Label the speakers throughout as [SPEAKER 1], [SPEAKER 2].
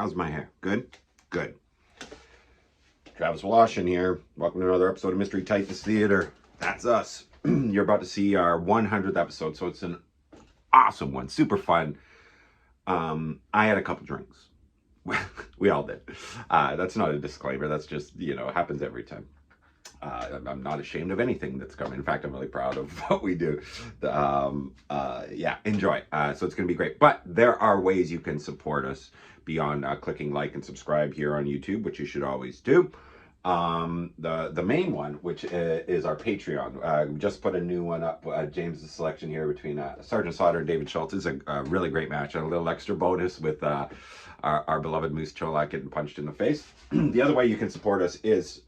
[SPEAKER 1] How's my hair? Good? Good. Travis Washington here. Welcome to another episode of Mystery Titans Theater. That's us. You're about to see our 100th episode, so it's an awesome one. Super fun. I had a couple drinks. We all did. That's not a disclaimer. That's just, it happens every time. I'm not ashamed of anything that's coming. In fact, I'm really proud of what we do. Enjoy. So it's going to be great. But there are ways you can support us beyond clicking like and subscribe here on YouTube, which you should always do. The main one, which is our Patreon. We just put a new one up. James's selection here between Sergeant Slaughter and David Schultz is a really great match, and a little extra bonus with our beloved Moose Cholak getting punched in the face. The other way you can support us is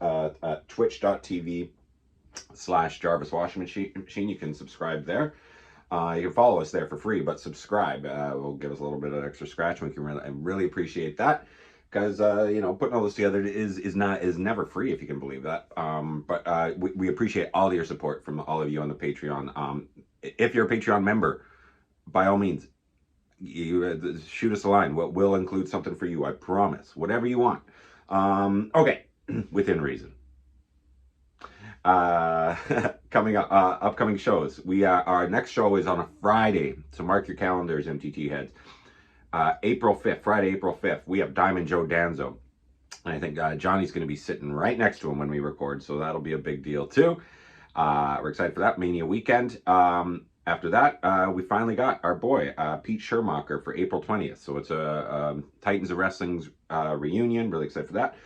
[SPEAKER 1] twitch.tv/Jarvis Washing Machine. You can subscribe there. You can follow us there for free, but subscribe will give us a little bit of extra scratch. We can really appreciate that, because putting all this together is never free, if you can believe that. But we appreciate all your support from all of you on the Patreon. If you're a Patreon member, by all means, you shoot us a line. We'll include something for you, I promise. Whatever you want. Okay, within reason. Coming up, upcoming shows. Our next show is on a Friday, so mark your calendars, MTT Heads. April 5th, Friday, April 5th, we have Diamond Joe Danzo. And I think Johnny's going to be sitting right next to him when we record, so that'll be a big deal too. We're excited for that Mania weekend. After that, we finally got our boy, Pete Schermacher, for April 20th. So it's a Titans of Wrestling's reunion. Really excited for that.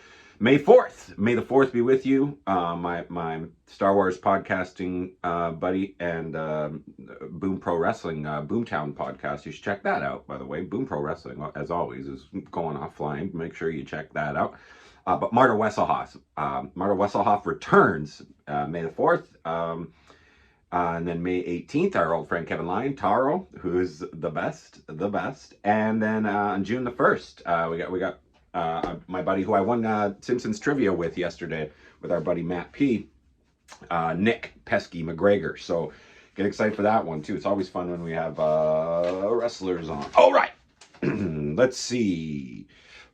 [SPEAKER 1] May 4th. May the 4th be with you. My Star Wars podcasting buddy and Boom Pro Wrestling, Boomtown podcast. You should check that out, by the way. Boom Pro Wrestling, as always, is going offline. Make sure you check that out. But Marta Wesselhoff returns May the 4th. And then May 18th, our old friend Kevin Lyon, Taro, who's the best. And then on June the 1st, we got my buddy who I won Simpsons trivia with yesterday with our buddy Matt P, Nick Pesky McGregor. So get excited for that one too. It's always fun when we have wrestlers on. All right, let's see.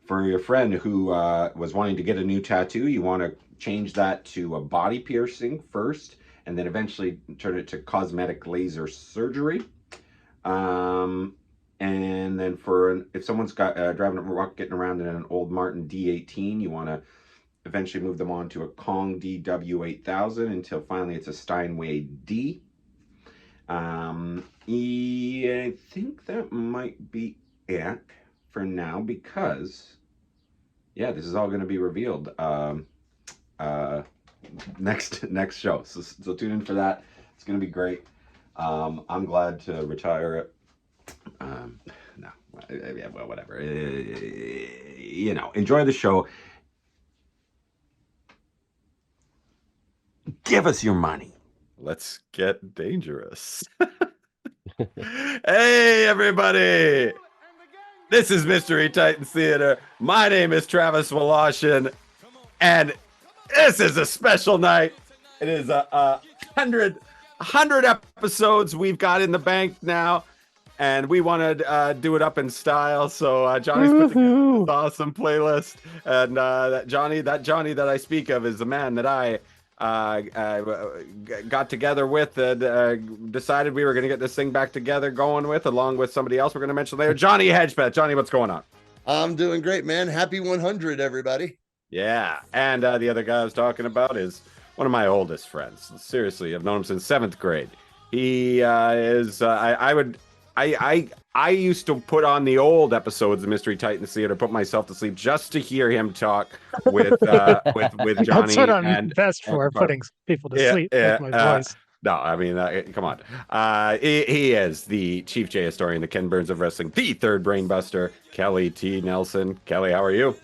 [SPEAKER 1] For your friend who was wanting to get a new tattoo, you want to change that to a body piercing first, and then eventually turn it to cosmetic laser surgery. And then if someone's got getting around in an old Martin D18, you want to eventually move them on to a Kong DW8000 until finally it's a Steinway D. I think that might be it for now, because this is all going to be revealed next show. So tune in for that. It's going to be great. I'm glad to retire it. Whatever. Enjoy the show. Give us your money.
[SPEAKER 2] Let's get dangerous. Hey, everybody. This is Mystery Titans Theater. My name is Travis Woloshyn, and this is a special night. It is 100 episodes we've got in the bank now, and we want to do it up in style. So Johnny's put together this awesome playlist, and that Johnny that I speak of is the man that I got together with and decided we were going to get this thing back together going with, along with somebody else we're going to mention later, Johnny Hedgepeth. Johnny, what's going on?
[SPEAKER 3] I'm doing great, man. Happy 100, everybody.
[SPEAKER 2] Yeah, and the other guy I was talking about is one of my oldest friends. Seriously, I've known him since 7th grade. He is. I used to put on the old episodes of Mystery Titans Theater, put myself to sleep just to hear him talk with Johnny.
[SPEAKER 4] That's what I'm best for, putting people to sleep with my voice.
[SPEAKER 2] No, I mean, come on. He is the Chief J historian, the Ken Burns of wrestling, the third brain buster, Kelly T. Nelson. Kelly, how are you?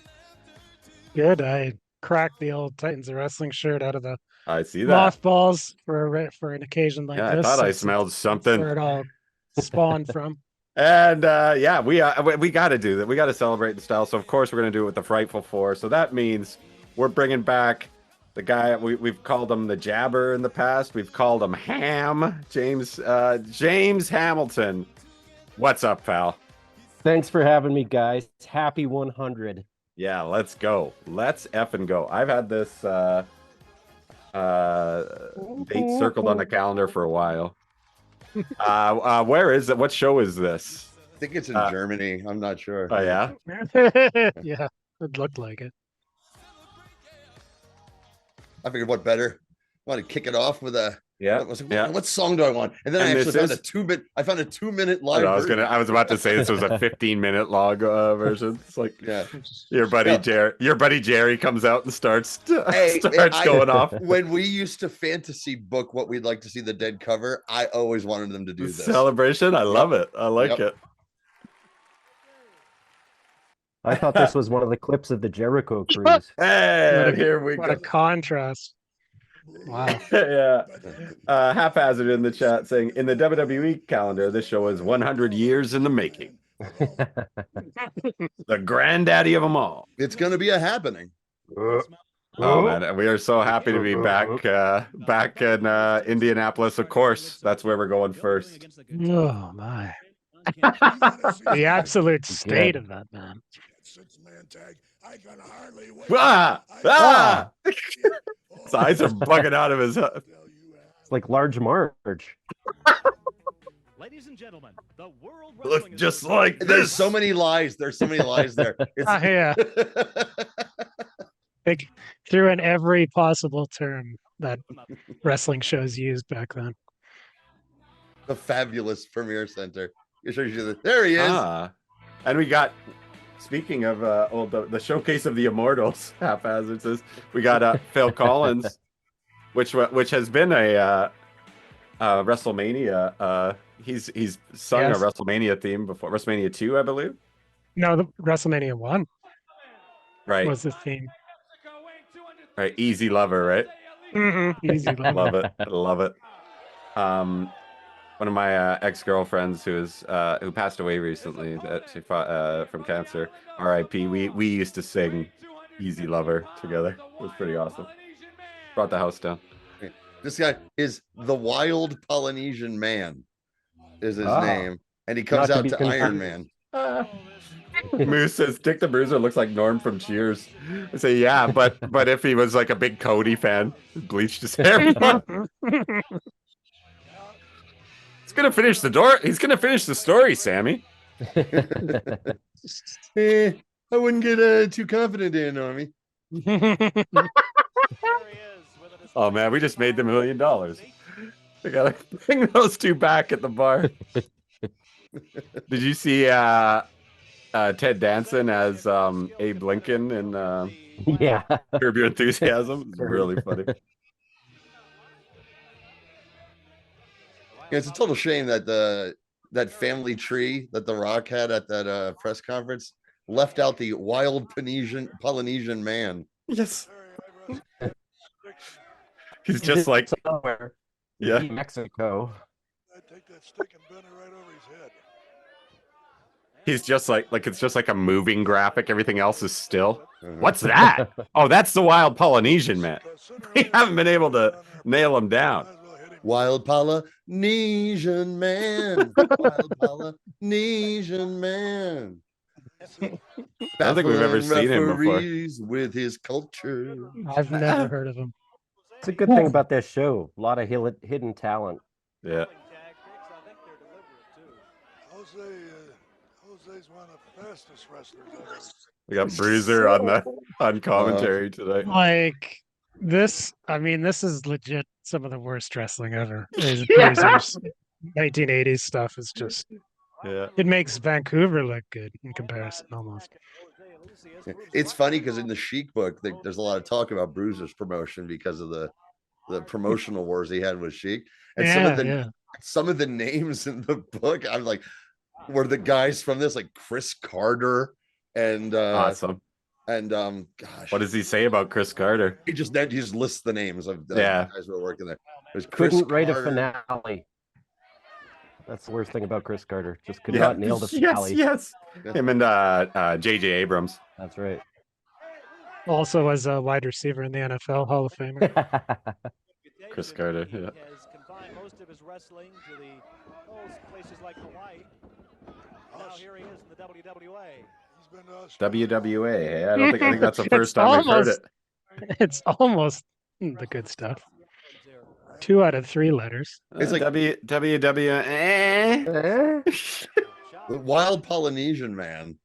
[SPEAKER 4] Good. I cracked the old Titans of Wrestling shirt out of the
[SPEAKER 2] I see that
[SPEAKER 4] mothballs for an occasion like this.
[SPEAKER 2] I thought I smelled something.
[SPEAKER 4] Where it all spawned from.
[SPEAKER 2] And we got to do that. We got to celebrate the style. So of course we're going to do it with the Frightful Four. So that means we're bringing back the guy we've called him the Jabber in the past. We've called him Ham. James Hamilton. What's up, pal?
[SPEAKER 5] Thanks for having me, guys. Happy 100.
[SPEAKER 2] Yeah, let's go. Let's effing go. I've had this date circled on the calendar for a while. Where is it? What show is this?
[SPEAKER 3] I think it's in Germany. I'm not sure.
[SPEAKER 2] Oh yeah.
[SPEAKER 4] Yeah, it looked like it.
[SPEAKER 3] I figured what better. I want to kick it off with a
[SPEAKER 2] Yeah.
[SPEAKER 3] What song do I want? And then
[SPEAKER 2] And
[SPEAKER 3] I
[SPEAKER 2] this
[SPEAKER 3] actually found
[SPEAKER 2] is-
[SPEAKER 3] a 2-minute. I found a 2-minute
[SPEAKER 2] I
[SPEAKER 3] live.
[SPEAKER 2] know,
[SPEAKER 3] version.
[SPEAKER 2] I was about to say this was a 15-minute log version. It's like
[SPEAKER 3] Yeah.
[SPEAKER 2] your buddy Jerry comes out and starts
[SPEAKER 3] Hey,
[SPEAKER 2] going off.
[SPEAKER 3] When we used to fantasy book what we'd like to see the dead cover, I always wanted them to do this.
[SPEAKER 2] Celebration. I love it. I like it.
[SPEAKER 5] I thought this was one of the clips of the Jericho cruise.
[SPEAKER 2] Hey, here we
[SPEAKER 4] What
[SPEAKER 2] go.
[SPEAKER 4] a contrast. Wow.
[SPEAKER 2] Yeah. Haphazard in the chat saying, in the WWE calendar, this show is 100 years in the making. The granddaddy of them all.
[SPEAKER 3] It's going to be a happening.
[SPEAKER 2] Oh man, we are so happy to be back in Indianapolis. Of course, that's where we're going first.
[SPEAKER 4] Oh my. The absolute state of that man.
[SPEAKER 2] His eyes are bugging out of his head.
[SPEAKER 5] It's like Large Marge.
[SPEAKER 6] Ladies and gentlemen, the world
[SPEAKER 2] Look just like
[SPEAKER 3] There's
[SPEAKER 2] this.
[SPEAKER 3] so many lies. There's so many lies there. It's,
[SPEAKER 4] Yeah. They threw in every possible term that wrestling shows used back then.
[SPEAKER 3] the fabulous Premier Center. There he is.
[SPEAKER 2] And we got, speaking of the showcase of the Immortals, Haphazard says, we got Phil Collins, which has been a WrestleMania. He's sung a WrestleMania theme before, WrestleMania 2, I believe.
[SPEAKER 4] No, the WrestleMania 1
[SPEAKER 2] Right.
[SPEAKER 4] was the theme.
[SPEAKER 2] Right. Easy Lover, right?
[SPEAKER 4] Easy.
[SPEAKER 2] Love it. I love it. One of my ex-girlfriends who passed away recently she fought, from cancer, R.I.P. We used to sing Easy Lover together. It was pretty awesome. Brought the house down.
[SPEAKER 3] This guy is the Wild Polynesian Man, is his name, and he comes out to Iron Man.
[SPEAKER 2] Moose says Dick the Bruiser looks like Norm from Cheers. I say, yeah, but if he was like a big Cody fan, bleached his hair. He's gonna finish the door. He's gonna finish the story, Sammy.
[SPEAKER 3] I wouldn't get too confident in Normie.
[SPEAKER 2] Oh man, we just made them $1 million. We gotta bring those two back at the bar. Did you see Ted Danson as Abe Lincoln in
[SPEAKER 5] Yeah.
[SPEAKER 2] Curb Your Enthusiasm? It's really funny.
[SPEAKER 3] Yeah, it's a total shame that that family tree that The Rock had at that press conference left out the Wild Polynesian Man.
[SPEAKER 2] Yes. He's just like
[SPEAKER 5] somewhere.
[SPEAKER 2] Yeah.
[SPEAKER 5] Mexico.
[SPEAKER 2] He's just like it's just like a moving graphic. Everything else is still. What's that? Oh, that's the Wild Polynesian Man. We haven't been able to nail him down.
[SPEAKER 3] Wild Polynesian Man. Wild Polynesian Man.
[SPEAKER 2] I don't think we've ever seen him before.
[SPEAKER 3] Referees with his culture.
[SPEAKER 4] I've never heard of him.
[SPEAKER 5] It's a good thing about this show. A lot of hidden talent.
[SPEAKER 2] Yeah.
[SPEAKER 7] Jose's one of the fastest wrestlers ever.
[SPEAKER 2] We got Bruiser on commentary today.
[SPEAKER 4] Like this, I mean, this is legit some of the worst wrestling ever. Bruiser's 1980s stuff is just, it makes Vancouver look good in comparison almost.
[SPEAKER 3] It's funny because in the Chic book, there's a lot of talk about Bruiser's promotion because of the promotional wars he had with Chic, and some of the names in the book, I'm like, were the guys from this, like Chris Carter and
[SPEAKER 2] awesome.
[SPEAKER 3] And gosh,
[SPEAKER 2] what does he say about Chris Carter?
[SPEAKER 3] He just lists the names of the guys who were working there.
[SPEAKER 5] Couldn't write a finale. That's the worst thing about Chris Carter. Just could not nail the finale.
[SPEAKER 2] Yes. Him and J.J. Abrams.
[SPEAKER 5] That's right.
[SPEAKER 4] Also as a wide receiver in the NFL Hall of Famer.
[SPEAKER 2] Chris Carter, yeah.
[SPEAKER 6] Has confined most of his wrestling to the places like Hawaii. here he is in the WWA.
[SPEAKER 7] He's been to Australia.
[SPEAKER 2] WWA. Hey, I think that's the
[SPEAKER 4] It's
[SPEAKER 2] first time I've heard it.
[SPEAKER 4] It's almost the good stuff. 2 out of 3 letters.
[SPEAKER 3] It's like
[SPEAKER 2] WWA.
[SPEAKER 3] the Wild Polynesian Man.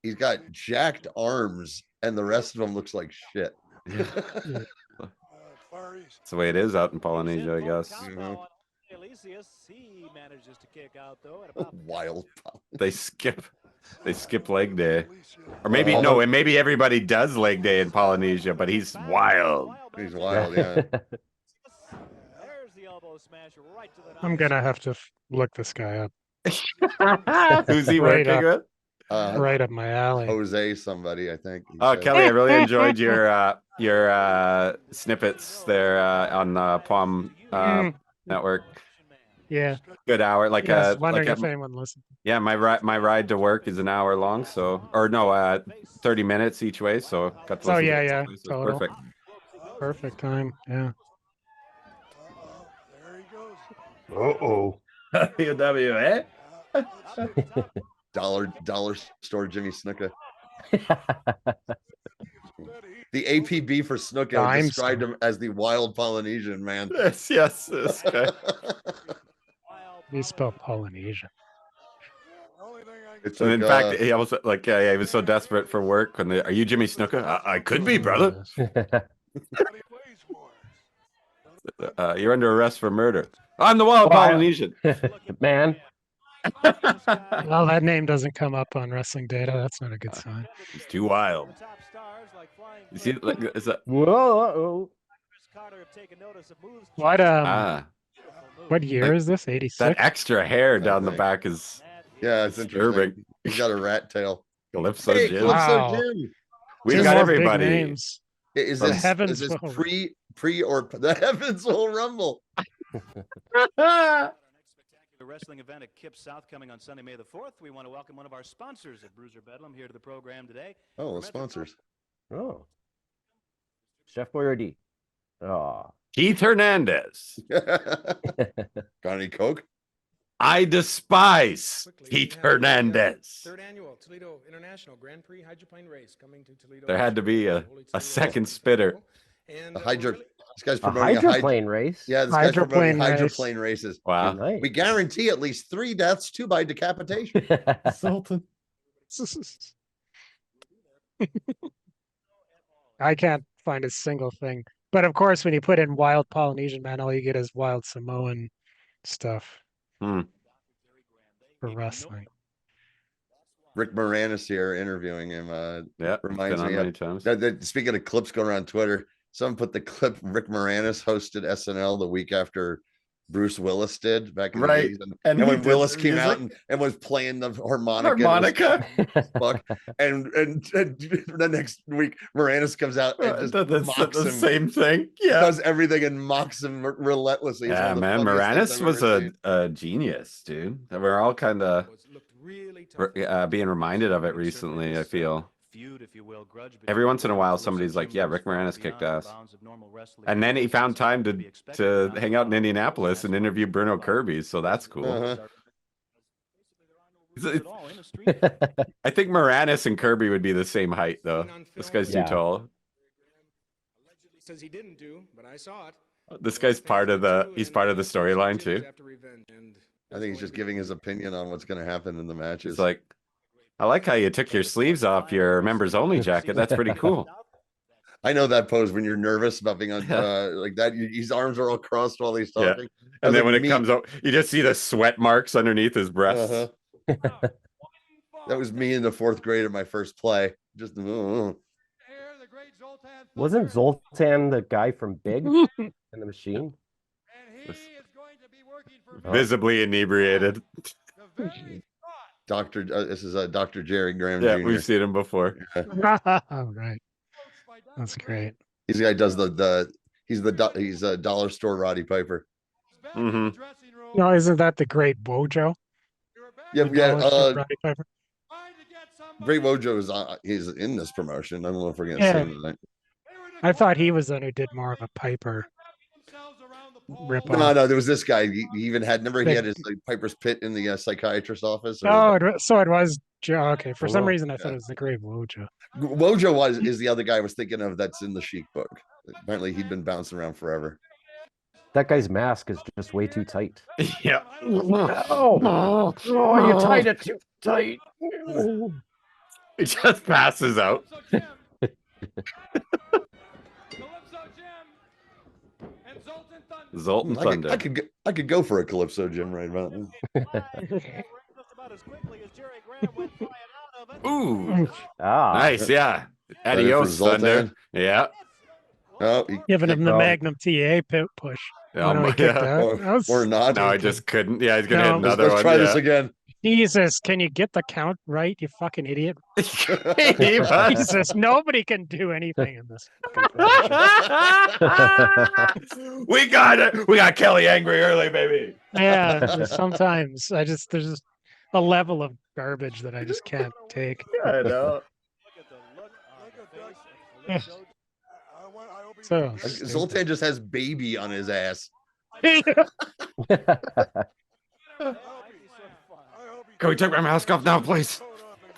[SPEAKER 3] He's got jacked arms, and the rest of him looks like shit.
[SPEAKER 7] Far East.
[SPEAKER 2] That's the way it is out in Polynesia, I guess.
[SPEAKER 6] He manages to kick out though.
[SPEAKER 3] Wild.
[SPEAKER 2] They skip leg day. Or maybe
[SPEAKER 3] Although-
[SPEAKER 2] no, and maybe everybody does leg day in Polynesia, but he's wild.
[SPEAKER 3] He's wild, yeah.
[SPEAKER 4] I'm gonna have to look this guy up.
[SPEAKER 2] Who's he
[SPEAKER 4] Right
[SPEAKER 2] working with?
[SPEAKER 4] Right up my alley.
[SPEAKER 3] Jose, somebody, I think. he
[SPEAKER 2] Oh,
[SPEAKER 3] said.
[SPEAKER 2] Kelly, I really enjoyed your snippets there on Palm Network.
[SPEAKER 4] Yeah.
[SPEAKER 2] Good hour, like
[SPEAKER 4] Yes,
[SPEAKER 2] a
[SPEAKER 4] wondering
[SPEAKER 2] like
[SPEAKER 4] if
[SPEAKER 2] a,
[SPEAKER 4] anyone listened.
[SPEAKER 2] yeah. My ride to work is an hour long, so or no, 30 minutes each way. So got to
[SPEAKER 4] Oh
[SPEAKER 2] listen to
[SPEAKER 4] yeah,
[SPEAKER 2] it.
[SPEAKER 4] yeah,
[SPEAKER 2] So it's
[SPEAKER 4] total.
[SPEAKER 2] perfect.
[SPEAKER 4] Perfect time. Yeah.
[SPEAKER 7] There he goes.
[SPEAKER 2] WWA.
[SPEAKER 3] Dollar store Jimmy Snuka. The APB for Snuka
[SPEAKER 4] Dime
[SPEAKER 3] described
[SPEAKER 4] store.
[SPEAKER 3] him as the Wild Polynesian Man.
[SPEAKER 2] Yes, this guy.
[SPEAKER 4] You spell Polynesian.
[SPEAKER 7] Only thing I can
[SPEAKER 3] It's
[SPEAKER 2] And
[SPEAKER 3] like,
[SPEAKER 2] in fact, he almost like he was so desperate for work. When are you Jimmy Snuka? I could be, brother.
[SPEAKER 7] say what he plays for.
[SPEAKER 2] You're under arrest for murder. I'm the Wild Polynesian.
[SPEAKER 5] Man,
[SPEAKER 4] Well, that name doesn't come up on wrestling data. That's not a good sign.
[SPEAKER 2] He's too wild. You see, like, is that
[SPEAKER 5] whoa.
[SPEAKER 4] What year
[SPEAKER 2] Like,
[SPEAKER 4] is this?
[SPEAKER 2] that
[SPEAKER 4] 86?
[SPEAKER 2] extra hair down the
[SPEAKER 3] think.
[SPEAKER 2] back is
[SPEAKER 3] yeah, it's
[SPEAKER 2] disturbing.
[SPEAKER 3] interesting. He's got a rat tail.
[SPEAKER 2] Calypso
[SPEAKER 3] Hey,
[SPEAKER 2] Jim.
[SPEAKER 3] Calypso
[SPEAKER 4] Wow.
[SPEAKER 3] Jim.
[SPEAKER 2] We
[SPEAKER 4] Two
[SPEAKER 2] got
[SPEAKER 4] more big
[SPEAKER 2] everybody.
[SPEAKER 4] names.
[SPEAKER 3] Is
[SPEAKER 4] The
[SPEAKER 3] this
[SPEAKER 4] heavens
[SPEAKER 3] is this
[SPEAKER 4] will-
[SPEAKER 3] pre or the heavens will rumble?
[SPEAKER 6] The wrestling event at Kip South coming on Sunday, May the 4th. We want to welcome one of our sponsors at Bruiser Bedlam here to the program today.
[SPEAKER 3] Oh, the sponsors.
[SPEAKER 5] Oh. Chef Boyardee. Oh.
[SPEAKER 2] Keith Hernandez.
[SPEAKER 3] Got any Coke?
[SPEAKER 2] I despise
[SPEAKER 8] Quickly,
[SPEAKER 2] Keith
[SPEAKER 8] we have the,
[SPEAKER 2] Hernandez.
[SPEAKER 8] Third annual Toledo International Grand Prix hydroplane race coming to Toledo.
[SPEAKER 2] There had to be a
[SPEAKER 8] Holy Toledo
[SPEAKER 2] second
[SPEAKER 8] West
[SPEAKER 2] spitter.
[SPEAKER 8] And
[SPEAKER 3] The
[SPEAKER 8] we're
[SPEAKER 3] hydro.
[SPEAKER 8] really-
[SPEAKER 3] This guy's
[SPEAKER 5] A
[SPEAKER 3] promoting
[SPEAKER 5] hydroplane race?
[SPEAKER 3] Yeah, this guy's promoting
[SPEAKER 4] Hydroplane race.
[SPEAKER 3] hydroplane races.
[SPEAKER 2] Wow.
[SPEAKER 5] Nice.
[SPEAKER 3] We guarantee at least 3 deaths, 2 by decapitation.
[SPEAKER 2] Sultan.
[SPEAKER 4] I can't find a single thing. But of course, when you put in Wild Polynesian Man, all you get is Wild Samoan stuff
[SPEAKER 2] Hmm.
[SPEAKER 4] for wrestling.
[SPEAKER 3] Rick Moranis here interviewing him.
[SPEAKER 2] Yeah,
[SPEAKER 3] Reminds
[SPEAKER 2] been on
[SPEAKER 3] me
[SPEAKER 2] many
[SPEAKER 3] of-
[SPEAKER 2] times.
[SPEAKER 3] Speaking of clips going around Twitter, someone put the clip Rick Moranis hosted SNL the week after Bruce Willis did back in
[SPEAKER 2] Right.
[SPEAKER 3] the 80s. And,
[SPEAKER 2] And
[SPEAKER 3] and
[SPEAKER 2] he
[SPEAKER 3] when
[SPEAKER 2] did
[SPEAKER 3] Willis
[SPEAKER 2] the
[SPEAKER 3] came out
[SPEAKER 2] music.
[SPEAKER 3] and was playing the harmonica. and it was
[SPEAKER 2] Harmonica.
[SPEAKER 3] fuck. And the next week, Moranis comes out and just mocks
[SPEAKER 2] the
[SPEAKER 3] him,
[SPEAKER 2] same thing. Yeah.
[SPEAKER 3] does everything and mocks him relentlessly. It's one
[SPEAKER 2] Yeah,
[SPEAKER 3] of the
[SPEAKER 2] man.
[SPEAKER 3] funniest things
[SPEAKER 2] Moranis
[SPEAKER 3] I've ever
[SPEAKER 2] was
[SPEAKER 3] seen.
[SPEAKER 2] a genius, dude. And we're all kind of
[SPEAKER 8] looked really tough.
[SPEAKER 2] being reminded of it recently, I feel.
[SPEAKER 6] Feud, if you will, grudge
[SPEAKER 2] Every
[SPEAKER 6] between
[SPEAKER 2] once in a
[SPEAKER 6] Bruno
[SPEAKER 2] while,
[SPEAKER 6] and
[SPEAKER 2] somebody's like,
[SPEAKER 6] Jim
[SPEAKER 2] yeah,
[SPEAKER 6] goes
[SPEAKER 2] Rick
[SPEAKER 6] far
[SPEAKER 2] Moranis
[SPEAKER 6] beyond
[SPEAKER 2] kicked
[SPEAKER 6] the
[SPEAKER 2] ass.
[SPEAKER 6] bounds of normal wrestling.
[SPEAKER 2] And then he found time
[SPEAKER 6] To be
[SPEAKER 2] to
[SPEAKER 6] expected
[SPEAKER 2] hang out in
[SPEAKER 6] now.
[SPEAKER 2] Indianapolis and interview Bruno Kirby, so that's cool.
[SPEAKER 3] Uh-huh.
[SPEAKER 2] I think Moranis and Kirby would be the same height, though. This guy's
[SPEAKER 5] Yeah.
[SPEAKER 2] too tall.
[SPEAKER 8] Allegedly says he didn't do, but I saw it.
[SPEAKER 2] This guy's part of the storyline too.
[SPEAKER 3] I think he's just giving his opinion on what's going to happen in the matches.
[SPEAKER 2] It's like, I like how you took your sleeves off your members only jacket. That's pretty cool.
[SPEAKER 3] I know that pose when you're nervous about being on
[SPEAKER 2] Yeah.
[SPEAKER 3] like that. His arms are all crossed while he's
[SPEAKER 2] Yeah.
[SPEAKER 3] talking.
[SPEAKER 2] And then when it
[SPEAKER 3] me.
[SPEAKER 2] comes out, you just see the sweat marks underneath his breasts.
[SPEAKER 3] Uh-huh. That was me in the 4th grade of my first play. Just
[SPEAKER 5] Wasn't Zoltan the guy from Big and the Machine?
[SPEAKER 2] Visibly inebriated.
[SPEAKER 3] Doctor. This is Dr. Jerry Graham
[SPEAKER 2] Yeah,
[SPEAKER 3] Jr.
[SPEAKER 2] we've seen him before.
[SPEAKER 4] Oh, right. That's great.
[SPEAKER 3] He's the guy who does he's a dollar store Roddy Piper.
[SPEAKER 2] Mm-hmm.
[SPEAKER 4] No, isn't that the Great Wojo?
[SPEAKER 3] Yeah,
[SPEAKER 4] The
[SPEAKER 3] yeah.
[SPEAKER 4] Dollar Store Roddy Piper?
[SPEAKER 3] Great Wojo is he's in this promotion. I don't know if we're gonna
[SPEAKER 4] Yeah.
[SPEAKER 3] see him tonight.
[SPEAKER 4] I thought he was the one who did more of a Piper rip
[SPEAKER 3] No,
[SPEAKER 4] off.
[SPEAKER 3] no, there was this guy. He even had, remember he
[SPEAKER 4] Big-
[SPEAKER 3] had his like, Piper's Pit in the psychiatrist's office? Or
[SPEAKER 4] Oh, so it was Joe. Okay, for some
[SPEAKER 5] Oh,
[SPEAKER 4] reason I thought it was the Grave Wojo.
[SPEAKER 3] Wojo is the other guy I was thinking of that's in the Sheik book. Apparently he'd been bouncing around forever.
[SPEAKER 5] that guy's mask is just way too tight.
[SPEAKER 2] Yeah.
[SPEAKER 5] Oh, you tied it too tight.
[SPEAKER 2] He just passes out. Zoltan Thunder.
[SPEAKER 3] I could go for a Calypso Jim right about now.
[SPEAKER 2] Ooh,
[SPEAKER 5] Ah,
[SPEAKER 2] nice. Yeah.
[SPEAKER 3] Ready for
[SPEAKER 2] Adios, Thunder.
[SPEAKER 3] Zoltan?
[SPEAKER 2] Yeah.
[SPEAKER 3] Oh,
[SPEAKER 4] Giving him the
[SPEAKER 5] Oh.
[SPEAKER 4] Magnum TA push.
[SPEAKER 2] Oh,
[SPEAKER 4] When he kicked out. That was
[SPEAKER 3] or not.
[SPEAKER 2] No, I just couldn't. Yeah, he's gonna
[SPEAKER 4] No.
[SPEAKER 2] hit another
[SPEAKER 3] Let's
[SPEAKER 2] one.
[SPEAKER 3] try this again.
[SPEAKER 4] Jesus, can you get the count right, you fucking idiot?
[SPEAKER 2] again.
[SPEAKER 4] Jesus, nobody can do anything in this.
[SPEAKER 2] We got it. We got Kelly angry early, baby.
[SPEAKER 4] Yeah, just sometimes there's just a level of garbage that I just can't take.
[SPEAKER 2] I know.
[SPEAKER 4] So
[SPEAKER 3] Zoltan just has baby on his ass.
[SPEAKER 2] Can we take my mask off now, please?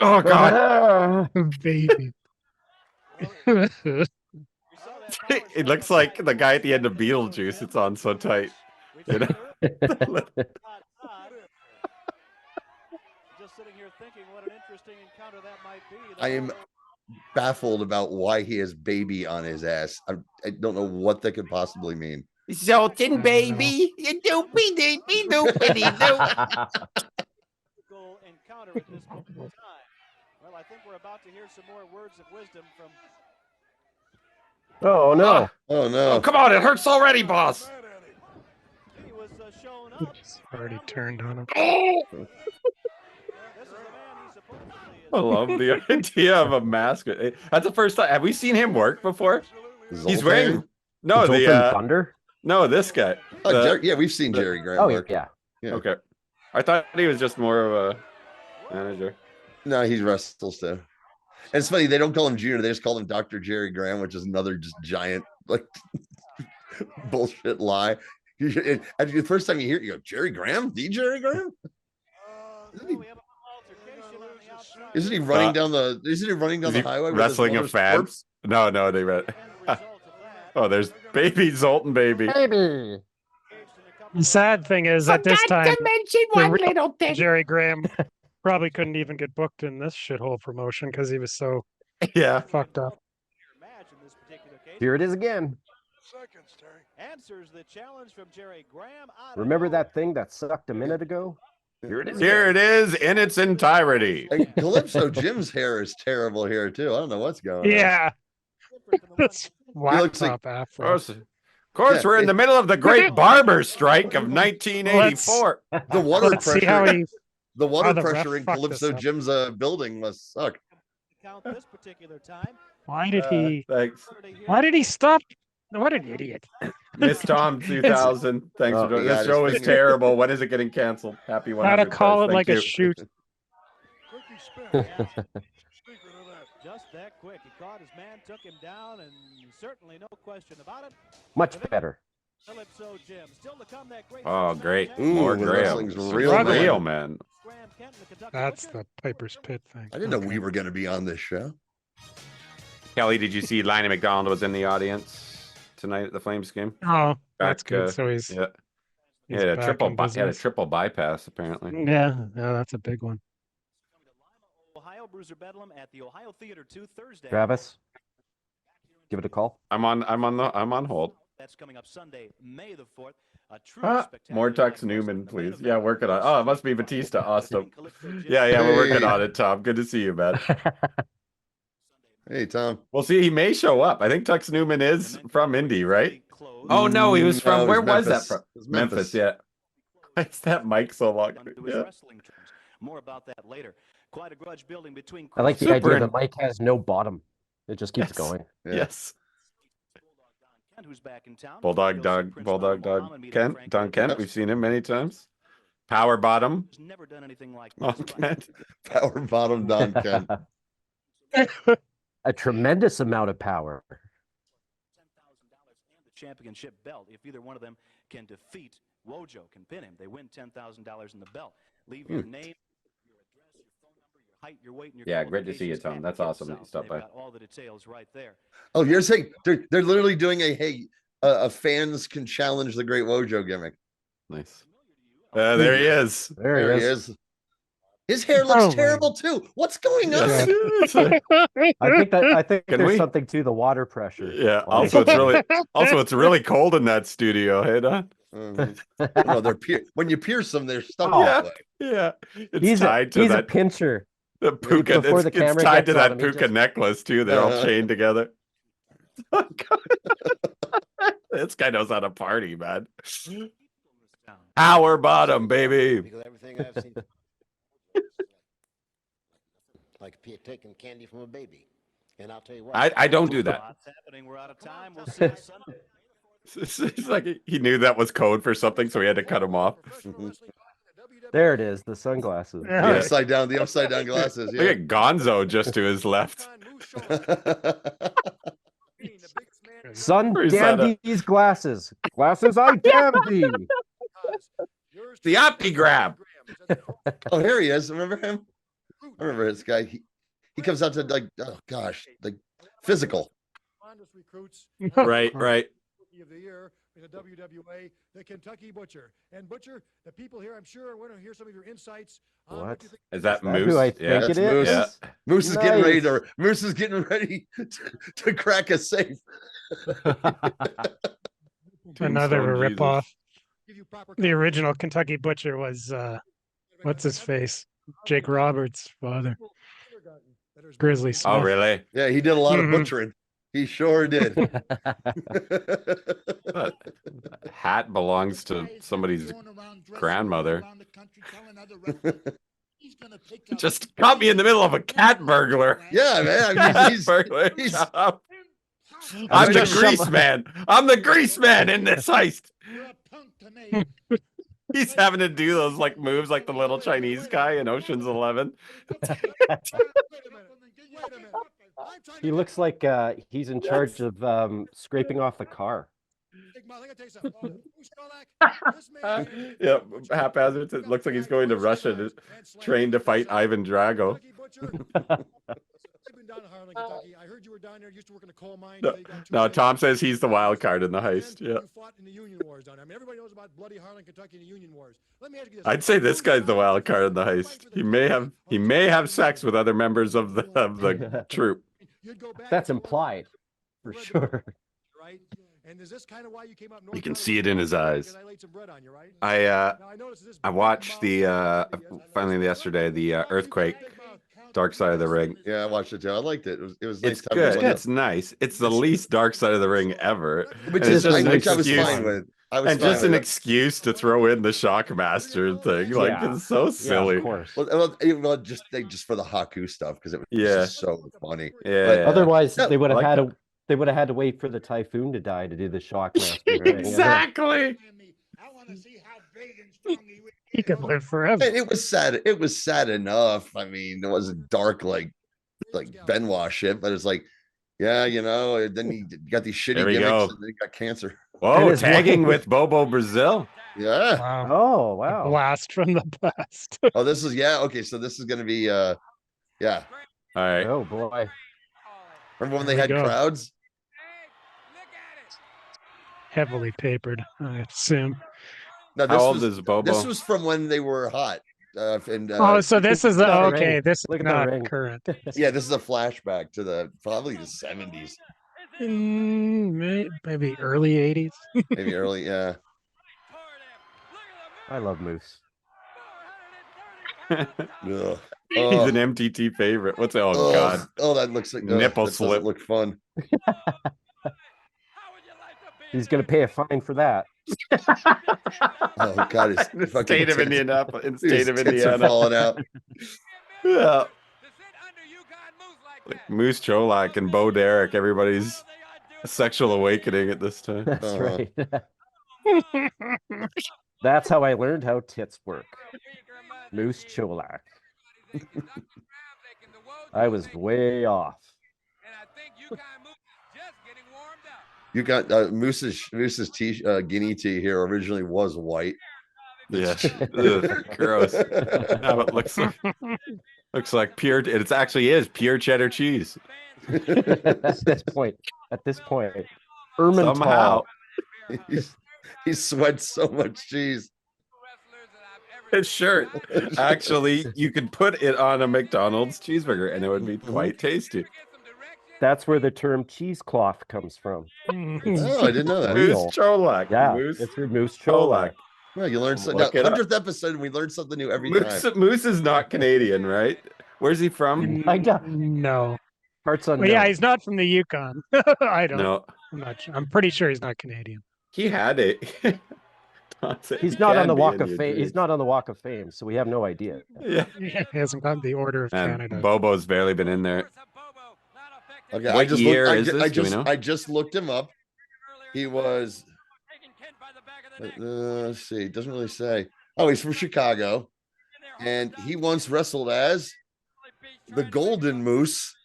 [SPEAKER 2] Oh God.
[SPEAKER 4] baby.
[SPEAKER 2] It looks like the guy at the end of Beetlejuice. It's on so tight. You know?
[SPEAKER 3] I am baffled about why he has baby on his ass. I don't know what that could possibly mean.
[SPEAKER 2] Zoltan, baby. You doopy doopy doopity doop.
[SPEAKER 6] Well, I think we're about to hear some more words of wisdom from.
[SPEAKER 5] oh no.
[SPEAKER 3] Oh no.
[SPEAKER 2] Oh, come on. It hurts already, boss.
[SPEAKER 6] He was shown up.
[SPEAKER 4] It's already turned on him.
[SPEAKER 6] This is the man he supposedly is.
[SPEAKER 2] I love the idea of a mask. That's the first time. Have we seen him work before? He's
[SPEAKER 3] Zoltan?
[SPEAKER 2] wearing. No,
[SPEAKER 5] Zoltan
[SPEAKER 2] the
[SPEAKER 5] Thunder.
[SPEAKER 2] no, this guy.
[SPEAKER 3] Oh,
[SPEAKER 2] The-
[SPEAKER 3] yeah, we've seen Jerry Graham
[SPEAKER 5] Oh
[SPEAKER 3] work.
[SPEAKER 5] yeah.
[SPEAKER 2] Okay. I thought he was just more of a manager.
[SPEAKER 3] No, he's wrestles too. And it's funny, they don't call him Junior, they just call him Dr. Jerry Graham, which is another just giant like bullshit lie. After the first time you hear it, you go, Jerry Graham? The Jerry Graham? Isn't he running down the
[SPEAKER 2] Is he
[SPEAKER 3] highway with his
[SPEAKER 2] wrestling a
[SPEAKER 3] mother's
[SPEAKER 2] fan?
[SPEAKER 3] corpse?
[SPEAKER 2] No, they read. Oh, there's baby Zoltan baby.
[SPEAKER 5] Baby.
[SPEAKER 4] The sad thing is at this time,
[SPEAKER 5] one
[SPEAKER 4] real
[SPEAKER 5] little thing.
[SPEAKER 4] Jerry Graham probably couldn't even get booked in this shithole promotion because he was so
[SPEAKER 2] Yeah.
[SPEAKER 4] fucked up.
[SPEAKER 5] Here it is again.
[SPEAKER 7] Seconds, Terry.
[SPEAKER 6] Answers the challenge from Jerry Graham.
[SPEAKER 5] Remember that thing that sucked a minute ago? Here it is.
[SPEAKER 2] Here it is in its entirety.
[SPEAKER 3] And Calypso Jim's hair is terrible here too. I don't know what's going on.
[SPEAKER 4] Yeah. That's
[SPEAKER 3] looks like-
[SPEAKER 4] laptop afro.
[SPEAKER 2] Of course,
[SPEAKER 3] Yeah,
[SPEAKER 2] we're in the middle of the great barber strike of 1984.
[SPEAKER 3] The water
[SPEAKER 4] Let's see how
[SPEAKER 3] pressure,
[SPEAKER 4] he
[SPEAKER 3] the water
[SPEAKER 4] the ref
[SPEAKER 3] pressure in
[SPEAKER 4] fucked
[SPEAKER 3] Calypso
[SPEAKER 4] this up.
[SPEAKER 3] Jim's building must suck.
[SPEAKER 6] Count this particular time.
[SPEAKER 4] why did he
[SPEAKER 2] Thanks.
[SPEAKER 4] stop? What an idiot.
[SPEAKER 2] Miss Tom 2000. Thanks
[SPEAKER 5] Oh,
[SPEAKER 2] for doing
[SPEAKER 3] yeah,
[SPEAKER 2] this. Show
[SPEAKER 3] this
[SPEAKER 2] is
[SPEAKER 3] thing-
[SPEAKER 2] terrible. When is it getting canceled? Happy 100.
[SPEAKER 4] Gotta call it
[SPEAKER 2] Thank
[SPEAKER 4] like
[SPEAKER 2] you.
[SPEAKER 4] a shoot.
[SPEAKER 7] Quickie spin. Secret of that.
[SPEAKER 6] Just that quick. He caught his man, took him down, and certainly no question about it.
[SPEAKER 5] Much better.
[SPEAKER 6] Calypso Jim. Still to come, that great.
[SPEAKER 2] Oh, great.
[SPEAKER 3] Ooh,
[SPEAKER 2] More
[SPEAKER 3] when
[SPEAKER 2] Graham.
[SPEAKER 3] wrestling's real,
[SPEAKER 2] Real,
[SPEAKER 3] man.
[SPEAKER 2] man.
[SPEAKER 6] Graham Kent, the Kentucky
[SPEAKER 4] That's
[SPEAKER 6] Butcher.
[SPEAKER 4] the Piper's Pit thing.
[SPEAKER 3] I didn't know
[SPEAKER 4] Okay.
[SPEAKER 3] we were going to be on this show.
[SPEAKER 2] Kelly, did you see Liney McDonald was in the audience tonight at the Flames game?
[SPEAKER 4] Oh, that's
[SPEAKER 2] Back,
[SPEAKER 4] good. So he's
[SPEAKER 2] Yeah. He
[SPEAKER 4] he's
[SPEAKER 2] had a
[SPEAKER 4] back
[SPEAKER 2] triple
[SPEAKER 4] in
[SPEAKER 2] he had a
[SPEAKER 4] business.
[SPEAKER 2] triple bypass, apparently.
[SPEAKER 4] Yeah, that's a big one.
[SPEAKER 6] Ohio, Bruiser Bedlam at the Ohio Theater 2 Thursday.
[SPEAKER 5] Travis, give it a call.
[SPEAKER 2] I'm on hold.
[SPEAKER 6] That's coming up Sunday, May the 4th. A true spectacular
[SPEAKER 2] More Tux
[SPEAKER 6] night.
[SPEAKER 2] Newman,
[SPEAKER 6] The main
[SPEAKER 2] please. Yeah,
[SPEAKER 6] event.
[SPEAKER 2] working on. Oh, it must be Batista. Awesome.
[SPEAKER 6] Calypso Jim.
[SPEAKER 2] Yeah, we're working
[SPEAKER 3] Hey.
[SPEAKER 2] on it, Tom. Good to see you, man.
[SPEAKER 3] Hey, Tom.
[SPEAKER 2] We'll see. He may show up. I think Tux Newman is from Indy, right? Oh no, he was from.
[SPEAKER 3] No, it
[SPEAKER 2] where was that
[SPEAKER 3] Memphis.
[SPEAKER 2] from?
[SPEAKER 3] It was
[SPEAKER 2] Memphis. Yeah. Why is that mic so long?
[SPEAKER 6] Onto his
[SPEAKER 2] Yeah.
[SPEAKER 6] wrestling terms. More about that later. Quite a grudge building between.
[SPEAKER 5] I like the
[SPEAKER 2] Super.
[SPEAKER 5] idea the mic has no bottom. It just keeps
[SPEAKER 2] Yes.
[SPEAKER 5] going.
[SPEAKER 3] Yeah.
[SPEAKER 2] Yes.
[SPEAKER 6] Kent, who's back in town.
[SPEAKER 2] Bulldog
[SPEAKER 6] You'll see
[SPEAKER 2] Dog.
[SPEAKER 6] Prince
[SPEAKER 2] Bulldog
[SPEAKER 6] Donald
[SPEAKER 2] Dog.
[SPEAKER 6] Muhammad meeting
[SPEAKER 2] Kent.
[SPEAKER 6] Frank
[SPEAKER 2] Don
[SPEAKER 6] Edwards.
[SPEAKER 2] Kent. We've seen him many times. Power Bottom.
[SPEAKER 6] He's never done anything like
[SPEAKER 2] Oh,
[SPEAKER 6] this.
[SPEAKER 2] Kent.
[SPEAKER 3] Power bottom Don Kent.
[SPEAKER 5] A tremendous amount of power.
[SPEAKER 6] $10,000 and the championship belt if either one of them can defeat Wojo, can pin him, they win $10,000 in the belt. Leave your name, your address, your phone number, your height, your weight, and your
[SPEAKER 2] Yeah, great to see you,
[SPEAKER 6] qualifications
[SPEAKER 2] Tom.
[SPEAKER 6] at
[SPEAKER 2] That's
[SPEAKER 6] Kip
[SPEAKER 2] awesome that you
[SPEAKER 6] South.
[SPEAKER 2] stopped
[SPEAKER 6] They've
[SPEAKER 2] by.
[SPEAKER 6] got all the details right there.
[SPEAKER 3] Oh, you're saying they're literally doing a fans can challenge the Great Wojo gimmick.
[SPEAKER 2] Nice. There he is.
[SPEAKER 3] There he is. His hair looks terrible too. What's going on?
[SPEAKER 5] I think
[SPEAKER 2] Can
[SPEAKER 5] there's
[SPEAKER 2] we?
[SPEAKER 5] something to the water pressure.
[SPEAKER 2] Yeah. Also, it's really cold in that studio. Hey, Don.
[SPEAKER 3] No, they're when you pierce them, they're stuck.
[SPEAKER 2] Yeah, yeah. It's tied to
[SPEAKER 5] he's
[SPEAKER 2] that
[SPEAKER 5] a pincher.
[SPEAKER 2] the puka.
[SPEAKER 5] Before the
[SPEAKER 2] It's
[SPEAKER 5] camera
[SPEAKER 2] tied to
[SPEAKER 5] gets on
[SPEAKER 2] that
[SPEAKER 5] him,
[SPEAKER 2] puka necklace too. They're all chained together. This guy knows how to party, man. Power bottom, baby.
[SPEAKER 9] Because everything I've seen, like taking candy from a baby. And I'll tell you what.
[SPEAKER 2] I don't do that.
[SPEAKER 6] We're out of time. We'll see you Sunday.
[SPEAKER 2] It's like he knew that was code for something, so he had to cut him off.
[SPEAKER 5] There it is, the sunglasses.
[SPEAKER 3] The upside down glasses. Yeah.
[SPEAKER 2] Look at Gonzo just to his left.
[SPEAKER 5] Son, damn these glasses. Glasses, I damn thee.
[SPEAKER 2] The Opti grab.
[SPEAKER 3] Oh, here he is. Remember him? I remember this guy. He comes out to like, oh gosh, like physical.
[SPEAKER 2] Right.
[SPEAKER 7] Of the year in the WWA, the Kentucky Butcher. And Butcher, the people here, I'm sure, want to hear some of your insights.
[SPEAKER 5] What
[SPEAKER 2] is that?
[SPEAKER 5] Moose?
[SPEAKER 2] Who
[SPEAKER 5] I think it is.
[SPEAKER 3] Moose.
[SPEAKER 2] Yeah.
[SPEAKER 3] Moose is getting ready to. Moose is getting ready to crack a safe.
[SPEAKER 4] Another ripoff. The original Kentucky Butcher was what's his face? Jake Roberts' father. Grizzly Smith.
[SPEAKER 2] Oh, really?
[SPEAKER 3] Yeah, he did a lot of butchering. He sure did.
[SPEAKER 2] That hat belongs to somebody's grandmother. Just caught me in the middle of a cat burglar.
[SPEAKER 3] Yeah, man. He's
[SPEAKER 2] I'm the grease man. I'm the grease man in this heist. He's having to do those like moves like the little Chinese guy in Ocean's 11.
[SPEAKER 5] He looks like he's in charge of scraping off the car.
[SPEAKER 2] Yeah, haphazard. It looks like he's going to Russia to train to fight Ivan Drago.
[SPEAKER 7] I heard you were down there, used to work in a coal mine.
[SPEAKER 2] No, Tom says he's the wild card in the heist. Yeah.
[SPEAKER 7] You fought in the Union Wars down there. I mean, everybody knows about Bloody Harlan, Kentucky, and the Union Wars. Let me ask you this.
[SPEAKER 2] I'd say this guy's the wild card in the heist. He may have sex with other members of the troop.
[SPEAKER 5] That's implied, for sure.
[SPEAKER 7] Right? And is this kind of why you came up north?
[SPEAKER 2] You can see it in his eyes. I watched finally yesterday the Earthquake, Dark Side of the Ring.
[SPEAKER 3] Yeah, I watched it too. I liked it. It was
[SPEAKER 2] It's good. It's nice. It's the least Dark Side of the Ring ever.
[SPEAKER 3] Which I was fine with.
[SPEAKER 2] And just an excuse to throw in the Shockmaster thing. Like, it's so silly.
[SPEAKER 5] Yeah, of course.
[SPEAKER 3] Well, just for the Haku stuff, because it was just so funny.
[SPEAKER 2] Yeah.
[SPEAKER 3] But,
[SPEAKER 5] otherwise, they would have had to wait for the typhoon to die to do the Shockmaster.
[SPEAKER 2] Exactly.
[SPEAKER 4] He could live forever.
[SPEAKER 3] It was sad. It was sad enough. I mean, it wasn't dark like Benoit shit, but it's like, yeah, you know. And then he got these shitty gimmicks, and then he got cancer.
[SPEAKER 2] Whoa, tagging with Bobo Brazil.
[SPEAKER 3] Yeah.
[SPEAKER 4] Wow.
[SPEAKER 5] Oh, wow.
[SPEAKER 4] Blast from the past.
[SPEAKER 3] Oh, this is okay. So this is gonna be yeah.
[SPEAKER 2] All right.
[SPEAKER 5] Oh boy.
[SPEAKER 3] Remember when they had crowds?
[SPEAKER 4] Heavily papered, I assume.
[SPEAKER 3] No,
[SPEAKER 2] How old is Bobo?
[SPEAKER 3] This was from when they were hot.
[SPEAKER 4] So this is okay. This is not current.
[SPEAKER 3] Yeah, this is a flashback to probably the 70s.
[SPEAKER 4] Maybe early 80s.
[SPEAKER 3] Maybe early, yeah.
[SPEAKER 5] I love Moose.
[SPEAKER 2] He's an MTT favorite. What's God?
[SPEAKER 3] Oh, that looks like
[SPEAKER 2] nipple
[SPEAKER 3] that
[SPEAKER 2] slip.
[SPEAKER 3] Look fun.
[SPEAKER 5] He's gonna pay a fine for that.
[SPEAKER 3] Oh God, his
[SPEAKER 2] state of Indianapolis. In state of
[SPEAKER 3] tits are
[SPEAKER 2] Indiana,
[SPEAKER 3] falling out.
[SPEAKER 2] Yeah. Like Moose Cholak and Bo Derek, everybody's sexual awakening at this time.
[SPEAKER 5] That's right. That's how I learned how tits work. Moose Cholak. I was way off.
[SPEAKER 3] You got Moose's guinea tea here originally was white.
[SPEAKER 2] Yeah, ugh, gross. Now it looks like pure. It actually is pure cheddar cheese.
[SPEAKER 5] At this point,
[SPEAKER 2] Somehow
[SPEAKER 3] he sweats so much cheese.
[SPEAKER 2] His shirt. Actually, you could put it on a McDonald's cheeseburger, and it would be quite tasty.
[SPEAKER 5] That's where the term cheesecloth comes from.
[SPEAKER 3] Oh, I didn't know that.
[SPEAKER 2] Moose Cholak.
[SPEAKER 5] Yeah,
[SPEAKER 2] Moose
[SPEAKER 5] it's your Moose Cholak.
[SPEAKER 3] Well, you learn something. 100th episode, and we learn something new every time.
[SPEAKER 2] Moose is not Canadian, right? Where's he from?
[SPEAKER 5] I don't
[SPEAKER 4] No.
[SPEAKER 5] Parts unknown.
[SPEAKER 4] Well, yeah, he's not from the Yukon. I don't.
[SPEAKER 2] No,
[SPEAKER 4] I'm not sure. I'm pretty sure he's not Canadian.
[SPEAKER 2] he had it.
[SPEAKER 5] He's not on the Walk of Fame. He's not on the Walk of Fame, so we have no idea.
[SPEAKER 2] Yeah.
[SPEAKER 4] Yeah, he hasn't gotten the Order of Canada.
[SPEAKER 2] Bobo's barely been in there.
[SPEAKER 3] Okay,
[SPEAKER 2] What year is this? Do we know?
[SPEAKER 3] I just looked him up. He was. Let's see. It doesn't really say. Oh, he's from Chicago, and he once wrestled as the Golden Moose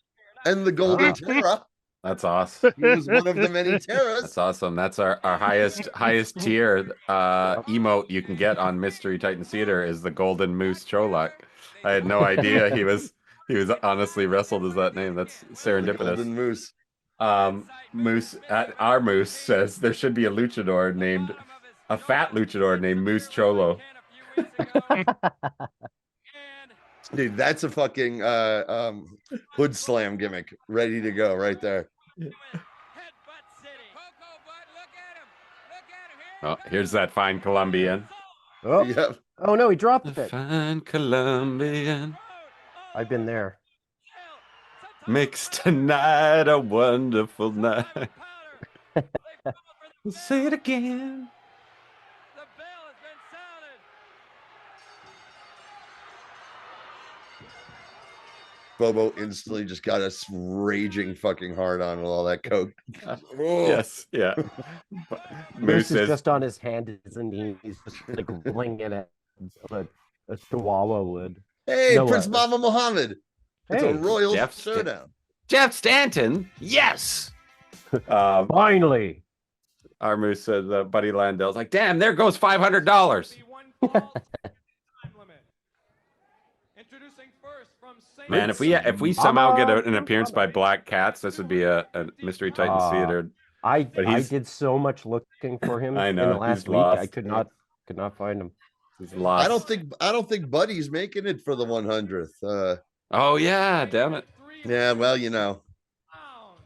[SPEAKER 3] and the Golden Terra.
[SPEAKER 2] That's awesome.
[SPEAKER 3] He was one of the many Terras.
[SPEAKER 2] That's awesome. That's our highest tier emote you can get on Mystery Titan Theater is the Golden Moose Cholak. I had no idea he was honestly wrestled as that name. That's serendipitous.
[SPEAKER 3] Golden Moose.
[SPEAKER 2] Our Moose says there should be a fat luchador named Moose Cholo.
[SPEAKER 3] Dude, that's a fucking hood slam gimmick ready to go right there.
[SPEAKER 2] Oh, here's that fine Colombian.
[SPEAKER 5] Oh,
[SPEAKER 3] Yep.
[SPEAKER 5] oh no, he dropped
[SPEAKER 2] The
[SPEAKER 5] it.
[SPEAKER 2] fine Colombian
[SPEAKER 5] I've been there.
[SPEAKER 2] makes tonight a wonderful night. Say it again.
[SPEAKER 3] Bobo instantly just got us raging fucking hard on with all that coke.
[SPEAKER 2] Yes, yeah.
[SPEAKER 5] Moose is just on his hands and knees, just like rolling in it. A chihuahua would.
[SPEAKER 3] Hey,
[SPEAKER 5] No,
[SPEAKER 3] Prince Mama Muhammad. It's
[SPEAKER 5] Hey,
[SPEAKER 3] a royal
[SPEAKER 2] Jeff
[SPEAKER 3] showdown.
[SPEAKER 2] Jeff Stanton, yes.
[SPEAKER 5] Finally.
[SPEAKER 2] Our Moose said Buddy Landell's like, damn, there goes $500. Man, if we somehow get an appearance by Black Cats, this would be a Mystery Titan Theater.
[SPEAKER 5] I did so much looking for him
[SPEAKER 2] I know,
[SPEAKER 5] in the last
[SPEAKER 2] he's
[SPEAKER 5] week.
[SPEAKER 2] lost.
[SPEAKER 5] I could not find him.
[SPEAKER 2] He's lost.
[SPEAKER 3] I don't think Buddy's making it for the 100th.
[SPEAKER 2] Oh yeah, damn it.
[SPEAKER 3] Yeah, well, you know,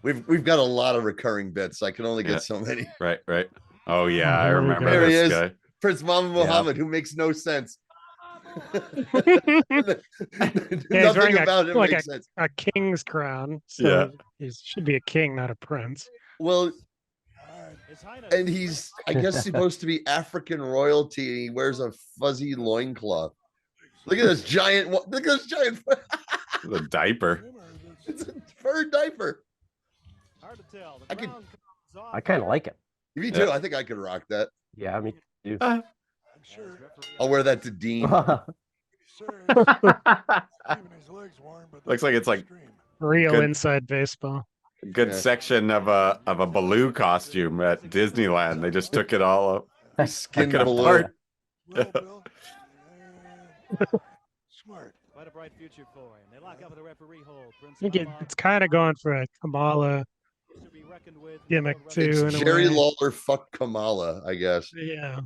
[SPEAKER 3] we've got a lot of recurring bits. I can only get so many.
[SPEAKER 2] Right. Oh yeah, I
[SPEAKER 4] There we
[SPEAKER 2] remember
[SPEAKER 4] go.
[SPEAKER 3] There he
[SPEAKER 2] this
[SPEAKER 3] is,
[SPEAKER 2] guy.
[SPEAKER 3] Prince Mama Muhammad, who makes no sense.
[SPEAKER 4] Yeah, he's
[SPEAKER 3] Nothing
[SPEAKER 4] wearing
[SPEAKER 3] about him
[SPEAKER 4] like
[SPEAKER 3] makes sense.
[SPEAKER 4] a king's crown. So
[SPEAKER 2] Yeah.
[SPEAKER 4] he should be a king, not a prince.
[SPEAKER 3] Well, and he's, I guess, supposed to be African royalty, and he wears a fuzzy loincloth. Look at this giant. Look at this giant.
[SPEAKER 2] The diaper.
[SPEAKER 3] It's a fur diaper.
[SPEAKER 5] I kind of like it.
[SPEAKER 3] Me too. I think I could rock that.
[SPEAKER 5] Yeah, me too.
[SPEAKER 3] I'll wear that to Dean.
[SPEAKER 2] Looks like it's like
[SPEAKER 4] Real
[SPEAKER 2] Good.
[SPEAKER 4] inside baseball.
[SPEAKER 2] a good section of a Baloo costume at Disneyland. They just took it all up.
[SPEAKER 3] Skin
[SPEAKER 2] Took it
[SPEAKER 3] below.
[SPEAKER 2] apart.
[SPEAKER 7] Smart.
[SPEAKER 6] Quite a bright future for him. They lock up at the referee hole. Prince
[SPEAKER 4] I think
[SPEAKER 6] Mama
[SPEAKER 4] it's kind of going for a Kamala
[SPEAKER 6] to be reckoned with.
[SPEAKER 4] gimmick too.
[SPEAKER 3] It's
[SPEAKER 4] in a
[SPEAKER 3] Jerry
[SPEAKER 4] way.
[SPEAKER 3] Lawler, fuck Kamala, I guess.
[SPEAKER 4] Yeah,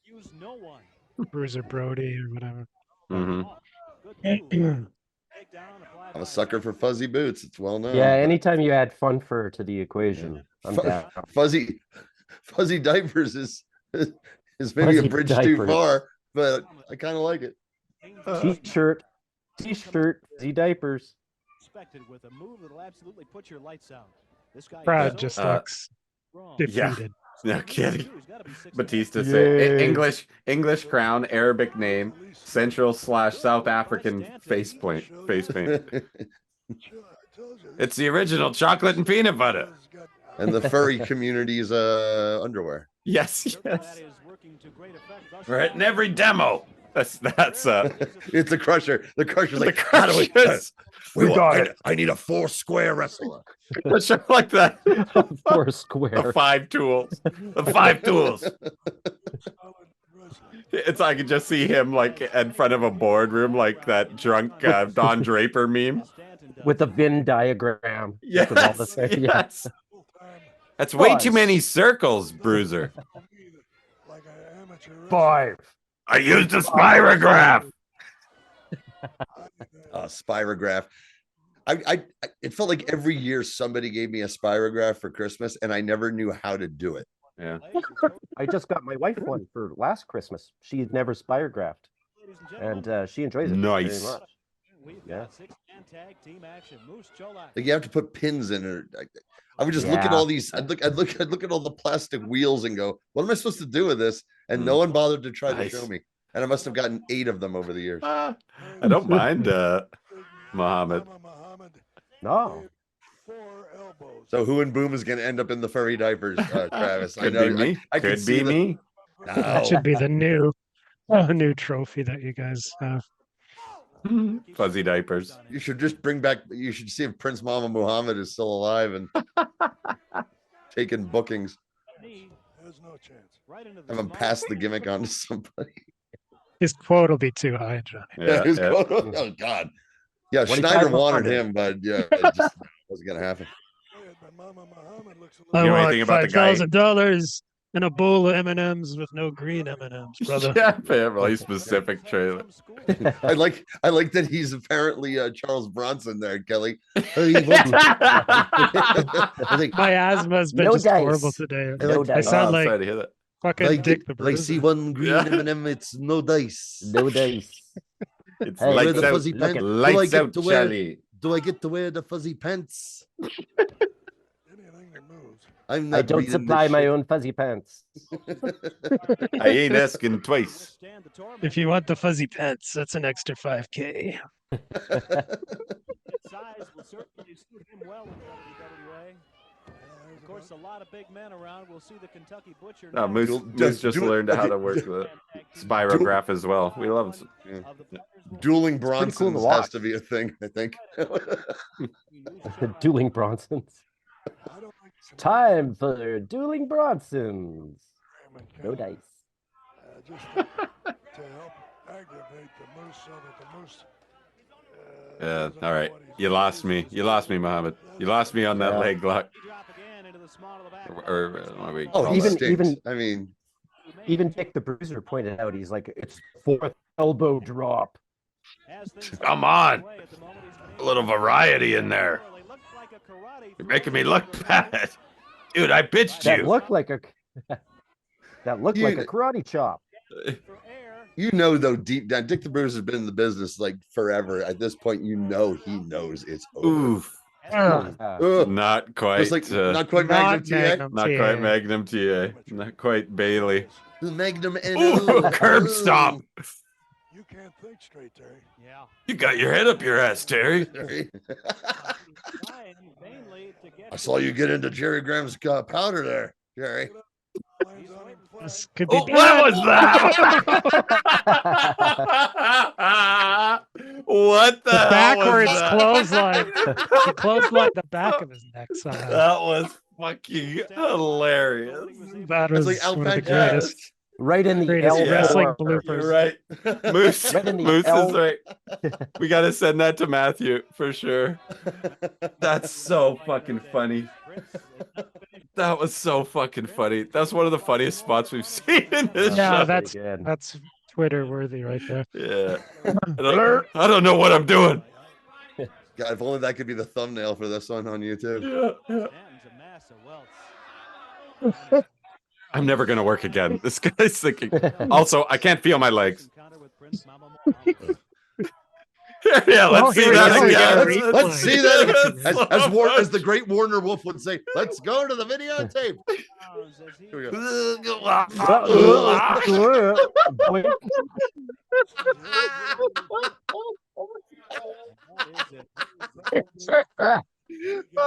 [SPEAKER 6] Use no one.
[SPEAKER 4] Bruiser Brody or whatever.
[SPEAKER 2] Mm-hmm.
[SPEAKER 6] Good move. Takedown applied
[SPEAKER 3] I'm
[SPEAKER 6] by
[SPEAKER 3] a sucker for fuzzy boots. It's well known.
[SPEAKER 5] Yeah, anytime you add fun fur to the equation, I'm down.
[SPEAKER 3] Fuzzy diapers is maybe
[SPEAKER 5] Fuzzy
[SPEAKER 3] a bridge too
[SPEAKER 5] diapers.
[SPEAKER 3] far, but I kind of like it.
[SPEAKER 5] T-shirt, Z diapers.
[SPEAKER 6] Expected with a move that'll absolutely put your lights out. This guy
[SPEAKER 4] Brad
[SPEAKER 6] is
[SPEAKER 4] just
[SPEAKER 6] so
[SPEAKER 4] looks
[SPEAKER 6] strong.
[SPEAKER 4] defeated.
[SPEAKER 2] No kidding.
[SPEAKER 6] He's gotta be 6'1".
[SPEAKER 2] Batista say
[SPEAKER 5] Yay.
[SPEAKER 2] English crown, Arabic name, Central/South African facepaint. It's the original chocolate and peanut butter.
[SPEAKER 3] And the furry community's underwear.
[SPEAKER 2] Yes.
[SPEAKER 6] That is working to great effect thus
[SPEAKER 2] We're hitting
[SPEAKER 6] far.
[SPEAKER 2] every demo. That's
[SPEAKER 3] It's the Crusher. The Crusher's like,
[SPEAKER 2] how do we got it.
[SPEAKER 3] I need a 4-square wrestler.
[SPEAKER 2] Crusher like that.
[SPEAKER 5] 4 square.
[SPEAKER 2] The 5 tools. The 5 tools. It's I could just see him like in front of a boardroom, like that drunk Don Draper meme
[SPEAKER 5] with a Venn diagram.
[SPEAKER 2] Yes,
[SPEAKER 5] With all the
[SPEAKER 2] yes. That's way too many circles, Bruiser.
[SPEAKER 5] 5.
[SPEAKER 2] I used a spirograph.
[SPEAKER 3] Spirograph. It felt like every year somebody gave me a spirograph for Christmas, and I never knew how to do it.
[SPEAKER 2] Yeah.
[SPEAKER 5] I just got my wife one for last Christmas. She'd never spirographed, and she enjoys it very much. Yeah.
[SPEAKER 3] Like you have to put pins in it. I would just look at all these. I'd look at all the plastic wheels and go, "What am I supposed to do with this?" And no one bothered to try to show me. And I must have gotten 8 of them over the years.
[SPEAKER 2] I don't mind Muhammad.
[SPEAKER 5] No.
[SPEAKER 3] So who in Boom is going to end up in the furry diapers, Travis?
[SPEAKER 2] Could be me. Could be me.
[SPEAKER 3] No.
[SPEAKER 4] That should be the new trophy that you guys have.
[SPEAKER 2] Fuzzy diapers.
[SPEAKER 3] You should just bring back. You should see if Prince Mama Muhammad is still alive and taking bookings.
[SPEAKER 7] There's no chance.
[SPEAKER 3] Have him pass the gimmick on to somebody.
[SPEAKER 4] His quote will be too high, Johnny.
[SPEAKER 2] Yeah,
[SPEAKER 3] Oh God. Yeah, Schneider wanted him, but yeah, it just wasn't gonna happen.
[SPEAKER 4] I
[SPEAKER 2] You know
[SPEAKER 4] want
[SPEAKER 2] anything about the guy?
[SPEAKER 4] $5,000 and a bowl of M&Ms with no green M&Ms, brother.
[SPEAKER 2] Yeah, family specific trailer.
[SPEAKER 3] I like that he's apparently Charles Bronson there, Kelly.
[SPEAKER 4] My asthma has been just horrible today. I sound like
[SPEAKER 2] sorry to hear that.
[SPEAKER 4] fucking Dick the Bruiser.
[SPEAKER 3] I see one green M&M, it's no dice.
[SPEAKER 5] No dice.
[SPEAKER 2] It's
[SPEAKER 5] Hey,
[SPEAKER 2] lights
[SPEAKER 3] the
[SPEAKER 2] out.
[SPEAKER 3] fuzzy pants.
[SPEAKER 2] Lights out, Charlie.
[SPEAKER 3] Do I get to wear the fuzzy pants?
[SPEAKER 7] Anything that moves.
[SPEAKER 3] I'm not
[SPEAKER 5] I don't
[SPEAKER 3] reading
[SPEAKER 5] supply
[SPEAKER 3] this
[SPEAKER 5] my
[SPEAKER 3] shit.
[SPEAKER 5] own fuzzy pants.
[SPEAKER 2] I ain't asking twice.
[SPEAKER 4] If you want the fuzzy pants, that's an extra 5K.
[SPEAKER 6] Size will certainly suit him well in WWE. Of course, a lot of big men around. We'll see the Kentucky Butcher.
[SPEAKER 2] No, Moose just learned how to work the spirograph as well. We love it.
[SPEAKER 3] Dueling
[SPEAKER 5] cool to
[SPEAKER 3] Bronsons
[SPEAKER 5] watch.
[SPEAKER 3] has to be a thing, I think.
[SPEAKER 5] Dueling Bronsons. Time for Dueling Bronsons. No dice.
[SPEAKER 7] Just to help aggravate the moose so that the moose.
[SPEAKER 2] Yeah, all right. You lost me. You lost me, Muhammad. You lost me on that leg lock.
[SPEAKER 5] Even Dick the Bruiser pointed out, he's like, it's 4th elbow drop.
[SPEAKER 2] Come on. A little variety in there. You're making me look bad. Dude, I bitched
[SPEAKER 5] That
[SPEAKER 2] you.
[SPEAKER 5] looked like a like a karate chop.
[SPEAKER 3] You know, though, deep down, Dick the Bruiser has been in the business like forever. At this point, you know he knows it's over.
[SPEAKER 2] Oof. Not quite.
[SPEAKER 3] It's like not quite Magnum TA.
[SPEAKER 2] Not quite Magnum TA. Not quite Bailey.
[SPEAKER 3] The Magnum
[SPEAKER 2] Ooh, curb stomp.
[SPEAKER 7] You can't think straight, Terry.
[SPEAKER 6] Yeah.
[SPEAKER 2] You got your head up your ass, Terry.
[SPEAKER 3] I saw you get into Jerry Graham's powder there, Jerry.
[SPEAKER 4] This could be
[SPEAKER 2] What was that? What the hell
[SPEAKER 4] backwards
[SPEAKER 2] was that?
[SPEAKER 4] clothesline. The clothesline the back of his neck somehow.
[SPEAKER 2] That was fucking hilarious.
[SPEAKER 4] That was
[SPEAKER 3] like
[SPEAKER 4] one of the
[SPEAKER 3] Alpaca.
[SPEAKER 4] greatest.
[SPEAKER 5] Right in the
[SPEAKER 4] Greatest
[SPEAKER 5] elbow.
[SPEAKER 4] wrestling
[SPEAKER 2] You're
[SPEAKER 4] bloopers.
[SPEAKER 2] right. Moose,
[SPEAKER 5] Right in the
[SPEAKER 2] Moose
[SPEAKER 5] L.
[SPEAKER 2] is right. We got to send that to Matthew for sure. That's so fucking funny. That was so fucking funny. That's one of the funniest spots we've seen in this
[SPEAKER 4] Yeah,
[SPEAKER 2] show.
[SPEAKER 4] that's Twitter worthy right there.
[SPEAKER 2] Yeah. I don't know what I'm doing.
[SPEAKER 3] God, if only that could be the thumbnail for this one on YouTube.
[SPEAKER 2] Yeah. I'm never going to work again. This guy's thinking. Also, I can't feel my legs. Yeah, let's see that again.
[SPEAKER 3] Let's see that again. As the great Warner Wolf would say, let's go to the videotape. Here we go.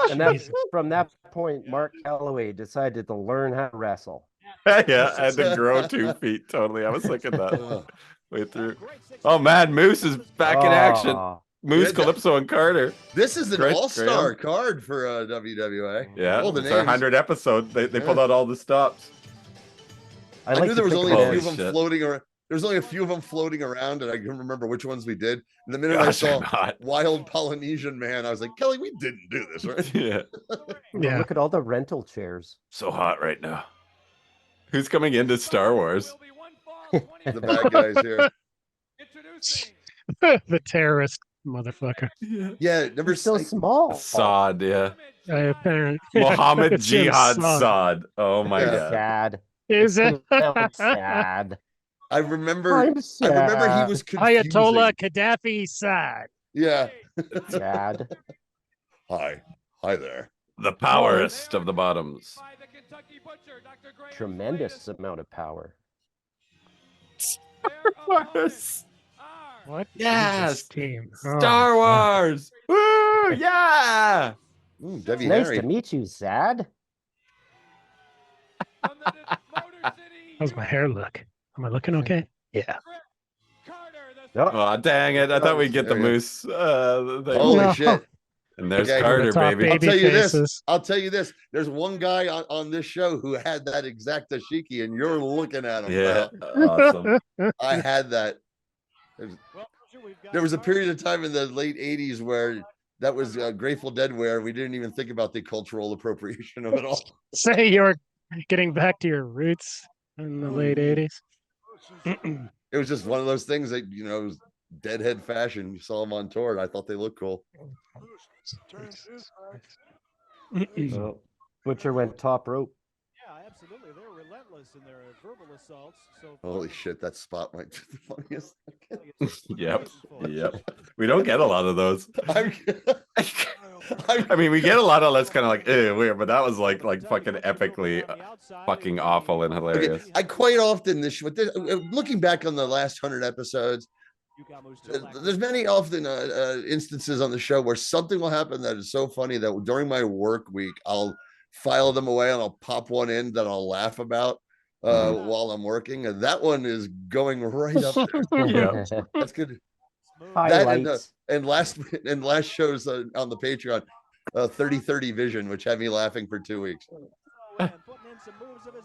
[SPEAKER 5] And from that point, Mark Calloway decided to learn how to wrestle.
[SPEAKER 2] Yeah, I had to grow 2 feet. Totally. I was thinking that. way through. Oh man, Moose is back in action. Moose,
[SPEAKER 3] Yeah,
[SPEAKER 2] Calypso, and Carter.
[SPEAKER 3] This is an
[SPEAKER 2] Great,
[SPEAKER 3] all-star card for WWA.
[SPEAKER 2] Yeah,
[SPEAKER 3] all the
[SPEAKER 2] it's
[SPEAKER 3] names.
[SPEAKER 2] our 100th episode. They pulled out all the stops.
[SPEAKER 3] I knew there was only a few of them
[SPEAKER 2] shit.
[SPEAKER 3] floating around. There was only a few of them floating around, and I can remember which ones we did. And the minute
[SPEAKER 2] Gosh,
[SPEAKER 3] I
[SPEAKER 2] I'm
[SPEAKER 3] saw
[SPEAKER 2] hot.
[SPEAKER 3] Wild Polynesian Man, I was like, Kelly, we didn't do this, right?
[SPEAKER 2] Yeah.
[SPEAKER 5] Yeah. Look at all the rental chairs.
[SPEAKER 2] So hot right now. Who's coming into Star Wars?
[SPEAKER 3] The bad guys here.
[SPEAKER 4] The terrorist motherfucker.
[SPEAKER 3] Yeah, never
[SPEAKER 5] so small.
[SPEAKER 2] Sod, yeah.
[SPEAKER 4] Apparently.
[SPEAKER 2] Mohammed
[SPEAKER 4] It's him,
[SPEAKER 2] Jihad
[SPEAKER 4] Sod.
[SPEAKER 2] Sod. Oh my
[SPEAKER 3] Yeah.
[SPEAKER 2] god.
[SPEAKER 5] Sad.
[SPEAKER 4] Is it?
[SPEAKER 5] Sad.
[SPEAKER 3] I remember.
[SPEAKER 5] I'm
[SPEAKER 3] I remember he
[SPEAKER 5] sad.
[SPEAKER 3] was confusing.
[SPEAKER 4] Ayatollah Gaddafi side.
[SPEAKER 3] Yeah.
[SPEAKER 5] Sad.
[SPEAKER 3] Hi there.
[SPEAKER 2] The powerest of the bottoms.
[SPEAKER 5] Tremendous amount of power.
[SPEAKER 4] What?
[SPEAKER 2] Yes.
[SPEAKER 4] Jesus team.
[SPEAKER 2] Star Wars. Woo! Yeah.
[SPEAKER 3] Debbie
[SPEAKER 5] Nice
[SPEAKER 3] Harry.
[SPEAKER 5] to meet you, Sad.
[SPEAKER 4] How's my hair look? Am I looking okay? Yeah.
[SPEAKER 2] Oh, dang it. I thought we'd get the
[SPEAKER 3] There you go.
[SPEAKER 2] Moose.
[SPEAKER 3] Holy
[SPEAKER 4] No.
[SPEAKER 3] shit.
[SPEAKER 2] And there's
[SPEAKER 3] Okay.
[SPEAKER 2] Carter,
[SPEAKER 4] The top
[SPEAKER 2] baby.
[SPEAKER 3] I'll tell you this.
[SPEAKER 4] faces.
[SPEAKER 3] I'll tell you this. There's one guy on this show who had that exact dashiki, and you're looking at him.
[SPEAKER 2] Yeah.
[SPEAKER 3] Now.
[SPEAKER 2] Awesome.
[SPEAKER 3] I had that. There was a period of time in the late 80s where that was Grateful Dead wear. We didn't even think about the cultural appropriation of it all.
[SPEAKER 4] Say you're getting back to your roots in the late 80s.
[SPEAKER 3] It was just one of those things that, you know, it was deadhead fashion. You saw them on tour, and I thought they looked cool.
[SPEAKER 5] Oh, Butcher went top rope.
[SPEAKER 6] Yeah, absolutely. They're relentless in their verbal assaults. So
[SPEAKER 3] Holy shit, that spot might be the funniest.
[SPEAKER 2] Yep. We don't get a lot of those.
[SPEAKER 3] I'm,
[SPEAKER 2] I mean, we get a lot of that's kind of like weird, but that was like fucking epically fucking awful and hilarious.
[SPEAKER 3] I quite often looking back on the last 100 episodes, there's many often instances on the show where something will happen that is so funny that during my work week I'll file them away and I'll pop one in that I'll laugh about while I'm working, and that one is going right up there.
[SPEAKER 2] Yeah.
[SPEAKER 3] That's good.
[SPEAKER 5] Highlights.
[SPEAKER 3] And last shows on the Patreon, 30/30 Vision, which had me laughing for 2 weeks. I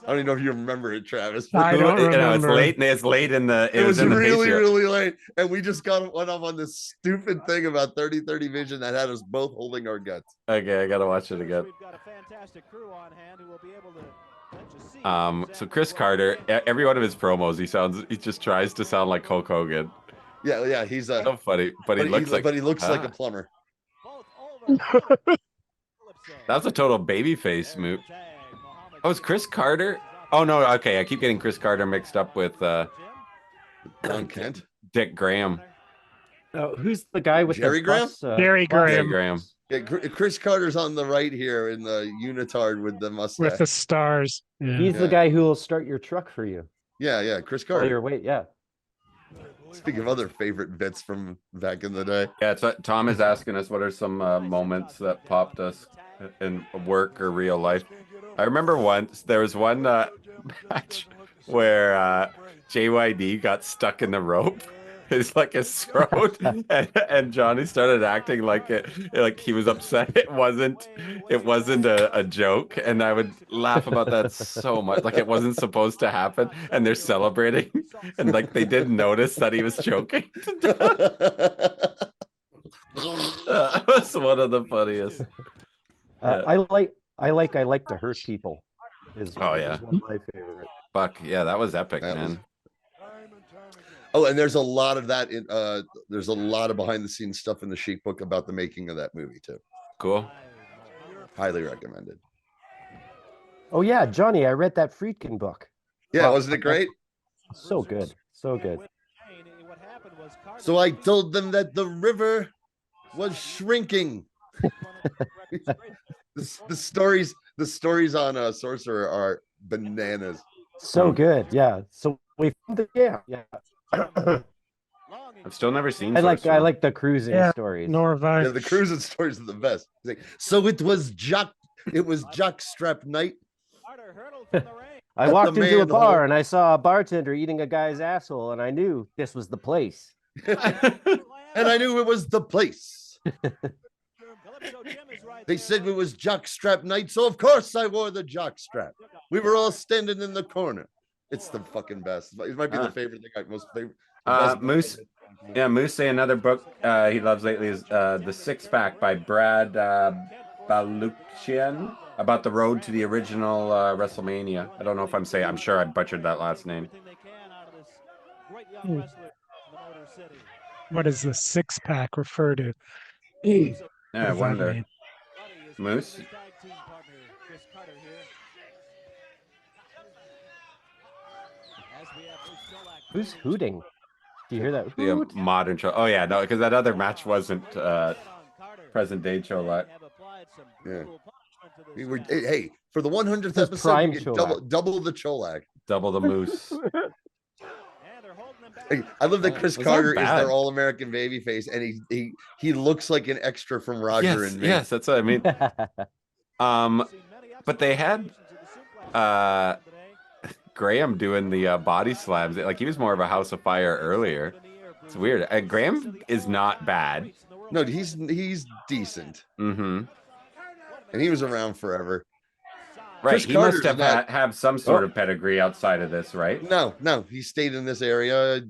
[SPEAKER 3] don't even know if you remember it, Travis.
[SPEAKER 4] I don't remember.
[SPEAKER 2] It's late in the.
[SPEAKER 3] It was
[SPEAKER 2] in the
[SPEAKER 3] really,
[SPEAKER 2] Patreon.
[SPEAKER 3] really late, and we just went off on this stupid thing about 30/30 Vision that had us both holding our guts.
[SPEAKER 2] Okay, I gotta watch it again. So Chris Carter, every one of his promos, he just tries to sound like Hulk Hogan.
[SPEAKER 3] Yeah, he's
[SPEAKER 2] So funny, but he looks like
[SPEAKER 3] a plumber.
[SPEAKER 2] That's a total babyface move. Oh, it's Chris Carter? Oh no, okay, I keep getting Chris Carter mixed up with
[SPEAKER 3] Don Kent,
[SPEAKER 2] Dick Graham.
[SPEAKER 5] Oh, who's the guy with
[SPEAKER 3] Jerry
[SPEAKER 5] the
[SPEAKER 3] Graham?
[SPEAKER 5] bus,
[SPEAKER 4] Jerry
[SPEAKER 2] Dick
[SPEAKER 4] Graham
[SPEAKER 2] Graham.
[SPEAKER 3] Yeah, Chris Carter's on the right here in the unitard with the mustache.
[SPEAKER 4] with the stars. Yeah.
[SPEAKER 5] He's the guy who will start your truck for you.
[SPEAKER 3] Yeah, Chris
[SPEAKER 5] While
[SPEAKER 3] Carter.
[SPEAKER 5] you're wait, yeah.
[SPEAKER 3] Speaking of other favorite bits from back in the day.
[SPEAKER 2] Yeah, so Tom is asking us what are some moments that popped us in work or real life. I remember once there was one match where JYD got stuck in the rope. It's like his throat, and Johnny started acting like he was upset. It wasn't a joke, and I would laugh about that so much. Like it wasn't supposed to happen, and they're celebrating, and like they didn't notice that he was choking. That was one of the funniest.
[SPEAKER 5] I like to hurt people. Is
[SPEAKER 2] Oh, yeah.
[SPEAKER 5] is one of my favorite.
[SPEAKER 2] Fuck yeah, that was epic,
[SPEAKER 3] That was-
[SPEAKER 2] man.
[SPEAKER 3] Oh, and there's a lot of that in there's a lot of behind the scenes stuff in the Chic book about the making of that movie too.
[SPEAKER 2] Cool.
[SPEAKER 3] Highly recommended.
[SPEAKER 5] Oh yeah, Johnny, I read that Friedkin book.
[SPEAKER 3] Yeah,
[SPEAKER 5] Wow.
[SPEAKER 3] wasn't it great?
[SPEAKER 5] So good, so good.
[SPEAKER 3] So I told them that the river was shrinking. the stories on Sorcerer are bananas.
[SPEAKER 5] So good, yeah. So we found the yeah.
[SPEAKER 2] I've still never seen.
[SPEAKER 5] I like
[SPEAKER 2] Sorcerer.
[SPEAKER 5] the cruising
[SPEAKER 4] Yeah,
[SPEAKER 5] stories.
[SPEAKER 4] nor have I.
[SPEAKER 3] Yeah, the cruising stories are the best. He's like, so it was Jock Strap Night.
[SPEAKER 5] I walked into a bar and I saw a bartender eating a guy's asshole, and I knew this was the place.
[SPEAKER 3] And I knew it was the place. They said it was jockstrap night, so of course I wore the jockstrap. We were all standing in the corner. It's the fucking best. It might be the favorite thing. Most favorite.
[SPEAKER 2] Moose. Yeah, Moose say another book he loves lately is The Six Pack by Brad Baluchian about the road to the original WrestleMania. I don't know if I'm sure I butchered that last name.
[SPEAKER 4] What does the six pack refer to?
[SPEAKER 2] Yeah, I wonder. Moose?
[SPEAKER 5] Who's hooting? Do you hear that?
[SPEAKER 2] The modern show. Oh yeah, no, because that other match wasn't present day Cholak.
[SPEAKER 3] Yeah. Hey, for the 100th episode, you get double the Cholak.
[SPEAKER 2] Double the Moose.
[SPEAKER 3] Hey, I love that Chris Carter is their all-American babyface, and he looks like an extra from Roger and me.
[SPEAKER 2] Yes, that's what I mean. But they had Graham doing the body slams. Like he was more of a House of Fire earlier. It's weird. Graham is not bad.
[SPEAKER 3] No, he's decent.
[SPEAKER 2] Mm-hmm.
[SPEAKER 3] And he was around forever.
[SPEAKER 2] Right,
[SPEAKER 3] Chris
[SPEAKER 2] he
[SPEAKER 3] Carter's
[SPEAKER 2] must have some sort of pedigree outside of this, right?
[SPEAKER 3] No, he stayed in this area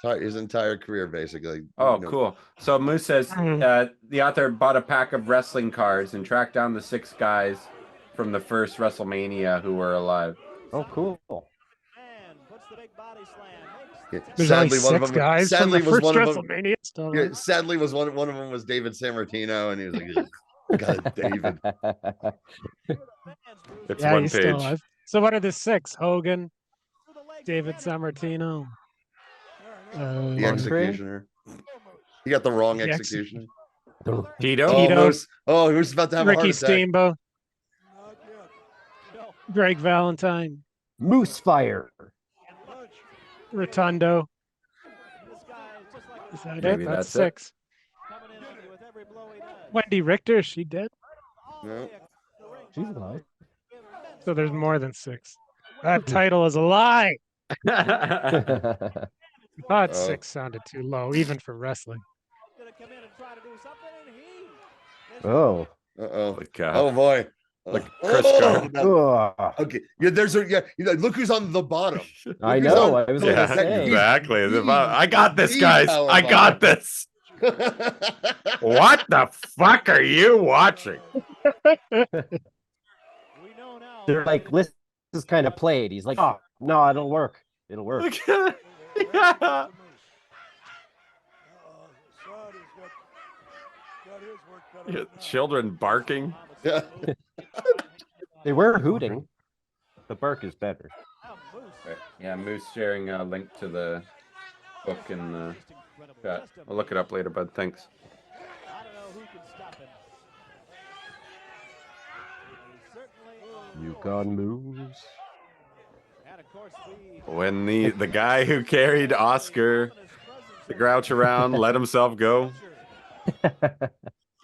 [SPEAKER 3] his entire career, basically.
[SPEAKER 2] Oh, cool. So Moose says the author bought a pack of wrestling cards and tracked down the 6 guys from the first WrestleMania who were alive.
[SPEAKER 5] Oh, cool.
[SPEAKER 3] Yeah,
[SPEAKER 4] There's
[SPEAKER 3] sadly,
[SPEAKER 4] only 6 guys
[SPEAKER 3] sadly
[SPEAKER 4] from the
[SPEAKER 3] was
[SPEAKER 4] first
[SPEAKER 3] one of them.
[SPEAKER 4] WrestleMania.
[SPEAKER 3] Yeah, sadly, was one of them was David Sammartino, and he was like, "God, David."
[SPEAKER 2] It's one
[SPEAKER 4] he's
[SPEAKER 2] page.
[SPEAKER 4] still alive. So what are the 6? Hogan, David Sammartino,
[SPEAKER 3] The executioner. He got the wrong executioner.
[SPEAKER 2] Tito.
[SPEAKER 3] Who's about to have a heart
[SPEAKER 4] Ricky
[SPEAKER 3] attack?
[SPEAKER 4] Steamboat, Greg Valentine,
[SPEAKER 5] Moose Fire,
[SPEAKER 4] Rotundo. Is that
[SPEAKER 2] Maybe
[SPEAKER 4] it? That's
[SPEAKER 2] that's
[SPEAKER 4] 6. Wendy Richter, is she dead?
[SPEAKER 3] No.
[SPEAKER 5] she's alive.
[SPEAKER 4] So there's more than 6. That title is a lie. I thought 6 sounded too low, even for wrestling.
[SPEAKER 5] Oh.
[SPEAKER 3] Uh-oh.
[SPEAKER 2] God.
[SPEAKER 3] Oh boy.
[SPEAKER 2] Like Chris Carter.
[SPEAKER 3] Okay. Yeah, look who's on the bottom.
[SPEAKER 5] I know. I was going to say.
[SPEAKER 2] Exactly. I got this, guys. I got this. What the fuck are you watching?
[SPEAKER 5] They're like, this is kind of played. He's like, oh, no, it'll work. It'll work.
[SPEAKER 2] Yeah. Children barking.
[SPEAKER 3] Yeah.
[SPEAKER 5] They were hooting. The bark is better.
[SPEAKER 2] Right. Yeah, Moose sharing a link to the book in the chat. I'll look it up later, bud. Thanks.
[SPEAKER 5] Yukon Moose.
[SPEAKER 2] When the guy who carried Oscar the Grouch around let himself go.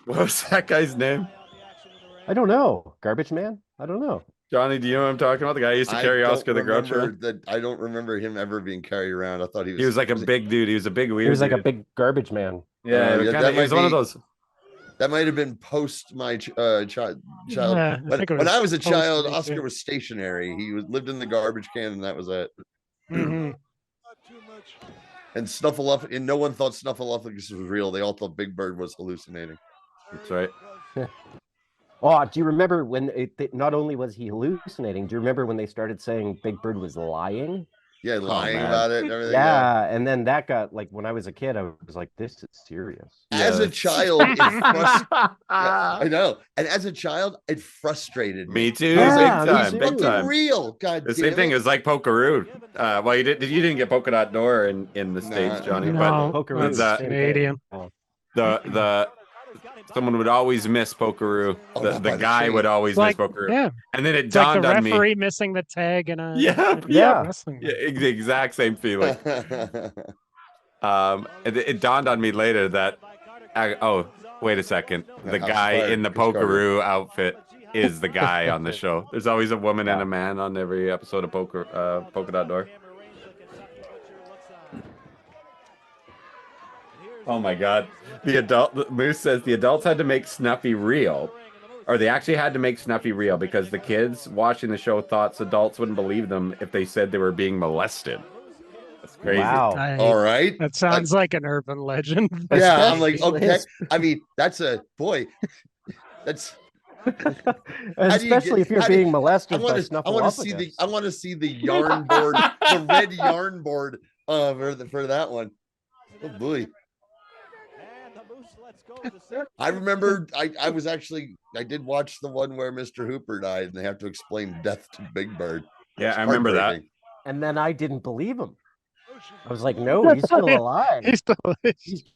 [SPEAKER 2] What was that guy's name?
[SPEAKER 5] I don't know. Garbage Man? I don't know.
[SPEAKER 2] Johnny, do you know what I'm talking about? The guy who used to carry Oscar the Grouch around?
[SPEAKER 3] I don't remember him ever being carried around. I thought he was
[SPEAKER 2] like a big dude. He was a big weird
[SPEAKER 5] He was like
[SPEAKER 2] dude.
[SPEAKER 5] a big garbage man.
[SPEAKER 2] Yeah, he was one of those.
[SPEAKER 3] That might have been post my child.
[SPEAKER 4] Yeah,
[SPEAKER 3] when I was a child,
[SPEAKER 4] post-
[SPEAKER 3] Oscar was stationary. He lived in the garbage can, and that was it.
[SPEAKER 4] Mhm.
[SPEAKER 3] And Snuffleupagus, and no one thought Snuffleupagus was real. They all thought Big Bird was hallucinating.
[SPEAKER 2] That's right.
[SPEAKER 5] Oh, do you remember when not only was he hallucinating, do you remember when they started saying Big Bird was lying?
[SPEAKER 3] Yeah, lying about it and everything.
[SPEAKER 5] Yeah, and then that got, like, when I was a kid, I was like, this is serious.
[SPEAKER 3] As a child, I know. And as a child, it frustrated me.
[SPEAKER 2] Me too.
[SPEAKER 5] Yeah,
[SPEAKER 2] big time.
[SPEAKER 3] Real. God
[SPEAKER 2] The
[SPEAKER 3] damn
[SPEAKER 2] same thing
[SPEAKER 3] it.
[SPEAKER 2] is like Pokeroo. Well, you didn't get Polka Dot Door in the States, Johnny,
[SPEAKER 4] No,
[SPEAKER 2] but
[SPEAKER 5] Pokeroo is
[SPEAKER 2] that-
[SPEAKER 5] the same
[SPEAKER 4] Canadian.
[SPEAKER 5] thing.
[SPEAKER 2] the someone would always miss Pokeroo.
[SPEAKER 3] Oh,
[SPEAKER 2] The
[SPEAKER 3] not by the
[SPEAKER 2] guy
[SPEAKER 3] chain.
[SPEAKER 2] would always
[SPEAKER 4] Like,
[SPEAKER 2] miss Pokeroo.
[SPEAKER 4] yeah,
[SPEAKER 2] And then it
[SPEAKER 4] it's like
[SPEAKER 2] dawned
[SPEAKER 4] the
[SPEAKER 2] on me.
[SPEAKER 4] referee missing the tag in a
[SPEAKER 2] Yeah.
[SPEAKER 4] wrestling.
[SPEAKER 2] Yeah, the exact same feeling. It dawned on me later that wait a second, the
[SPEAKER 3] House
[SPEAKER 2] guy
[SPEAKER 3] Fire,
[SPEAKER 2] in the
[SPEAKER 3] Chris Carter.
[SPEAKER 2] Pokeroo outfit is the guy on the show. There's always a woman and a man on every episode of Polka Dot Door. Oh my God. Moose says the adults had to make Snuffy real. Or they actually had to make Snuffy real because the kids watching the show thought adults wouldn't believe them if they said they were being molested. That's crazy.
[SPEAKER 5] Wow.
[SPEAKER 3] All right.
[SPEAKER 4] That sounds like an urban legend.
[SPEAKER 3] Yeah, I'm like, okay. I mean, that's a boy. That's
[SPEAKER 5] especially if you're being molested by Snuffleupagus.
[SPEAKER 3] I want to see the yarn board, the red yarn board for that one. Oh boy. I remember I did watch the one where Mr. Hooper died and they have to explain death to Big Bird.
[SPEAKER 2] Yeah, I remember that.
[SPEAKER 5] And then I didn't believe him. I was like, no, he's still alive. He's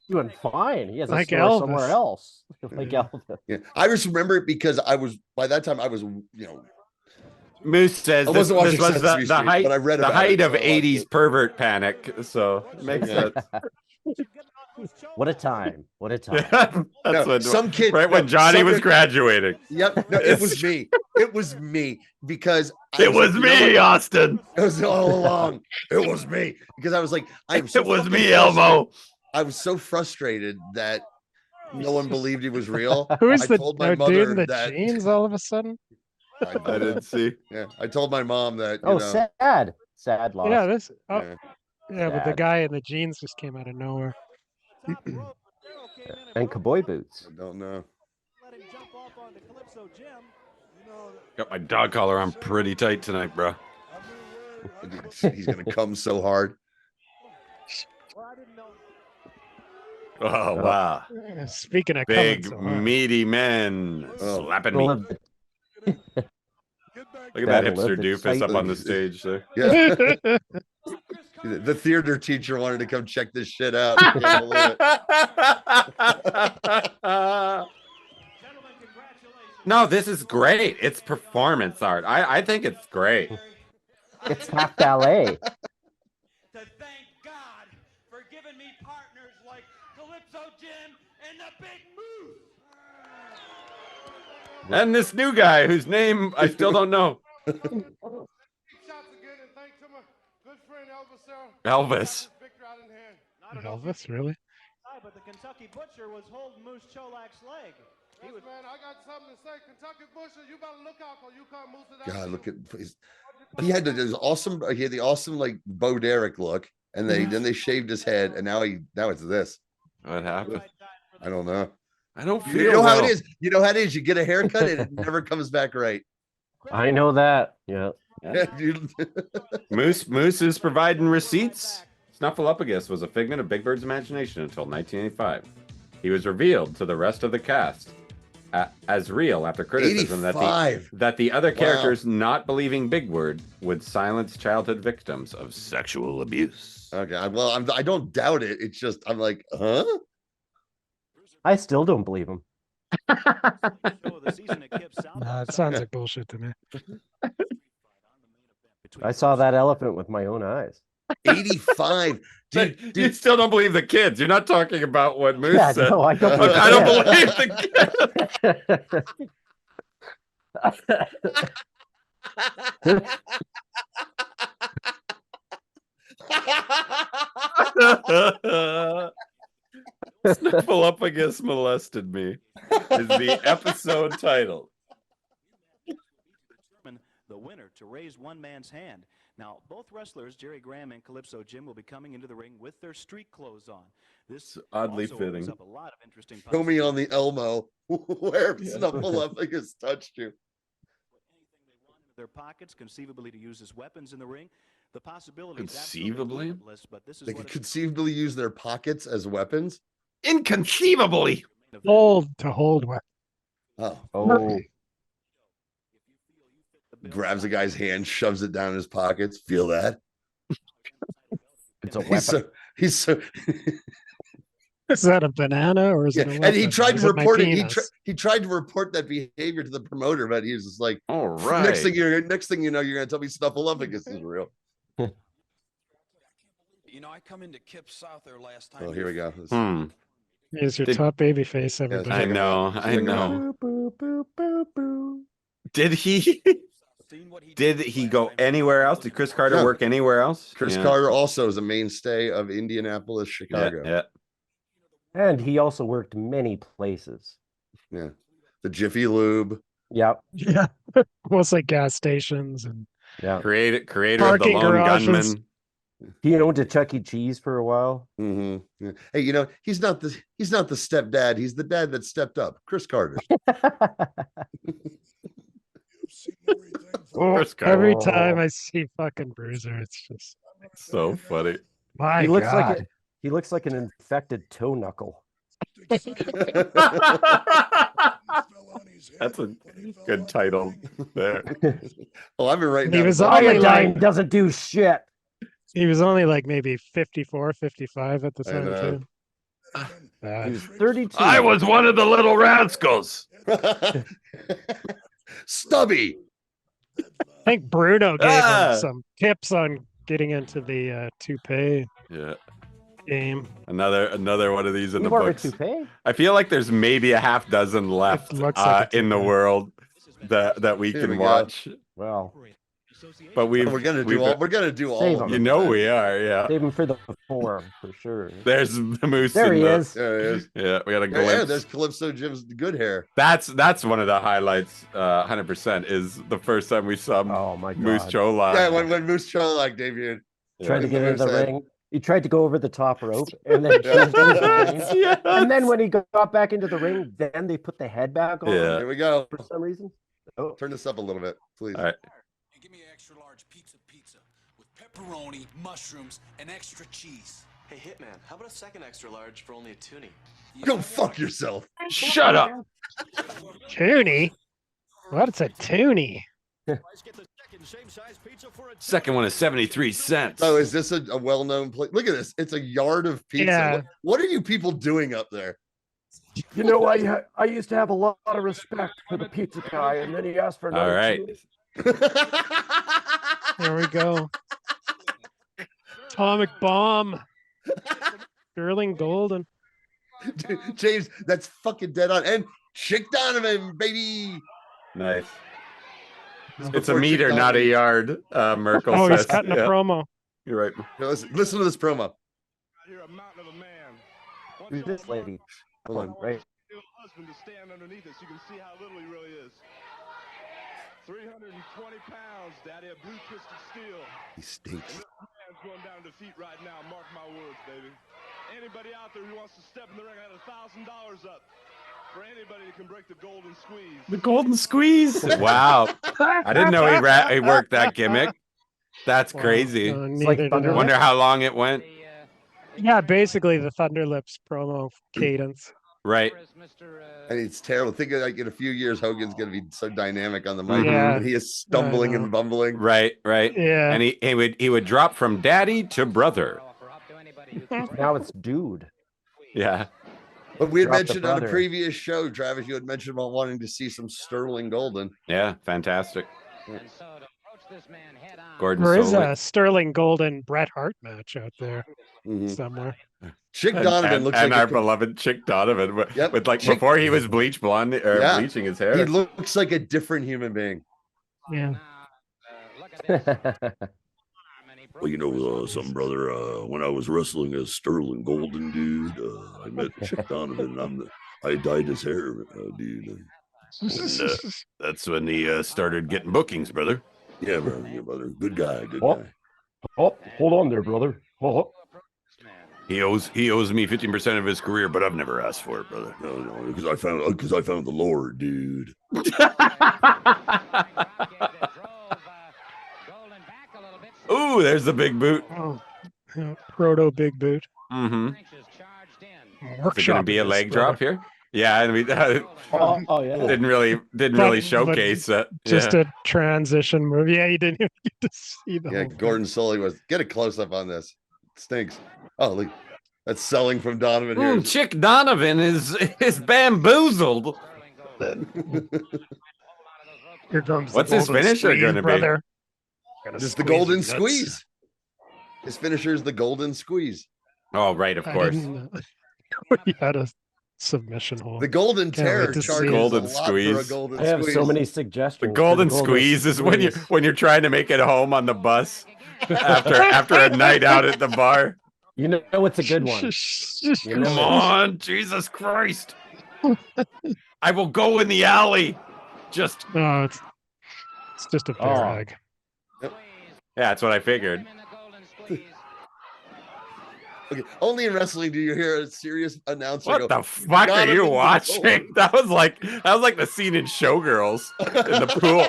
[SPEAKER 5] doing fine. He has a store somewhere else. Like Elvis.
[SPEAKER 3] Yeah. I just remember it because by that time I was,
[SPEAKER 2] Moose says this was the height of 80s pervert panic. So it makes sense.
[SPEAKER 5] What a time. What a time.
[SPEAKER 3] Some kid
[SPEAKER 2] when Johnny was graduating.
[SPEAKER 3] Yep. No, it was me. It was me because
[SPEAKER 2] it was me, Austin.
[SPEAKER 3] It was all along. It was me because I was like,
[SPEAKER 2] it was me, Elmo.
[SPEAKER 3] I was so frustrated that no one believed he was real.
[SPEAKER 4] Who's
[SPEAKER 3] I told my mother
[SPEAKER 4] dude in the jeans all of a sudden?
[SPEAKER 3] I didn't see. Yeah, I told my mom that.
[SPEAKER 5] Sad loss.
[SPEAKER 4] Yeah, but the guy in the jeans just came out of nowhere.
[SPEAKER 5] And cowboy boots.
[SPEAKER 3] I don't know.
[SPEAKER 2] Got my dog collar on pretty tight tonight, bro.
[SPEAKER 3] He's gonna come so hard.
[SPEAKER 2] Oh wow!
[SPEAKER 4] Speaking of
[SPEAKER 2] big meaty men slapping me. Look at that hipster doofus up on the stage there.
[SPEAKER 3] Yeah. The theater teacher wanted to come check this shit out.
[SPEAKER 2] No, this is great. It's performance art. I think it's great.
[SPEAKER 5] It's half ballet.
[SPEAKER 10] To thank God for giving me partners like Calypso Jim and the Big Moose.
[SPEAKER 2] And this new guy whose name I still don't know. Elvis.
[SPEAKER 4] Elvis, really?
[SPEAKER 6] But the Kentucky Butcher was holding Moose Cholak's leg.
[SPEAKER 11] Man, I got something to say. Kentucky Butcher, you better look out, you can't move to that.
[SPEAKER 3] God, look at his. He had the awesome like Bo Derek look, and then they shaved his head, and now it's this.
[SPEAKER 2] What happened?
[SPEAKER 3] I don't know.
[SPEAKER 2] I don't feel.
[SPEAKER 3] You know how it is. You know how it is. You get a haircut, and it never comes back right.
[SPEAKER 5] I know that. Yeah.
[SPEAKER 2] Moose is providing receipts. Snuffleupagus was a figment of Big Bird's imagination until 1985. He was revealed to the rest of the cast as real after criticism that the other characters not believing Big Bird would silence childhood victims of sexual abuse.
[SPEAKER 3] Okay, well, I don't doubt it. It's just I'm like, huh?
[SPEAKER 5] I still don't believe him.
[SPEAKER 4] It sounds like bullshit to me.
[SPEAKER 5] I saw that elephant with my own eyes.
[SPEAKER 3] 85.
[SPEAKER 2] Dude, you still don't believe the kids. You're not talking about what Moose said.
[SPEAKER 5] No, I don't
[SPEAKER 2] believe the kids. Snuffleupagus molested me is the episode title.
[SPEAKER 6] The winner to raise one man's hand. Now, both wrestlers, Jerry Graham and Calypso Jim, will be coming into the ring with their street clothes on. This
[SPEAKER 2] oddly fitting.
[SPEAKER 6] Up a lot of interesting
[SPEAKER 3] Show me on the Elmo where Snuffleupagus touched you.
[SPEAKER 6] Their pockets, conceivably to use as weapons in the ring. The possibility
[SPEAKER 2] conceivably,
[SPEAKER 6] but this is
[SPEAKER 3] they could conceivably use their pockets as weapons.
[SPEAKER 2] Inconceivably.
[SPEAKER 4] To hold weapons.
[SPEAKER 3] Oh. Grabs a guy's hand, shoves it down in his pockets. Feel that?
[SPEAKER 5] It's a weapon.
[SPEAKER 3] He's so.
[SPEAKER 4] Is that a banana or is it a weapon?
[SPEAKER 3] And he tried to report it. He tried to report that behavior to the promoter, but he was just like,
[SPEAKER 2] "All right."
[SPEAKER 3] Next thing you know, you're gonna tell me Snuffleupagus is real.
[SPEAKER 10] You know, I come into Kip South there last time.
[SPEAKER 3] Oh, here we go.
[SPEAKER 4] Here's your top baby face, everybody.
[SPEAKER 2] I know.
[SPEAKER 5] Boo, boo, boo, boo, boo.
[SPEAKER 2] Did he go anywhere else? Did Chris Carter work anywhere else?
[SPEAKER 3] Chris Carter also is a mainstay of Indianapolis, Chicago.
[SPEAKER 2] Yeah.
[SPEAKER 5] And he also worked many places.
[SPEAKER 3] Yeah. The Jiffy Lube.
[SPEAKER 5] Yep.
[SPEAKER 4] Yeah. Mostly gas stations and
[SPEAKER 2] creator of the Lone Gunman.
[SPEAKER 5] He owned a Chuck E. Cheese for a while.
[SPEAKER 3] Mm-hmm. Yeah. Hey, you know, he's not the stepdad. He's the dad that stepped up. Chris Carter.
[SPEAKER 4] Every time I see fucking Bruiser, it's just
[SPEAKER 2] so funny.
[SPEAKER 5] He looks like an infected toe knuckle.
[SPEAKER 2] That's a good title there.
[SPEAKER 3] Oh, I've been writing.
[SPEAKER 4] He was only
[SPEAKER 5] like doesn't do shit.
[SPEAKER 4] He was only like maybe 54, 55 at the time too.
[SPEAKER 5] He was 32.
[SPEAKER 2] I was one of the little rascals.
[SPEAKER 3] Stubby.
[SPEAKER 4] I think Bruno gave him some tips on getting into the toupee game.
[SPEAKER 2] Another one of these in the books.
[SPEAKER 5] Toupee?
[SPEAKER 2] I feel like there's maybe a half dozen left in the world that we can watch.
[SPEAKER 5] Well,
[SPEAKER 2] but we're
[SPEAKER 3] gonna do all.
[SPEAKER 5] Save them.
[SPEAKER 2] You know we are, yeah.
[SPEAKER 5] Save him for the 4 for sure.
[SPEAKER 2] There's the moose.
[SPEAKER 5] There he is.
[SPEAKER 3] There he is.
[SPEAKER 2] Yeah, we got a glimpse.
[SPEAKER 3] Yeah, there's Calypso Jim's good hair.
[SPEAKER 2] That's one of the highlights. 100% is the first time we saw Moose Cholak.
[SPEAKER 3] Yeah, when Moose Cholak debuted,
[SPEAKER 5] tried to get into the ring. He tried to go over the top rope, and then yes. And then when he got back into the ring, then they put the head back on.
[SPEAKER 2] Yeah.
[SPEAKER 3] Here we go.
[SPEAKER 5] For some reason. Oh.
[SPEAKER 3] Turn this up a little bit, please.
[SPEAKER 2] All right.
[SPEAKER 12] Give me an extra large pizza with pepperoni, mushrooms, and extra cheese.
[SPEAKER 13] Hey, Hitman, how about a second extra large for only a toonie?
[SPEAKER 3] Go fuck yourself.
[SPEAKER 2] Shut up.
[SPEAKER 4] Toonie? What's a toonie?
[SPEAKER 2] Second one is 73 cents.
[SPEAKER 3] Oh, is this a well-known place? Look at this. It's a yard of pizza.
[SPEAKER 4] Yeah.
[SPEAKER 3] What are you people doing up there?
[SPEAKER 5] You know, I used to have a lot of respect for the pizza guy, and then he asked for another.
[SPEAKER 2] All right.
[SPEAKER 4] There we go. Atomic bomb. Sterling Golden.
[SPEAKER 3] Dude, James, that's fucking dead on. And Chick Donovan, baby.
[SPEAKER 2] Nice. It's a meter, not a yard. Merkel says.
[SPEAKER 4] He's cutting a promo.
[SPEAKER 2] You're right.
[SPEAKER 3] Here, listen to this promo.
[SPEAKER 11] You're a mountain of a man.
[SPEAKER 5] Who's this lady?
[SPEAKER 3] Hold on.
[SPEAKER 5] Right.
[SPEAKER 11] Husband to stand underneath us. You can see how little he really is. 320 pounds, Daddy, a blue twisted steel.
[SPEAKER 3] He stinks.
[SPEAKER 11] Man's going down to defeat right now. Mark my words, baby. Anybody out there who wants to step in the ring, I had $1,000 up for anybody who can break the golden squeeze.
[SPEAKER 2] The golden squeeze. Wow. I didn't know he worked that gimmick. That's crazy. Wonder how long it went.
[SPEAKER 4] Yeah, basically the Thunderlips promo cadence.
[SPEAKER 2] Right.
[SPEAKER 3] And it's terrible. Think of like in a few years, Hogan's going to be so dynamic on the mic. Yeah. And he is stumbling and bumbling.
[SPEAKER 2] Right.
[SPEAKER 4] Yeah.
[SPEAKER 2] And he would drop from daddy to brother.
[SPEAKER 5] Now it's dude.
[SPEAKER 2] Yeah.
[SPEAKER 3] But we had mentioned on a previous show, Travis, you had mentioned about wanting to see some Sterling Golden.
[SPEAKER 2] Yeah, fantastic.
[SPEAKER 4] There is a Sterling Golden Bret Hart match out there somewhere.
[SPEAKER 3] Chick Donovan looks like
[SPEAKER 2] our beloved Chick Donovan with like before he was bleached blonde or bleaching his hair.
[SPEAKER 3] He looks like a different human being.
[SPEAKER 4] Yeah.
[SPEAKER 14] Well, you know something, brother. When I was wrestling as Sterling Golden, dude, I met Chick Donovan. And I dyed his hair, dude.
[SPEAKER 2] And, that's when he started getting bookings, brother.
[SPEAKER 14] Yeah, brother. Yeah, brother. Good guy. Good guy.
[SPEAKER 5] Oh, hold on there, brother. Oh.
[SPEAKER 2] He owes me 15% of his career, but I've never asked for it, brother.
[SPEAKER 14] No, because I found the Lord, dude.
[SPEAKER 2] Ooh, there's the big boot.
[SPEAKER 4] Oh, proto big boot.
[SPEAKER 2] Mm-hmm. Is it gonna be a leg drop here? Yeah, I mean,
[SPEAKER 5] yeah.
[SPEAKER 2] Didn't really showcase it.
[SPEAKER 4] Just a transition move. Yeah, you didn't even get to see the.
[SPEAKER 3] Yeah, Gordon Sully was. Get a close up on this. It stinks. Oh, look, that's selling from Donovan here.
[SPEAKER 2] Chick Donovan is bamboozled.
[SPEAKER 4] Here comes.
[SPEAKER 2] What's his finisher going to be?
[SPEAKER 3] Just the golden squeeze. His finisher is the golden squeeze.
[SPEAKER 2] Oh, right, of course.
[SPEAKER 4] He had a submission hold.
[SPEAKER 3] The Golden
[SPEAKER 4] Can't wait
[SPEAKER 3] Terror
[SPEAKER 4] to
[SPEAKER 3] charges
[SPEAKER 4] see
[SPEAKER 2] Golden
[SPEAKER 3] a lot
[SPEAKER 2] squeeze.
[SPEAKER 3] for a golden
[SPEAKER 5] I have
[SPEAKER 3] squeeze.
[SPEAKER 5] so many suggestions.
[SPEAKER 2] The golden squeeze is when you're trying to make it home on the bus after a night out at the bar.
[SPEAKER 5] You know it's a good one.
[SPEAKER 2] Come on, Jesus Christ! I will go in the alley. Just
[SPEAKER 4] No, it's just a bear hug.
[SPEAKER 2] Yeah, that's what I figured.
[SPEAKER 3] Okay, only in wrestling do you hear a serious announcer
[SPEAKER 2] What
[SPEAKER 3] go,
[SPEAKER 2] the fuck are you
[SPEAKER 3] "Gotta
[SPEAKER 2] watching?
[SPEAKER 3] be
[SPEAKER 2] That was like the scene in Showgirls in the pool.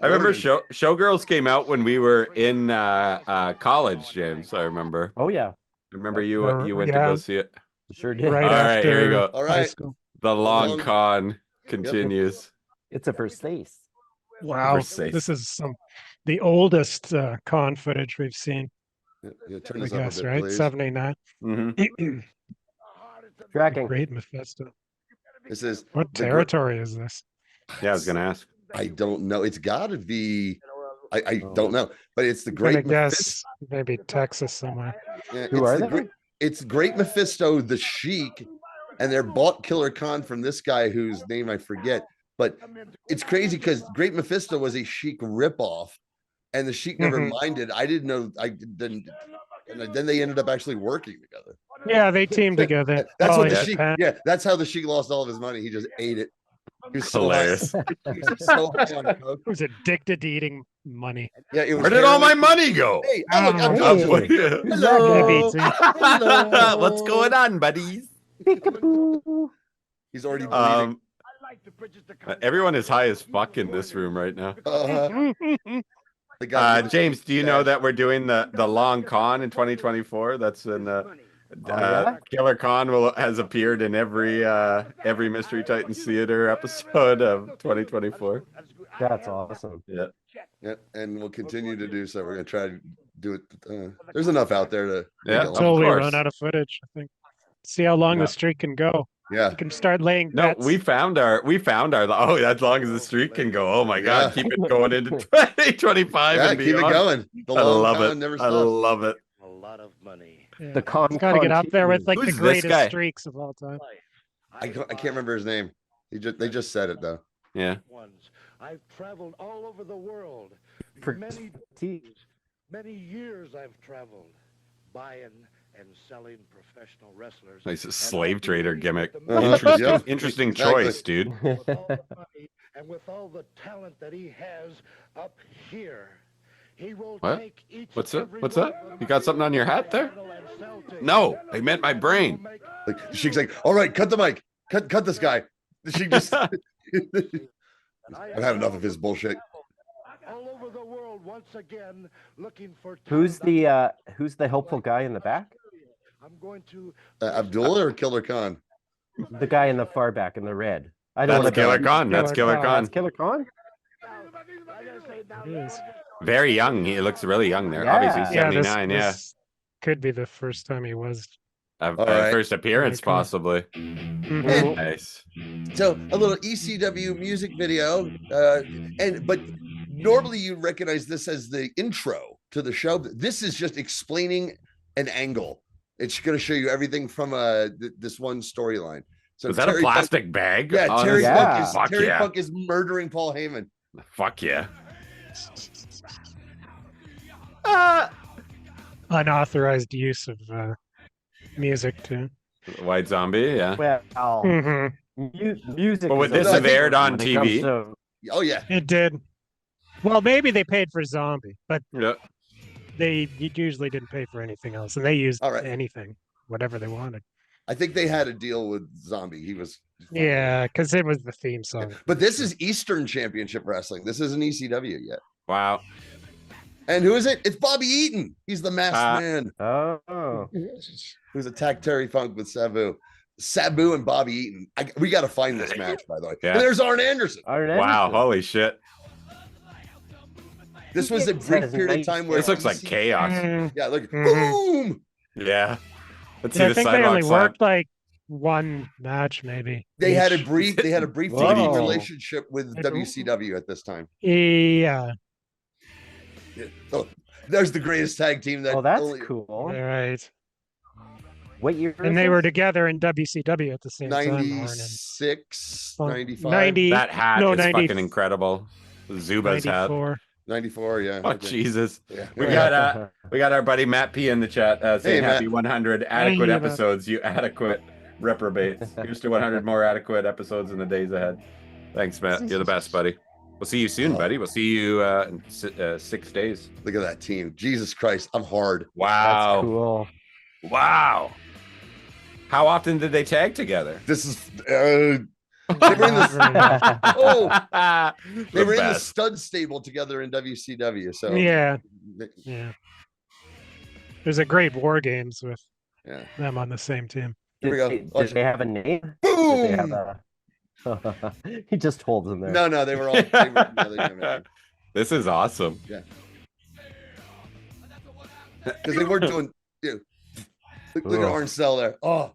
[SPEAKER 2] I remember Showgirls came out when we were in college, James. I remember.
[SPEAKER 5] Oh yeah.
[SPEAKER 2] I remember you went to go see it.
[SPEAKER 5] Sure did.
[SPEAKER 4] Right
[SPEAKER 2] All right, here we go.
[SPEAKER 3] All right.
[SPEAKER 2] The long con continues.
[SPEAKER 5] It's a Versace.
[SPEAKER 4] Wow,
[SPEAKER 2] Versace.
[SPEAKER 4] this is the oldest con footage we've seen.
[SPEAKER 3] Yeah, turn
[SPEAKER 4] I
[SPEAKER 3] this up a
[SPEAKER 4] guess,
[SPEAKER 3] bit,
[SPEAKER 4] right?
[SPEAKER 3] please.
[SPEAKER 4] 79.
[SPEAKER 2] Mm-hmm.
[SPEAKER 5] Tracking.
[SPEAKER 4] Great Mephisto.
[SPEAKER 3] This is
[SPEAKER 4] What territory is this?
[SPEAKER 2] Yeah, I was gonna ask.
[SPEAKER 3] I don't know. It's got to be. I
[SPEAKER 5] Oh.
[SPEAKER 3] don't know, but it's the
[SPEAKER 4] I'm gonna
[SPEAKER 3] Great Mephisto.
[SPEAKER 4] guess maybe Texas somewhere.
[SPEAKER 3] Yeah,
[SPEAKER 5] Who
[SPEAKER 3] it's
[SPEAKER 5] are
[SPEAKER 3] the
[SPEAKER 5] they?
[SPEAKER 3] It's Great Mephisto, the Sheik, and they're bought Killer Khan from this guy whose name I forget. But it's crazy because Great Mephisto was a Sheik ripoff, and the Sheik never minded. I didn't know. I didn't. And then they ended up actually working together.
[SPEAKER 4] Yeah, they teamed together.
[SPEAKER 3] That's
[SPEAKER 4] Oh,
[SPEAKER 3] what the
[SPEAKER 4] yeah,
[SPEAKER 3] Sheik.
[SPEAKER 4] Pat.
[SPEAKER 3] Yeah, that's how the Sheik lost all of his money. He just ate it. He was so
[SPEAKER 2] Hilarious.
[SPEAKER 3] high. He was so high on coke.
[SPEAKER 4] He was addicted to eating money.
[SPEAKER 3] Yeah, it was
[SPEAKER 2] Where did all my
[SPEAKER 3] heroin.
[SPEAKER 2] money go?
[SPEAKER 3] Hey, look, I'm
[SPEAKER 4] Hey.
[SPEAKER 3] talking.
[SPEAKER 4] Hello.
[SPEAKER 3] Hello.
[SPEAKER 2] What's going on, buddies?
[SPEAKER 3] He's already bleeding.
[SPEAKER 2] Everyone is high as fuck in this room right now.
[SPEAKER 3] The guy
[SPEAKER 2] James, do you know that we're doing the long con in 2024? That's in Killer Khan has appeared in every Mystery Titans Theater episode of 2024.
[SPEAKER 5] That's awesome.
[SPEAKER 2] Yeah.
[SPEAKER 3] Yeah, and we'll continue to do so. We're gonna try to do it. There's enough out there to
[SPEAKER 2] Yeah,
[SPEAKER 4] Until we
[SPEAKER 2] course.
[SPEAKER 4] run out of footage, I think. See how long
[SPEAKER 2] Yeah.
[SPEAKER 4] the streak can go.
[SPEAKER 3] Yeah.
[SPEAKER 4] You can start laying
[SPEAKER 2] No,
[SPEAKER 4] bets.
[SPEAKER 2] we found our oh, as long as the streak can go. Oh my god,
[SPEAKER 3] Yeah.
[SPEAKER 2] keep it going into 2025
[SPEAKER 3] Yeah,
[SPEAKER 2] and
[SPEAKER 3] keep
[SPEAKER 2] beyond.
[SPEAKER 3] it going. The
[SPEAKER 2] I
[SPEAKER 3] long
[SPEAKER 2] love
[SPEAKER 3] con
[SPEAKER 2] it.
[SPEAKER 3] never
[SPEAKER 2] I
[SPEAKER 3] stops.
[SPEAKER 2] love it.
[SPEAKER 9] A lot of money.
[SPEAKER 4] Yeah.
[SPEAKER 5] The con.
[SPEAKER 4] Got to get up there with like
[SPEAKER 2] Who's
[SPEAKER 4] the
[SPEAKER 2] this
[SPEAKER 4] greatest
[SPEAKER 2] guy?
[SPEAKER 4] streaks of all time.
[SPEAKER 3] I can't remember his name. They just said it though.
[SPEAKER 2] Yeah.
[SPEAKER 9] Ones. I've traveled all over the world.
[SPEAKER 5] For
[SPEAKER 9] Many years I've traveled, buying and selling professional wrestlers.
[SPEAKER 2] Nice slave trader gimmick.
[SPEAKER 3] Uh-huh.
[SPEAKER 2] Interesting,
[SPEAKER 3] Yeah.
[SPEAKER 2] interesting
[SPEAKER 3] Exactly.
[SPEAKER 2] choice, dude.
[SPEAKER 9] With all the money and with all the talent that he has up here, he will
[SPEAKER 2] What?
[SPEAKER 9] take each
[SPEAKER 2] What's
[SPEAKER 9] and
[SPEAKER 2] that?
[SPEAKER 9] every
[SPEAKER 2] What's
[SPEAKER 9] one
[SPEAKER 2] that?
[SPEAKER 9] of them
[SPEAKER 2] You got something on your hat there?
[SPEAKER 9] and sell to
[SPEAKER 2] No,
[SPEAKER 9] him.
[SPEAKER 2] I meant my brain.
[SPEAKER 3] Like Sheik's like, all right, cut the mic. Cut this guy. She just I've had enough of his bullshit.
[SPEAKER 9] All over the world once again looking for
[SPEAKER 5] Who's
[SPEAKER 9] talent.
[SPEAKER 5] the helpful guy in the back?
[SPEAKER 9] I'm going to
[SPEAKER 3] Abdullah or Killer Khan?
[SPEAKER 5] The guy in the far back in the red. I don't
[SPEAKER 2] That's
[SPEAKER 5] want to
[SPEAKER 2] Killer Khan. That's Killer Khan.
[SPEAKER 5] That's Killer Khan.
[SPEAKER 4] It is.
[SPEAKER 2] Very young. He looks really young there.
[SPEAKER 5] Yeah.
[SPEAKER 2] Obviously
[SPEAKER 4] Yeah, this,
[SPEAKER 2] 79. Yeah.
[SPEAKER 4] this could be the first time he was.
[SPEAKER 3] All right.
[SPEAKER 2] First appearance,
[SPEAKER 4] Killer Khan.
[SPEAKER 2] possibly.
[SPEAKER 3] And
[SPEAKER 2] Nice.
[SPEAKER 3] so a little ECW music video, but normally you recognize this as the intro to the show. This is just explaining an angle. It's going to show you everything from this one storyline. So
[SPEAKER 2] Is that
[SPEAKER 3] Terry
[SPEAKER 2] a plastic bag?
[SPEAKER 3] Yeah,
[SPEAKER 2] on
[SPEAKER 3] Terry
[SPEAKER 2] his-
[SPEAKER 5] Yeah.
[SPEAKER 3] Funk
[SPEAKER 2] Fuck yeah.
[SPEAKER 3] is murdering Paul Heyman.
[SPEAKER 2] Fuck yeah.
[SPEAKER 4] Unauthorized use of music too.
[SPEAKER 2] White Zombie, yeah.
[SPEAKER 5] Well, music.
[SPEAKER 2] But would
[SPEAKER 5] is
[SPEAKER 2] this
[SPEAKER 5] a
[SPEAKER 2] have
[SPEAKER 5] big
[SPEAKER 2] aired
[SPEAKER 5] one
[SPEAKER 2] on
[SPEAKER 5] when it comes
[SPEAKER 2] TV?
[SPEAKER 5] to-
[SPEAKER 3] Oh yeah,
[SPEAKER 4] It did. Well, maybe they paid for Zombie, but
[SPEAKER 2] Yeah.
[SPEAKER 4] they usually didn't pay for anything else, and they used
[SPEAKER 3] All right.
[SPEAKER 4] anything, whatever they wanted.
[SPEAKER 3] I think they had a deal with Zombie. He was,
[SPEAKER 4] Yeah, because it was the theme song.
[SPEAKER 3] but this is Eastern Championship Wrestling. This isn't ECW yet.
[SPEAKER 2] Wow.
[SPEAKER 3] And who is it? It's Bobby Eaton. He's the masked man
[SPEAKER 5] Oh.
[SPEAKER 3] who's attacked Terry Funk with Sabu. Sabu and Bobby Eaton. We got to find this match, by the way.
[SPEAKER 2] Yeah.
[SPEAKER 3] And there's Arn Anderson.
[SPEAKER 2] Wow. Holy shit.
[SPEAKER 3] This was a brief period of time where
[SPEAKER 2] This looks like chaos.
[SPEAKER 3] Yeah, look,
[SPEAKER 4] Mhm.
[SPEAKER 3] boom.
[SPEAKER 2] Yeah. Let's see
[SPEAKER 4] Yeah, I
[SPEAKER 2] the
[SPEAKER 4] think they only
[SPEAKER 2] sidewalk slap.
[SPEAKER 4] worked like one match maybe.
[SPEAKER 3] They had a
[SPEAKER 4] each.
[SPEAKER 3] brief feuding relationship with WCW at this time.
[SPEAKER 4] Yeah.
[SPEAKER 3] Oh, there's the greatest tag team that.
[SPEAKER 5] Oh, that's cool.
[SPEAKER 4] All right.
[SPEAKER 5] What year?
[SPEAKER 4] And they were together in WCW at the same time.
[SPEAKER 3] 96, 95.
[SPEAKER 4] 90.
[SPEAKER 2] That hat
[SPEAKER 4] no,
[SPEAKER 2] is
[SPEAKER 4] 90,
[SPEAKER 2] fucking incredible. Zuba's
[SPEAKER 4] 94.
[SPEAKER 2] hat.
[SPEAKER 3] 94, yeah.
[SPEAKER 2] Oh,
[SPEAKER 3] okay.
[SPEAKER 2] Jesus.
[SPEAKER 3] Yeah.
[SPEAKER 2] We got our buddy Matt P in the chat saying
[SPEAKER 3] Hey,
[SPEAKER 2] happy
[SPEAKER 3] Matt.
[SPEAKER 2] 100 adequate episodes, you adequate reprobates. Here's to 100 more adequate episodes in the days ahead. Thanks, Matt. You're the best, buddy. We'll see you soon, buddy. We'll see you in 6 days.
[SPEAKER 3] Look at that team. Jesus Christ, I'm hard.
[SPEAKER 2] Wow.
[SPEAKER 5] That's cool.
[SPEAKER 2] Wow. How often did they tag together?
[SPEAKER 3] This is they were in the stud stable together in WCW. So
[SPEAKER 4] Yeah. There's a great War Games with them on the same team.
[SPEAKER 3] Here we go.
[SPEAKER 5] Did they have a name?
[SPEAKER 3] Boom!
[SPEAKER 5] Did they have a... He just told them there.
[SPEAKER 3] No, they were all. They didn't have a name.
[SPEAKER 2] This is awesome.
[SPEAKER 3] Yeah. Because they weren't doing. Look at Orange Cell there. Oh.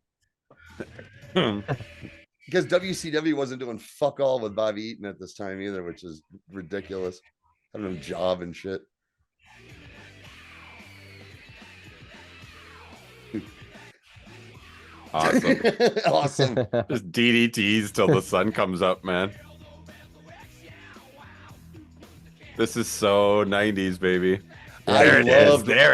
[SPEAKER 3] Because WCW wasn't doing fuck all with Bobby Eaton at this time either, which is ridiculous. Having him job and shit.
[SPEAKER 2] Awesome.
[SPEAKER 3] Awesome.
[SPEAKER 2] Just DDTs till the sun comes up, man. This is so 90s, baby. There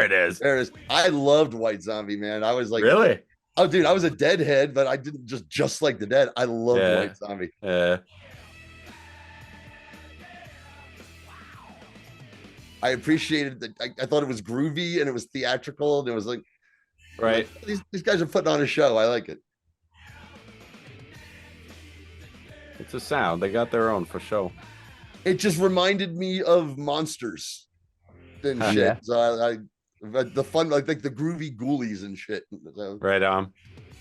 [SPEAKER 2] it is. I loved White Zombie, man. I was like, really?
[SPEAKER 3] Oh, dude, I was a Deadhead, but I didn't just like the Dead. I loved White Zombie.
[SPEAKER 2] Yeah.
[SPEAKER 3] I appreciated that. I thought it was groovy and it was theatrical and it was like,
[SPEAKER 2] right.
[SPEAKER 3] These guys are putting on a show. I like it.
[SPEAKER 2] It's a sound. They got their own for sure.
[SPEAKER 3] It just reminded me of Monsters and shit.
[SPEAKER 5] Yeah.
[SPEAKER 3] So the fun, like the groovy ghoulies and shit. So,
[SPEAKER 2] Right on.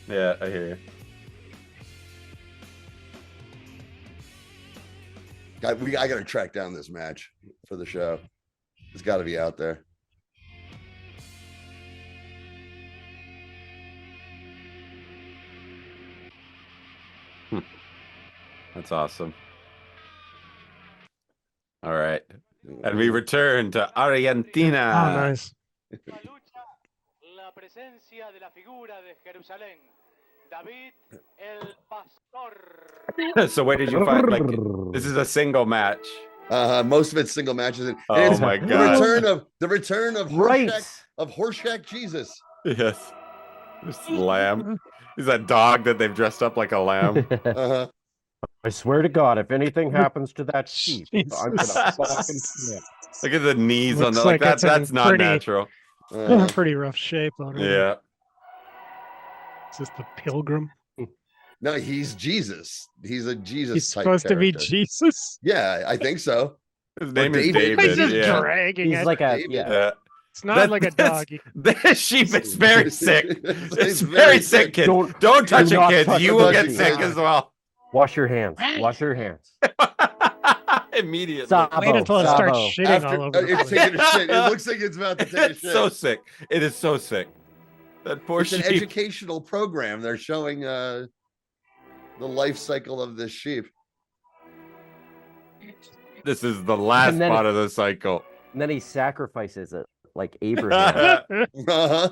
[SPEAKER 2] Yeah, I hear you.
[SPEAKER 3] I got to track down this match for the show. It's got to be out there.
[SPEAKER 2] That's awesome. All right. And we return to Argentina.
[SPEAKER 4] Oh, nice.
[SPEAKER 10] La presencia de la figura de Jerusalén, David el Pastor.
[SPEAKER 2] So where did you find, like, this is a single match?
[SPEAKER 3] Most of it's single matches. And
[SPEAKER 2] Oh
[SPEAKER 3] it's
[SPEAKER 2] my God.
[SPEAKER 3] The return of
[SPEAKER 5] Right.
[SPEAKER 3] Horseshack Jesus.
[SPEAKER 2] Yes. This lamb. He's that dog that they've dressed up like a lamb.
[SPEAKER 3] Uh-huh.
[SPEAKER 5] I swear to God, if anything happens to that sheep, I'm gonna fucking snip.
[SPEAKER 2] Look at the knees on
[SPEAKER 4] Looks
[SPEAKER 2] the
[SPEAKER 4] like
[SPEAKER 2] that.
[SPEAKER 4] it's in
[SPEAKER 2] That's not
[SPEAKER 4] pretty-
[SPEAKER 2] natural.
[SPEAKER 4] Pretty rough shape on it.
[SPEAKER 2] Yeah.
[SPEAKER 4] It's just the pilgrim.
[SPEAKER 3] No, he's Jesus. He's a Jesus.
[SPEAKER 4] He's
[SPEAKER 3] type
[SPEAKER 4] supposed to be
[SPEAKER 3] character.
[SPEAKER 4] Jesus.
[SPEAKER 3] Yeah, I think so.
[SPEAKER 2] His name is
[SPEAKER 3] David.
[SPEAKER 2] David.
[SPEAKER 4] He's just
[SPEAKER 2] Yeah.
[SPEAKER 4] dragging
[SPEAKER 5] He's
[SPEAKER 4] it.
[SPEAKER 5] like a
[SPEAKER 3] David.
[SPEAKER 2] Yeah.
[SPEAKER 4] It's not like a dog.
[SPEAKER 2] This sheep is very sick.
[SPEAKER 3] It's
[SPEAKER 2] It's very sick, kid. Don't touch
[SPEAKER 5] do
[SPEAKER 2] it,
[SPEAKER 5] not
[SPEAKER 2] kids.
[SPEAKER 5] touch
[SPEAKER 2] You
[SPEAKER 5] it.
[SPEAKER 2] will
[SPEAKER 3] Touch
[SPEAKER 2] get
[SPEAKER 3] it.
[SPEAKER 2] sick as well.
[SPEAKER 5] Wash your hands. Wash your hands.
[SPEAKER 2] Immediately.
[SPEAKER 4] Wait until it starts
[SPEAKER 5] Sabo.
[SPEAKER 4] shitting all over the
[SPEAKER 3] It's
[SPEAKER 4] place.
[SPEAKER 3] taking a shit. It looks like it's about to take a
[SPEAKER 2] It's
[SPEAKER 3] shit.
[SPEAKER 2] so sick. It is so sick. That poor
[SPEAKER 3] It's an
[SPEAKER 2] sheep.
[SPEAKER 3] educational program. They're showing the life cycle of this sheep.
[SPEAKER 2] This is the last
[SPEAKER 5] And then-
[SPEAKER 2] part of the cycle.
[SPEAKER 5] And then he sacrifices it like Abraham.
[SPEAKER 3] Uh-huh.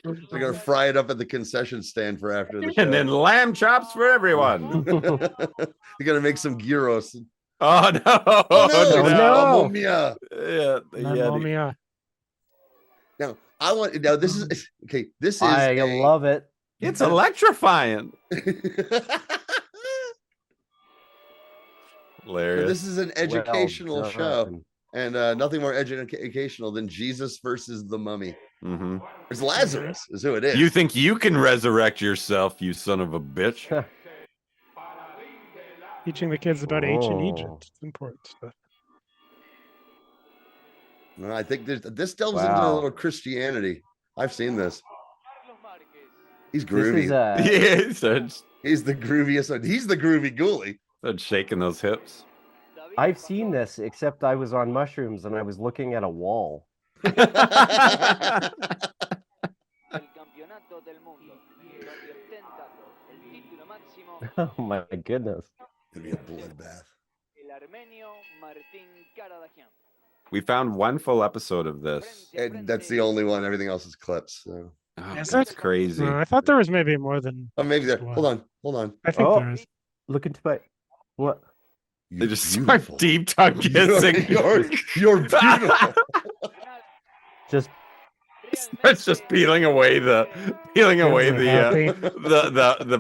[SPEAKER 3] They're gonna fry it up at the concession stand for after the show.
[SPEAKER 2] And then lamb chops for everyone.
[SPEAKER 3] They're gonna make some gyros.
[SPEAKER 2] Oh no!
[SPEAKER 3] Oh, no!
[SPEAKER 5] no.
[SPEAKER 3] Mamma mia.
[SPEAKER 2] Yeah, the
[SPEAKER 4] Mamma
[SPEAKER 2] Yeti.
[SPEAKER 4] mia.
[SPEAKER 3] Now this is okay. This is
[SPEAKER 5] I
[SPEAKER 3] a-
[SPEAKER 5] love it.
[SPEAKER 2] It's electrifying. Hilarious.
[SPEAKER 3] This is an educational
[SPEAKER 5] Well
[SPEAKER 3] show,
[SPEAKER 5] done.
[SPEAKER 3] and nothing more educational than Jesus versus the Mummy.
[SPEAKER 2] Mhm.
[SPEAKER 3] It's Lazarus, is who it is.
[SPEAKER 2] You think you can resurrect yourself, you son of a bitch?
[SPEAKER 4] Teaching the kids about ancient
[SPEAKER 5] Oh.
[SPEAKER 4] Egypt. It's important stuff.
[SPEAKER 3] No, I think this delves into a
[SPEAKER 5] Wow.
[SPEAKER 3] little Christianity. I've seen this. He's
[SPEAKER 5] This
[SPEAKER 3] groovy.
[SPEAKER 5] is
[SPEAKER 2] Yeah, he started
[SPEAKER 3] He's the grooviest one. He's the groovy ghoulie.
[SPEAKER 2] shaking those hips.
[SPEAKER 5] I've seen this, except I was on mushrooms and I was looking at a wall. Oh my goodness.
[SPEAKER 3] Gonna be a bloodbath.
[SPEAKER 2] We found one full episode of this.
[SPEAKER 3] And that's the only one. Everything else is clips. So.
[SPEAKER 2] Oh, that's crazy.
[SPEAKER 4] I thought there was maybe more than.
[SPEAKER 3] Oh, maybe there. Hold on.
[SPEAKER 4] I think there is.
[SPEAKER 5] Look into my what?
[SPEAKER 2] They just start deep tongue kissing.
[SPEAKER 3] You're beautiful.
[SPEAKER 2] It's just peeling away the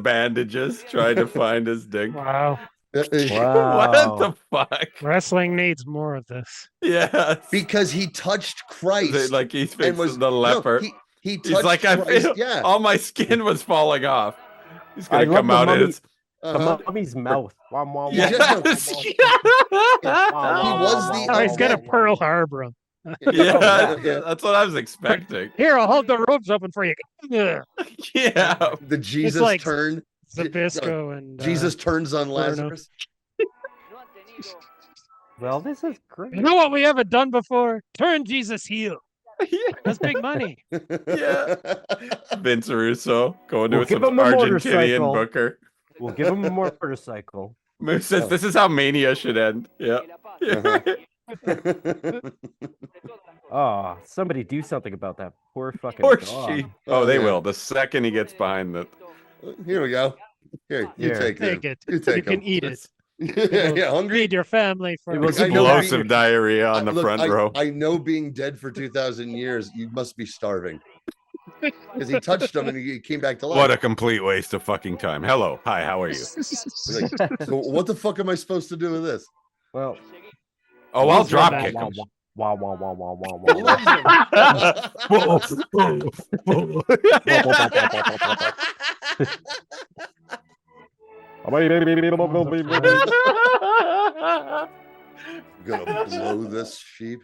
[SPEAKER 2] bandages, trying to find his dick.
[SPEAKER 4] Wow.
[SPEAKER 2] What the fuck?
[SPEAKER 4] Wrestling needs more of this.
[SPEAKER 2] Yeah.
[SPEAKER 3] Because he touched Christ.
[SPEAKER 2] Like he's fixing the leper.
[SPEAKER 3] No, he's
[SPEAKER 2] like,
[SPEAKER 3] Christ,
[SPEAKER 2] I feel all my skin was falling off. He's gonna come out and it's
[SPEAKER 5] the mummy's mouth.
[SPEAKER 2] Yes.
[SPEAKER 3] He was the.
[SPEAKER 4] He's got a Pearl Harbor.
[SPEAKER 2] Yeah, that's what I was expecting.
[SPEAKER 4] Here, I'll hold the ropes open for you.
[SPEAKER 2] Yeah.
[SPEAKER 3] The Jesus
[SPEAKER 4] like
[SPEAKER 3] turn.
[SPEAKER 4] Zabisco and
[SPEAKER 3] Jesus turns on Lazarus.
[SPEAKER 5] Well, this is great.
[SPEAKER 4] You know what we haven't done before? Turn Jesus heel. That's big money.
[SPEAKER 2] Yeah. Vince Russo going to some
[SPEAKER 5] give him a
[SPEAKER 2] Argentinian
[SPEAKER 5] motorcycle.
[SPEAKER 2] booker.
[SPEAKER 5] We'll give him a motorcycle.
[SPEAKER 2] Moose says this is how Mania should end. Yeah.
[SPEAKER 5] Oh, somebody do something about that poor fucking
[SPEAKER 2] Poor
[SPEAKER 5] dog.
[SPEAKER 2] sheep. Oh, they will. The second he gets behind the.
[SPEAKER 3] Here we go. Here, you take
[SPEAKER 4] it.
[SPEAKER 3] You take
[SPEAKER 4] can
[SPEAKER 3] him.
[SPEAKER 4] eat it.
[SPEAKER 3] Yeah, hungry.
[SPEAKER 4] Feed your family for.
[SPEAKER 2] It was explosive diarrhea on the front row.
[SPEAKER 3] I know, being dead for 2,000 years, you must be starving. Because he touched him and he came back to life.
[SPEAKER 2] What a complete waste of fucking time. Hello. Hi, how are you?
[SPEAKER 3] Like, so what the fuck am I supposed to do with this?
[SPEAKER 5] Well,
[SPEAKER 2] oh, I'll drop kick him.
[SPEAKER 5] Wow, wow, wow, wow, wow,
[SPEAKER 3] Gonna blow this sheep.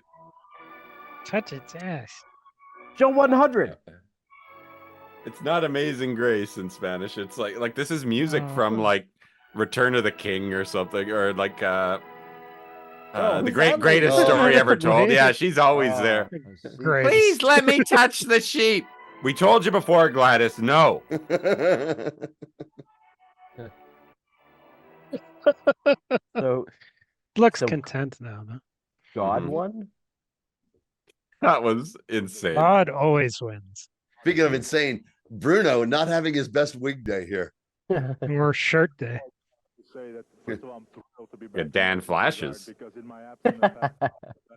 [SPEAKER 4] Touch its ass.
[SPEAKER 5] Joe 100.
[SPEAKER 2] It's not Amazing Grace in Spanish. It's like this is music from like Return of the King or something, or like the greatest story ever told. Yeah, she's always there.
[SPEAKER 4] Great.
[SPEAKER 2] Please let me touch the sheep. We told you before, Gladys. No.
[SPEAKER 5] So
[SPEAKER 4] looks content now, though.
[SPEAKER 5] God won.
[SPEAKER 2] That was insane.
[SPEAKER 4] God always wins.
[SPEAKER 3] Speaking of insane, Bruno not having his best wig day here.
[SPEAKER 4] Or shirt day.
[SPEAKER 2] Yeah, Dan flashes.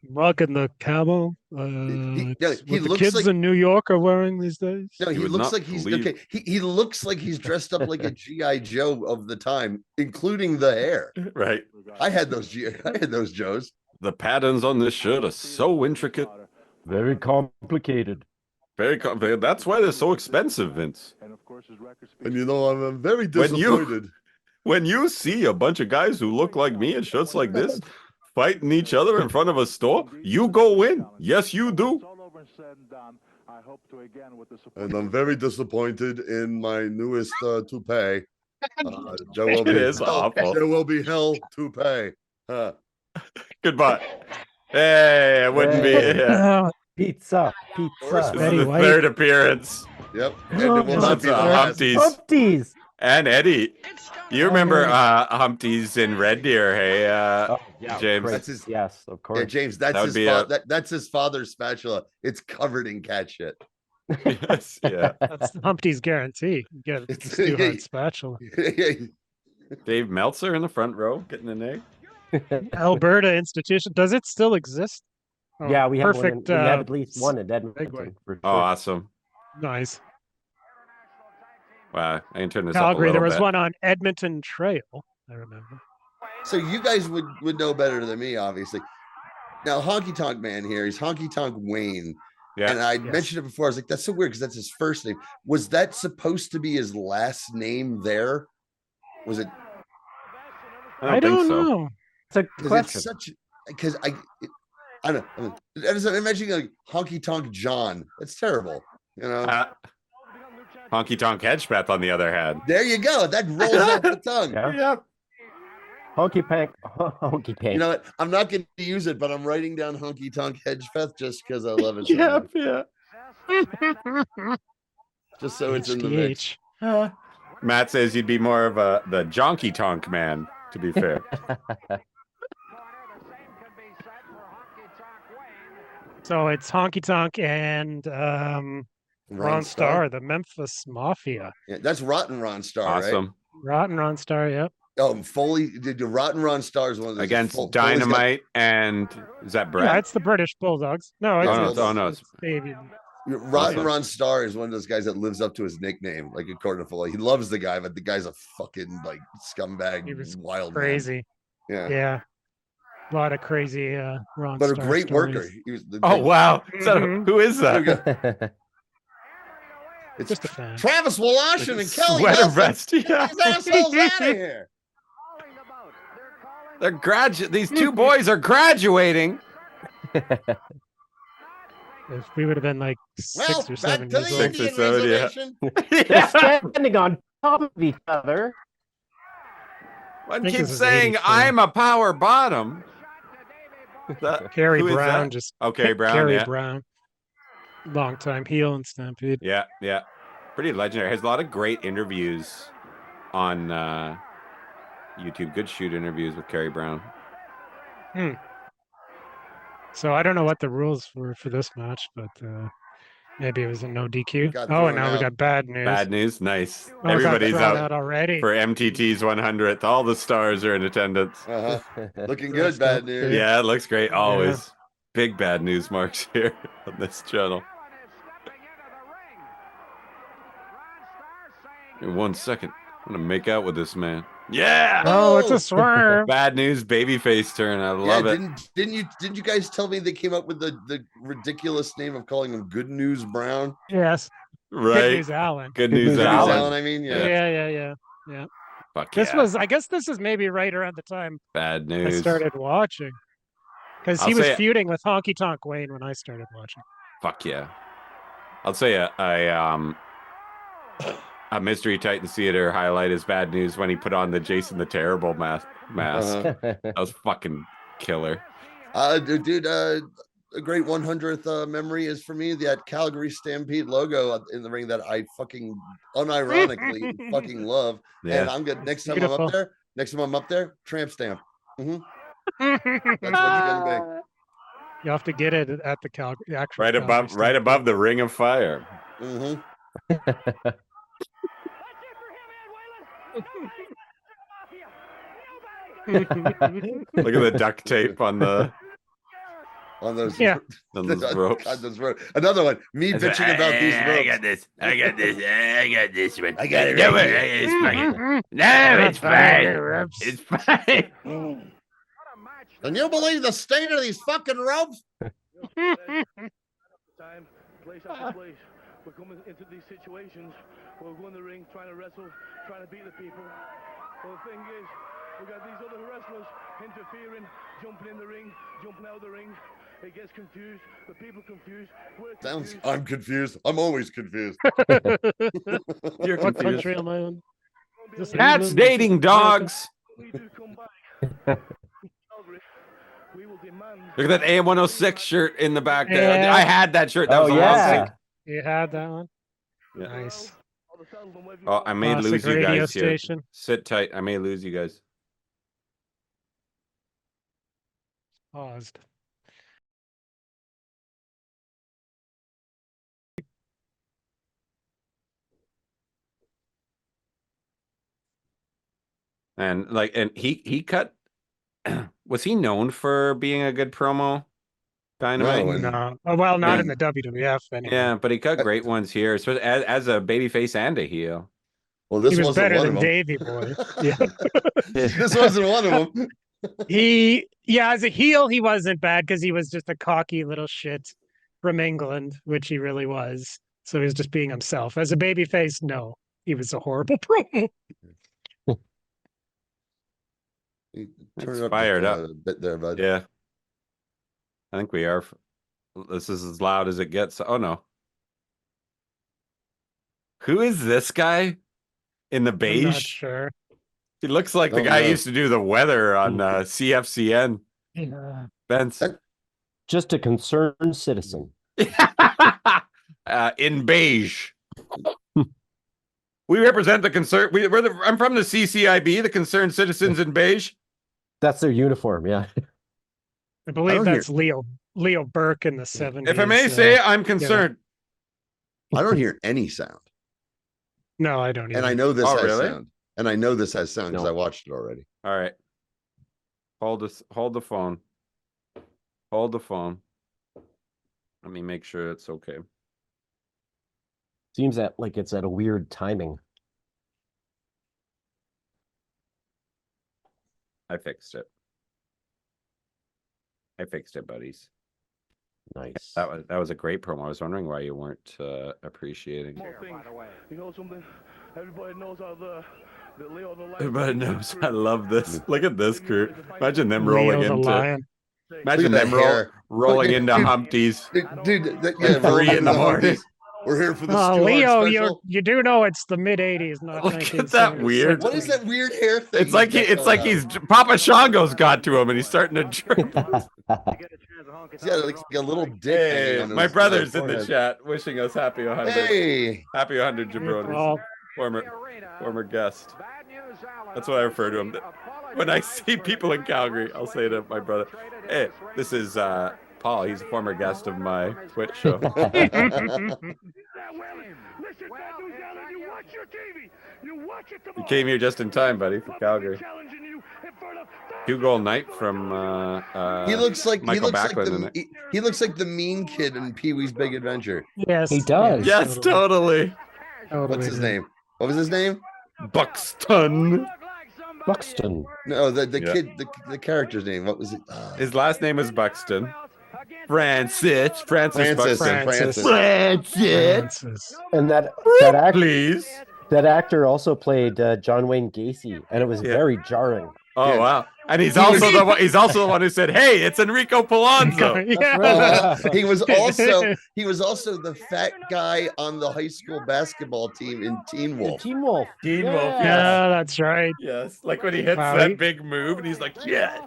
[SPEAKER 4] Rocking the camo.
[SPEAKER 3] He
[SPEAKER 4] the
[SPEAKER 3] looks
[SPEAKER 4] kids
[SPEAKER 3] like
[SPEAKER 4] in New York are wearing these days.
[SPEAKER 3] No, he looks like he's okay. He looks like he's dressed up like a GI Joe of the time, including the hair.
[SPEAKER 2] Right.
[SPEAKER 3] I had those Joes.
[SPEAKER 2] The patterns on this shirt are so intricate.
[SPEAKER 5] Very complicated.
[SPEAKER 2] Very complicated. That's why they're so expensive, Vince.
[SPEAKER 3] And you know, I'm very disappointed.
[SPEAKER 2] When you see a bunch of guys who look like me in shirts like this fighting each other in front of a store, you go in. Yes, you do.
[SPEAKER 3] And I'm very disappointed in my newest toupee. There will be hell to pay.
[SPEAKER 2] Goodbye. Hey, it wouldn't be. Yeah.
[SPEAKER 5] Pizza.
[SPEAKER 2] This is the third appearance.
[SPEAKER 3] Yep. And it will not be the last.
[SPEAKER 5] Humpties.
[SPEAKER 2] And Eddie. You remember Humpties in Red Deer, hey, James?
[SPEAKER 3] That's his,
[SPEAKER 5] yes, of course.
[SPEAKER 3] Yeah, James, that's his father's spatula. It's covered in cat shit.
[SPEAKER 2] Yes, yeah.
[SPEAKER 4] That's Humpty's guarantee. You get a Stu-Hart spatula.
[SPEAKER 2] Dave Meltzer in the front row getting an egg.
[SPEAKER 4] Alberta Institution. Does it still exist? Oh,
[SPEAKER 5] yeah, we have
[SPEAKER 4] perfect.
[SPEAKER 5] We have at least one in Edmonton. For sure.
[SPEAKER 2] Oh, awesome.
[SPEAKER 4] Nice.
[SPEAKER 2] Wow, I can turn this
[SPEAKER 4] Calgary,
[SPEAKER 2] up a
[SPEAKER 4] there was
[SPEAKER 2] bit.
[SPEAKER 4] one on Edmonton Trail, I remember.
[SPEAKER 3] So you guys would know better than me, obviously. Now, Honky Tonk Man here, he's Honky Tonk Wayne. Yeah. And I mentioned it before. I was like, that's so weird because that's his first name. Was that supposed to be his last name there? Was it?
[SPEAKER 4] I don't know.
[SPEAKER 5] It's a question.
[SPEAKER 3] It's such because I don't know. I'm imagining like Honky Tonk John. That's terrible. You know.
[SPEAKER 2] Honky Tonk Hedgepeth, on the other hand.
[SPEAKER 3] There you go. That rolls off the tongue.
[SPEAKER 2] Yeah.
[SPEAKER 5] Honky Pank.
[SPEAKER 3] You know what? I'm not going to use it, but I'm writing down Honky Tonk Hedgepeth just because I love it.
[SPEAKER 2] Yeah.
[SPEAKER 3] Just so it's in the mix.
[SPEAKER 2] Matt says you'd be more of the jonky tonk man, to be fair.
[SPEAKER 4] So it's Honky Tonk and Ron Starr, the Memphis Mafia.
[SPEAKER 3] Yeah, that's Rotten Ron Starr,
[SPEAKER 2] awesome.
[SPEAKER 3] Right?
[SPEAKER 4] Rotten Ron Starr, yep.
[SPEAKER 3] Oh, Foley, did the Rotten Ron Starr is one of those
[SPEAKER 2] against Dynamite and is that Brett?
[SPEAKER 4] Yeah, it's the British Bulldogs. No, it's baby.
[SPEAKER 3] Rotten Ron Starr is one of those guys that lives up to his nickname, like according to Foley. He loves the guy, but the guy's a fucking like scumbag,
[SPEAKER 4] He was
[SPEAKER 3] wild
[SPEAKER 4] crazy.
[SPEAKER 3] Man.
[SPEAKER 4] Yeah. A lot of crazy Ron
[SPEAKER 3] but
[SPEAKER 4] Starr
[SPEAKER 3] a great
[SPEAKER 4] stories.
[SPEAKER 3] worker. He was
[SPEAKER 2] wow. Who is that?
[SPEAKER 3] It's
[SPEAKER 4] just a fan.
[SPEAKER 3] Travis Woloshyn and Kelly
[SPEAKER 2] Sweater vest. Yeah.
[SPEAKER 3] These assholes out of here.
[SPEAKER 2] They're these two boys are graduating.
[SPEAKER 4] If we would have been like 6 or 7 years old.
[SPEAKER 2] 6 or 7, yeah.
[SPEAKER 5] They're standing on top of each other.
[SPEAKER 2] One keeps saying, I'm a power bottom.
[SPEAKER 4] Kerry Brown just
[SPEAKER 2] okay, Brown.
[SPEAKER 4] Kerry
[SPEAKER 2] Yeah.
[SPEAKER 4] Brown. Long time heel and Stampede.
[SPEAKER 2] Yeah, yeah. Pretty legendary. Has a lot of great interviews on YouTube. Good shoot interviews with Kerry Brown.
[SPEAKER 4] So I don't know what the rules were for this match, but maybe it was a no DQ.
[SPEAKER 3] Got
[SPEAKER 4] Oh, and
[SPEAKER 3] thrown
[SPEAKER 4] now we
[SPEAKER 3] out.
[SPEAKER 4] got bad news.
[SPEAKER 2] Bad news. Nice.
[SPEAKER 4] Oh, it got
[SPEAKER 2] Everybody's
[SPEAKER 4] thrown
[SPEAKER 2] out
[SPEAKER 4] already.
[SPEAKER 2] for MTT's 100th. All the stars are in attendance.
[SPEAKER 3] Looking good, bad news.
[SPEAKER 2] Yeah, it looks great. Always. Big bad news marks here on this channel. In 1 second, I'm gonna make out with this man. Yeah.
[SPEAKER 4] Oh, it's a swerve.
[SPEAKER 2] Bad news, babyface turn. I love it.
[SPEAKER 3] Didn't you guys tell me they came up with the ridiculous name of calling him Good News Brown?
[SPEAKER 4] Yes.
[SPEAKER 2] Right.
[SPEAKER 4] Good news, Alan.
[SPEAKER 2] Good news, Alan.
[SPEAKER 3] I mean,
[SPEAKER 4] Yeah.
[SPEAKER 2] Fuck
[SPEAKER 4] This
[SPEAKER 2] yeah.
[SPEAKER 4] was, I guess, this is maybe right around the time
[SPEAKER 2] Bad
[SPEAKER 4] I
[SPEAKER 2] news.
[SPEAKER 4] started watching, because he
[SPEAKER 2] I'll
[SPEAKER 4] was
[SPEAKER 2] say it.
[SPEAKER 4] feuding with Honky Tonk Wayne when I started watching.
[SPEAKER 2] Fuck yeah. I'll say a Mystery Titan Theater highlight is bad news when he put on the Jason the Terrible mask. That was fucking killer.
[SPEAKER 3] Dude, a great 100th memory is for me that Calgary Stampede logo in the ring that I fucking unironically fucking love.
[SPEAKER 2] Yeah.
[SPEAKER 3] And I'm good. Next time
[SPEAKER 4] Beautiful.
[SPEAKER 3] I'm up there, tramp stamp. That's what it's gonna
[SPEAKER 4] You have to get it at the Calgary. Actual
[SPEAKER 2] Right above the Ring of Fire.
[SPEAKER 3] be.
[SPEAKER 2] Look at the duct tape on the
[SPEAKER 3] On those,
[SPEAKER 4] Yeah.
[SPEAKER 2] on those ropes.
[SPEAKER 3] on those ropes. Another one. Me bitching about these ropes.
[SPEAKER 14] I got this one.
[SPEAKER 3] I got it
[SPEAKER 14] No,
[SPEAKER 3] right
[SPEAKER 14] it's
[SPEAKER 3] here.
[SPEAKER 14] fine. No, it's fine. It's fine.
[SPEAKER 3] Can you believe the state of these fucking ropes?
[SPEAKER 11] Time, place after place. We're coming into these situations. We're going to the ring, trying to wrestle, trying to beat the people. Well, the thing is, we got these other wrestlers interfering, jumping in the ring, jumping out of the ring. It gets confused. The people confused. We're confused.
[SPEAKER 3] I'm confused. I'm always confused.
[SPEAKER 2] You're
[SPEAKER 4] What
[SPEAKER 2] confused.
[SPEAKER 4] country am I in? Just
[SPEAKER 2] Cats
[SPEAKER 4] England?
[SPEAKER 2] dating dogs.
[SPEAKER 11] We do come back. Calgary, we will demand.
[SPEAKER 2] Look at that AM106 shirt in the back there.
[SPEAKER 4] Yeah.
[SPEAKER 2] I had that shirt. That was a long
[SPEAKER 5] yeah.
[SPEAKER 2] thing.
[SPEAKER 4] You had that one?
[SPEAKER 2] Yeah.
[SPEAKER 4] Nice.
[SPEAKER 2] Oh, I may
[SPEAKER 4] Classic
[SPEAKER 2] lose you
[SPEAKER 4] radio
[SPEAKER 2] guys here.
[SPEAKER 4] station.
[SPEAKER 2] Sit tight. I may lose you guys.
[SPEAKER 4] Paused.
[SPEAKER 2] And he cut. Was he known for being a good promo? Dynamite.
[SPEAKER 3] No, and-
[SPEAKER 4] No. Oh, well, not in the WWF anyway.
[SPEAKER 2] Yeah, but he cut great ones here, especially as a babyface and a heel.
[SPEAKER 3] Well, this
[SPEAKER 4] He was
[SPEAKER 3] wasn't
[SPEAKER 4] better
[SPEAKER 3] one
[SPEAKER 4] than
[SPEAKER 3] of them.
[SPEAKER 4] Davey Boy. Yeah.
[SPEAKER 3] This wasn't one of them.
[SPEAKER 4] As a heel, he wasn't bad because he was just a cocky little shit from England, which he really was. So he was just being himself. As a babyface, no, he was a horrible promo.
[SPEAKER 3] Turn it up
[SPEAKER 2] Fired
[SPEAKER 3] just
[SPEAKER 2] up.
[SPEAKER 3] a bit there, bud.
[SPEAKER 2] Yeah. I think we are. This is as loud as it gets. Oh, no. Who is this guy in the
[SPEAKER 4] I'm not
[SPEAKER 2] beige?
[SPEAKER 4] sure.
[SPEAKER 2] He looks like the
[SPEAKER 3] Oh,
[SPEAKER 2] guy who
[SPEAKER 3] no.
[SPEAKER 2] used to do the weather on CFCN.
[SPEAKER 4] Yeah.
[SPEAKER 2] Vince.
[SPEAKER 5] Just a concerned citizen.
[SPEAKER 2] In beige. We represent the concern. I'm from the CCIB, the Concerned Citizens in Beige.
[SPEAKER 5] That's their uniform, yeah.
[SPEAKER 4] I believe that's Leo Burke in the 70s.
[SPEAKER 2] If I may say, I'm concerned.
[SPEAKER 3] I don't hear any sound.
[SPEAKER 4] No, I don't.
[SPEAKER 3] And I know this has sound. And I know this has sound because I watched it already.
[SPEAKER 2] All right. Hold the phone. Hold the phone. Let me make sure it's okay.
[SPEAKER 5] Seems that like it's at a weird timing.
[SPEAKER 2] I fixed it. I fixed it, buddies.
[SPEAKER 5] Nice.
[SPEAKER 2] That was a great promo. I was wondering why you weren't appreciating.
[SPEAKER 11] You know something? Everybody knows how the Leo the Lion.
[SPEAKER 2] Everybody knows. I love this. Look at this crew. Imagine them rolling
[SPEAKER 4] Leo the
[SPEAKER 2] into.
[SPEAKER 4] Lion.
[SPEAKER 2] Imagine them rolling into Humpties.
[SPEAKER 3] Dude,
[SPEAKER 2] at 3 in the morning.
[SPEAKER 3] We're here for the
[SPEAKER 4] Leo, you do know it's the mid '80s, not
[SPEAKER 2] Look
[SPEAKER 4] 1970s.
[SPEAKER 2] at that weird.
[SPEAKER 3] What is that weird hair thing?
[SPEAKER 2] It's like he's Papa Shango's got to him and he's starting to drip.
[SPEAKER 3] Yeah, like a little dick.
[SPEAKER 2] Hey, my brother's in the chat wishing us happy 100.
[SPEAKER 3] Hey,
[SPEAKER 2] happy 100, jabronis. Former guest. That's what I refer to him. When I see people in Calgary, I'll say to my brother, "Hey, this is Paul. He's a former guest of my Twitch show." You came here just in time, buddy, for Calgary. 2-goal night from
[SPEAKER 3] he looks like
[SPEAKER 2] Michael
[SPEAKER 3] he looks like the mean kid in Pee-wee's Big Adventure.
[SPEAKER 4] Yes,
[SPEAKER 5] he does.
[SPEAKER 2] Yes, totally.
[SPEAKER 3] What's his name? What was his name?
[SPEAKER 2] Buxton.
[SPEAKER 5] Buxton.
[SPEAKER 3] No, the kid, the character's name. What was it?
[SPEAKER 2] His last name is Buxton. Francis Buxton.
[SPEAKER 5] Francis. And that actor,
[SPEAKER 2] please.
[SPEAKER 5] That actor also played John Wayne Gacy, and it was very jarring.
[SPEAKER 2] Oh wow! And he's also the one who said, "Hey, it's Enrico Palazzo."
[SPEAKER 3] He was also the fat guy on the high school basketball team in Teen Wolf.
[SPEAKER 5] Teen Wolf.
[SPEAKER 4] Yeah, that's right.
[SPEAKER 2] Yes, like when he hits that big move, and he's like, "Yeah."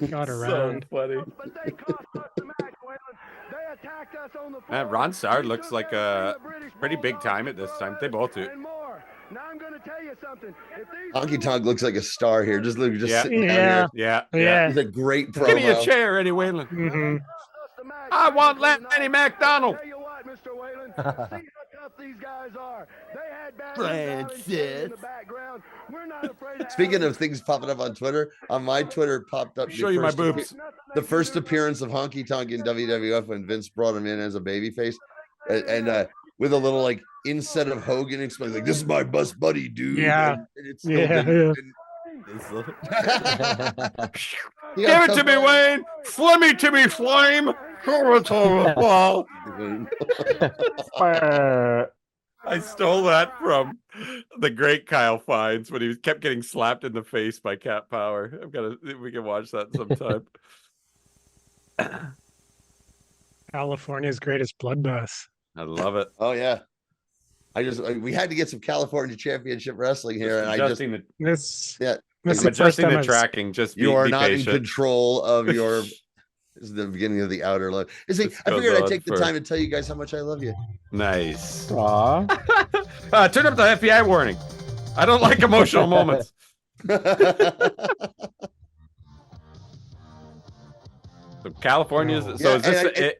[SPEAKER 4] Got around.
[SPEAKER 2] So funny. Man, Ron Sard looks like a pretty big time at this time. They both do.
[SPEAKER 11] Now I'm going to tell you something.
[SPEAKER 3] Honky Tonk looks like a star here. Just sitting down
[SPEAKER 2] here.
[SPEAKER 3] Yeah. He's a great promo.
[SPEAKER 2] Give me a chair, Eddie Whalen.
[SPEAKER 4] Mm-hmm.
[SPEAKER 2] I want Lenny McDonald.
[SPEAKER 11] Tell you what, Mr. Whalen, see how tough these guys are. They had Francis in the background. We're not afraid.
[SPEAKER 3] Speaking of things popping up on Twitter, on my Twitter popped up.
[SPEAKER 2] Show you my boobs.
[SPEAKER 3] The first appearance of Honky Tonk in WWF when Vince brought him in as a babyface, and with a little like instead of Hogan explaining like, "This is my best buddy, dude."
[SPEAKER 4] Yeah,
[SPEAKER 3] and it's
[SPEAKER 2] Give it to me, Wayne. Flemmy to me, flame. I stole that from the great Kyle Fines when he kept getting slapped in the face by Cat Power. We can watch that sometime.
[SPEAKER 4] California's greatest bloodbaths.
[SPEAKER 2] I love it.
[SPEAKER 3] Oh yeah. We had to get some California Championship Wrestling here, and
[SPEAKER 2] I'm adjusting the tracking. Just
[SPEAKER 3] you are not
[SPEAKER 2] patient.
[SPEAKER 3] in control of your. This is the beginning of the outer love. I figured I'd take the time to tell you guys how much I love you.
[SPEAKER 2] Nice.
[SPEAKER 5] Turn
[SPEAKER 2] up the FBI warning. I don't like emotional moments. So California's. So is this it?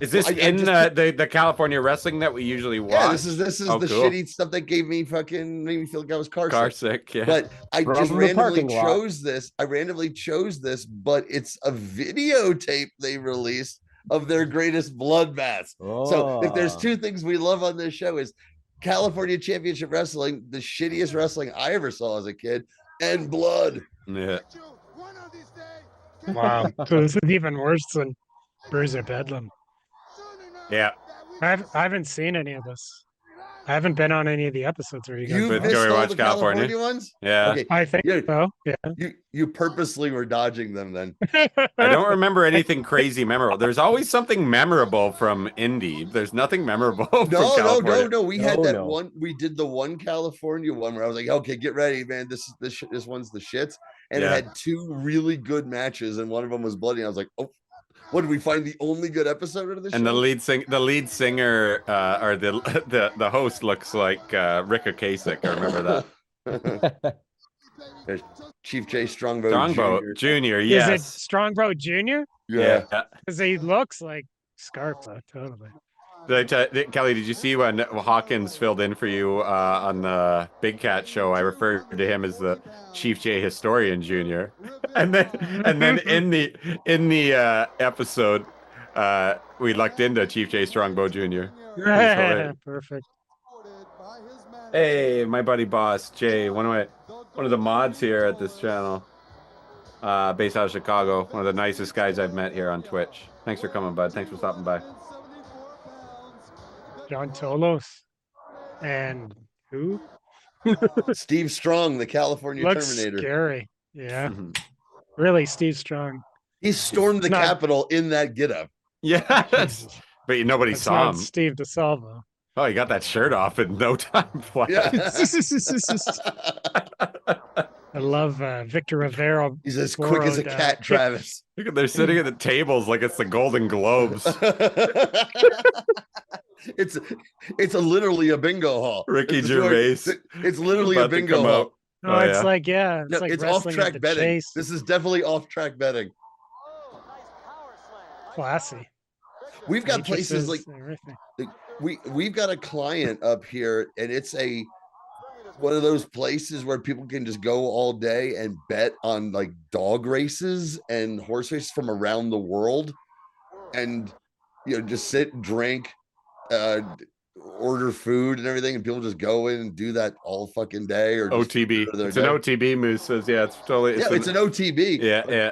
[SPEAKER 2] Is this the California wrestling that we usually watch?
[SPEAKER 3] Yeah, this is the shitty stuff that made me feel like I was car sick.
[SPEAKER 2] Yeah.
[SPEAKER 3] But I just randomly chose this. But it's a videotape they released of their greatest bloodbaths.
[SPEAKER 5] Oh.
[SPEAKER 3] So if there's two things we love on this show is California Championship Wrestling, the shittiest wrestling I ever saw as a kid, and blood.
[SPEAKER 2] Yeah.
[SPEAKER 4] Wow. So this is even worse than Bruiser Bedlam.
[SPEAKER 2] Yeah.
[SPEAKER 4] I haven't seen any of this. I haven't been on any of the episodes where you guys
[SPEAKER 3] missed all the California ones?
[SPEAKER 2] Yeah.
[SPEAKER 3] Okay.
[SPEAKER 4] I think so. Yeah.
[SPEAKER 3] You purposely were dodging them then.
[SPEAKER 2] I don't remember anything crazy memorable. There's always something memorable from indie. There's nothing memorable from California.
[SPEAKER 3] No. We had that one. We did the one California one where I was like, okay, get ready, man. This one's the shits. And it had two really good matches, and one of them was bloody. And I was like, oh. What did we find? The only good episode of the show?
[SPEAKER 2] And the lead singer, or the host looks like Rick Ocasek. I remember that.
[SPEAKER 3] There's Chief J Strongbow
[SPEAKER 2] Jr. Yes.
[SPEAKER 4] Is it Strongbow Jr.?
[SPEAKER 3] Yeah.
[SPEAKER 4] Because he looks like Scarpa, totally.
[SPEAKER 2] Kelly, did you see when Hawkins filled in for you on the Big Cat show? I referred to him as the Chief J Historian Jr. and then in the episode, we lucked into Chief J Strongbow Jr.
[SPEAKER 4] Perfect.
[SPEAKER 2] Hey, my buddy Boss Jay, one of the mods here at this channel, based out of Chicago. One of the nicest guys I've met here on Twitch. Thanks for coming, bud. Thanks for stopping by.
[SPEAKER 4] John Tolos and who?
[SPEAKER 3] Steve Strong, the California Terminator.
[SPEAKER 4] Scary. Yeah. Really, Steve Strong.
[SPEAKER 3] He stormed the Capitol in that getup.
[SPEAKER 2] Yeah. But nobody saw him.
[SPEAKER 4] Steve DeSalvo.
[SPEAKER 2] Oh, he got that shirt off in no time flat.
[SPEAKER 3] Yeah.
[SPEAKER 4] I love Victor Rivera.
[SPEAKER 3] He's as quick as a cat, Travis.
[SPEAKER 2] Look at they're sitting at the tables like it's the Golden Globes.
[SPEAKER 3] It's literally a bingo hall.
[SPEAKER 2] Ricky Gervais.
[SPEAKER 3] It's literally a bingo hall.
[SPEAKER 4] No, it's like it's
[SPEAKER 3] off-track betting. This is definitely off-track betting.
[SPEAKER 4] Classy.
[SPEAKER 3] We've got places like we've got a client up here, and it's one of those places where people can just go all day and bet on like dog races and horse races from around the world, and just sit, drink, order food and everything, and people just go in and do that all fucking day. Or
[SPEAKER 2] OTB. It's an OTB. Moose says, yeah, it's totally.
[SPEAKER 3] It's an OTB.
[SPEAKER 2] Yeah.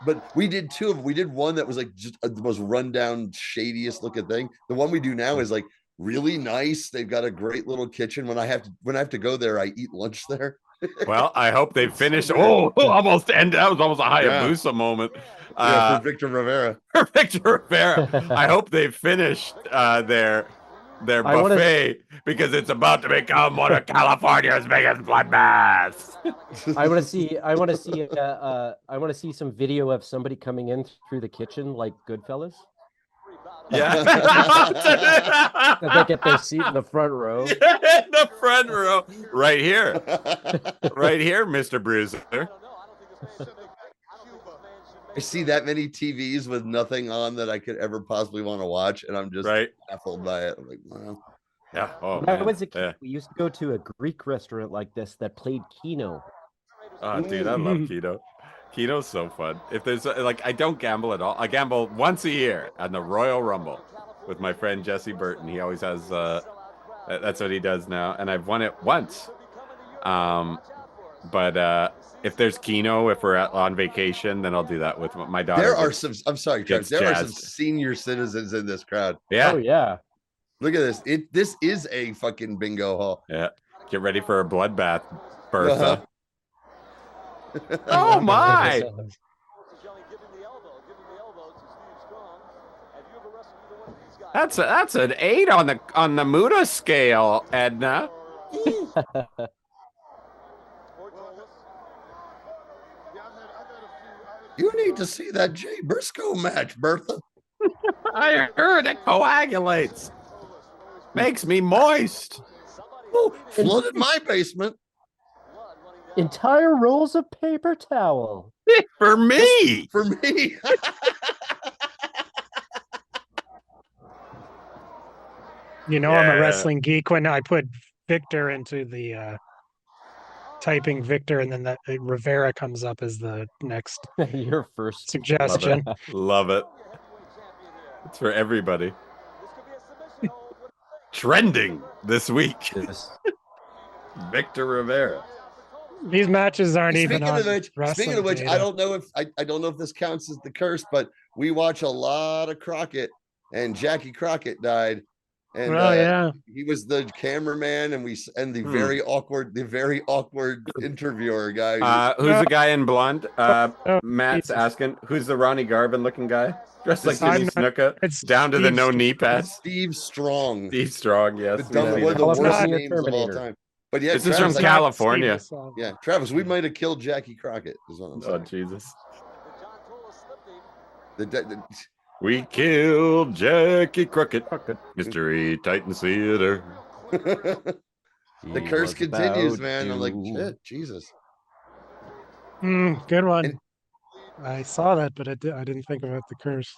[SPEAKER 3] But we did two of them. We did one that was like just the most rundown, shadiest looking thing. The one we do now is like really nice. They've got a great little kitchen. When I have to go there, I eat lunch there.
[SPEAKER 2] Well, I hope they finished. Almost ended. That was almost a Hayabusa moment.
[SPEAKER 3] For Victor Rivera.
[SPEAKER 2] I hope they finished their buffet because it's about to become one of California's biggest bloodbaths.
[SPEAKER 5] I want to see some video of somebody coming in through the kitchen like Goodfellas.
[SPEAKER 2] Yeah.
[SPEAKER 5] They get their seat in the front row.
[SPEAKER 2] Yeah, in the front row. Right here. Right here, Mr. Bruiser.
[SPEAKER 3] I see that many TVs with nothing on that I could ever possibly want to watch, and I'm just baffled by it. I'm like, wow.
[SPEAKER 2] Yeah. Oh,
[SPEAKER 5] when I was a kid, we used to go to a Greek restaurant like this that played Keno.
[SPEAKER 2] Oh, dude, I love Keno. Keno's so fun. If there's I don't gamble at all. I gamble once a year on the Royal Rumble with my friend Jesse Burton. He always has. That's what he does now, and I've won it once. But if there's Keno, if we're on vacation, then I'll do that with my daughter.
[SPEAKER 3] There are some. I'm sorry, Travis. There are some senior citizens in this crowd.
[SPEAKER 2] Yeah.
[SPEAKER 5] Oh yeah.
[SPEAKER 3] Look at this. This is a fucking bingo hall.
[SPEAKER 2] Yeah. Get ready for a bloodbath, Bertha. Oh my! That's an 8 on the Muda scale, Edna.
[SPEAKER 3] You need to see that Jay Briscoe match, Bertha.
[SPEAKER 2] I heard it coagulates. Makes me moist.
[SPEAKER 3] Oh, flooded my basement.
[SPEAKER 5] Entire rolls of paper towel.
[SPEAKER 2] For me.
[SPEAKER 3] For me.
[SPEAKER 4] I'm a wrestling geek when I put Victor into the typing Victor, and then that Rivera comes up as the next
[SPEAKER 5] your first
[SPEAKER 4] suggestion.
[SPEAKER 2] Love it. It's for everybody. Trending this week. Victor Rivera.
[SPEAKER 4] These matches aren't
[SPEAKER 3] Speaking
[SPEAKER 4] even on
[SPEAKER 3] Speaking of which, I don't know if this counts as the curse, but we watch a lot of Crockett, and Jackie Crockett died. And he was the cameraman, and the very awkward interviewer guy.
[SPEAKER 2] Who's the guy in blonde? Matt's asking, who's the Ronnie Garvin looking guy? Dressed like Jimmy Snuka. It's down to the no knee pads.
[SPEAKER 3] Steve Strong.
[SPEAKER 2] Steve Strong, yes.
[SPEAKER 3] One of the worst names of all time. But yeah,
[SPEAKER 2] this is from California.
[SPEAKER 3] Yeah, Travis, we might have killed Jackie Crockett. Is what I'm saying.
[SPEAKER 2] Oh Jesus! We killed Jackie Crockett, Mystery Titan Theater.
[SPEAKER 3] The curse continues, man. I'm like, shit, Jesus.
[SPEAKER 4] Good one. I saw that, but I didn't think about the curse.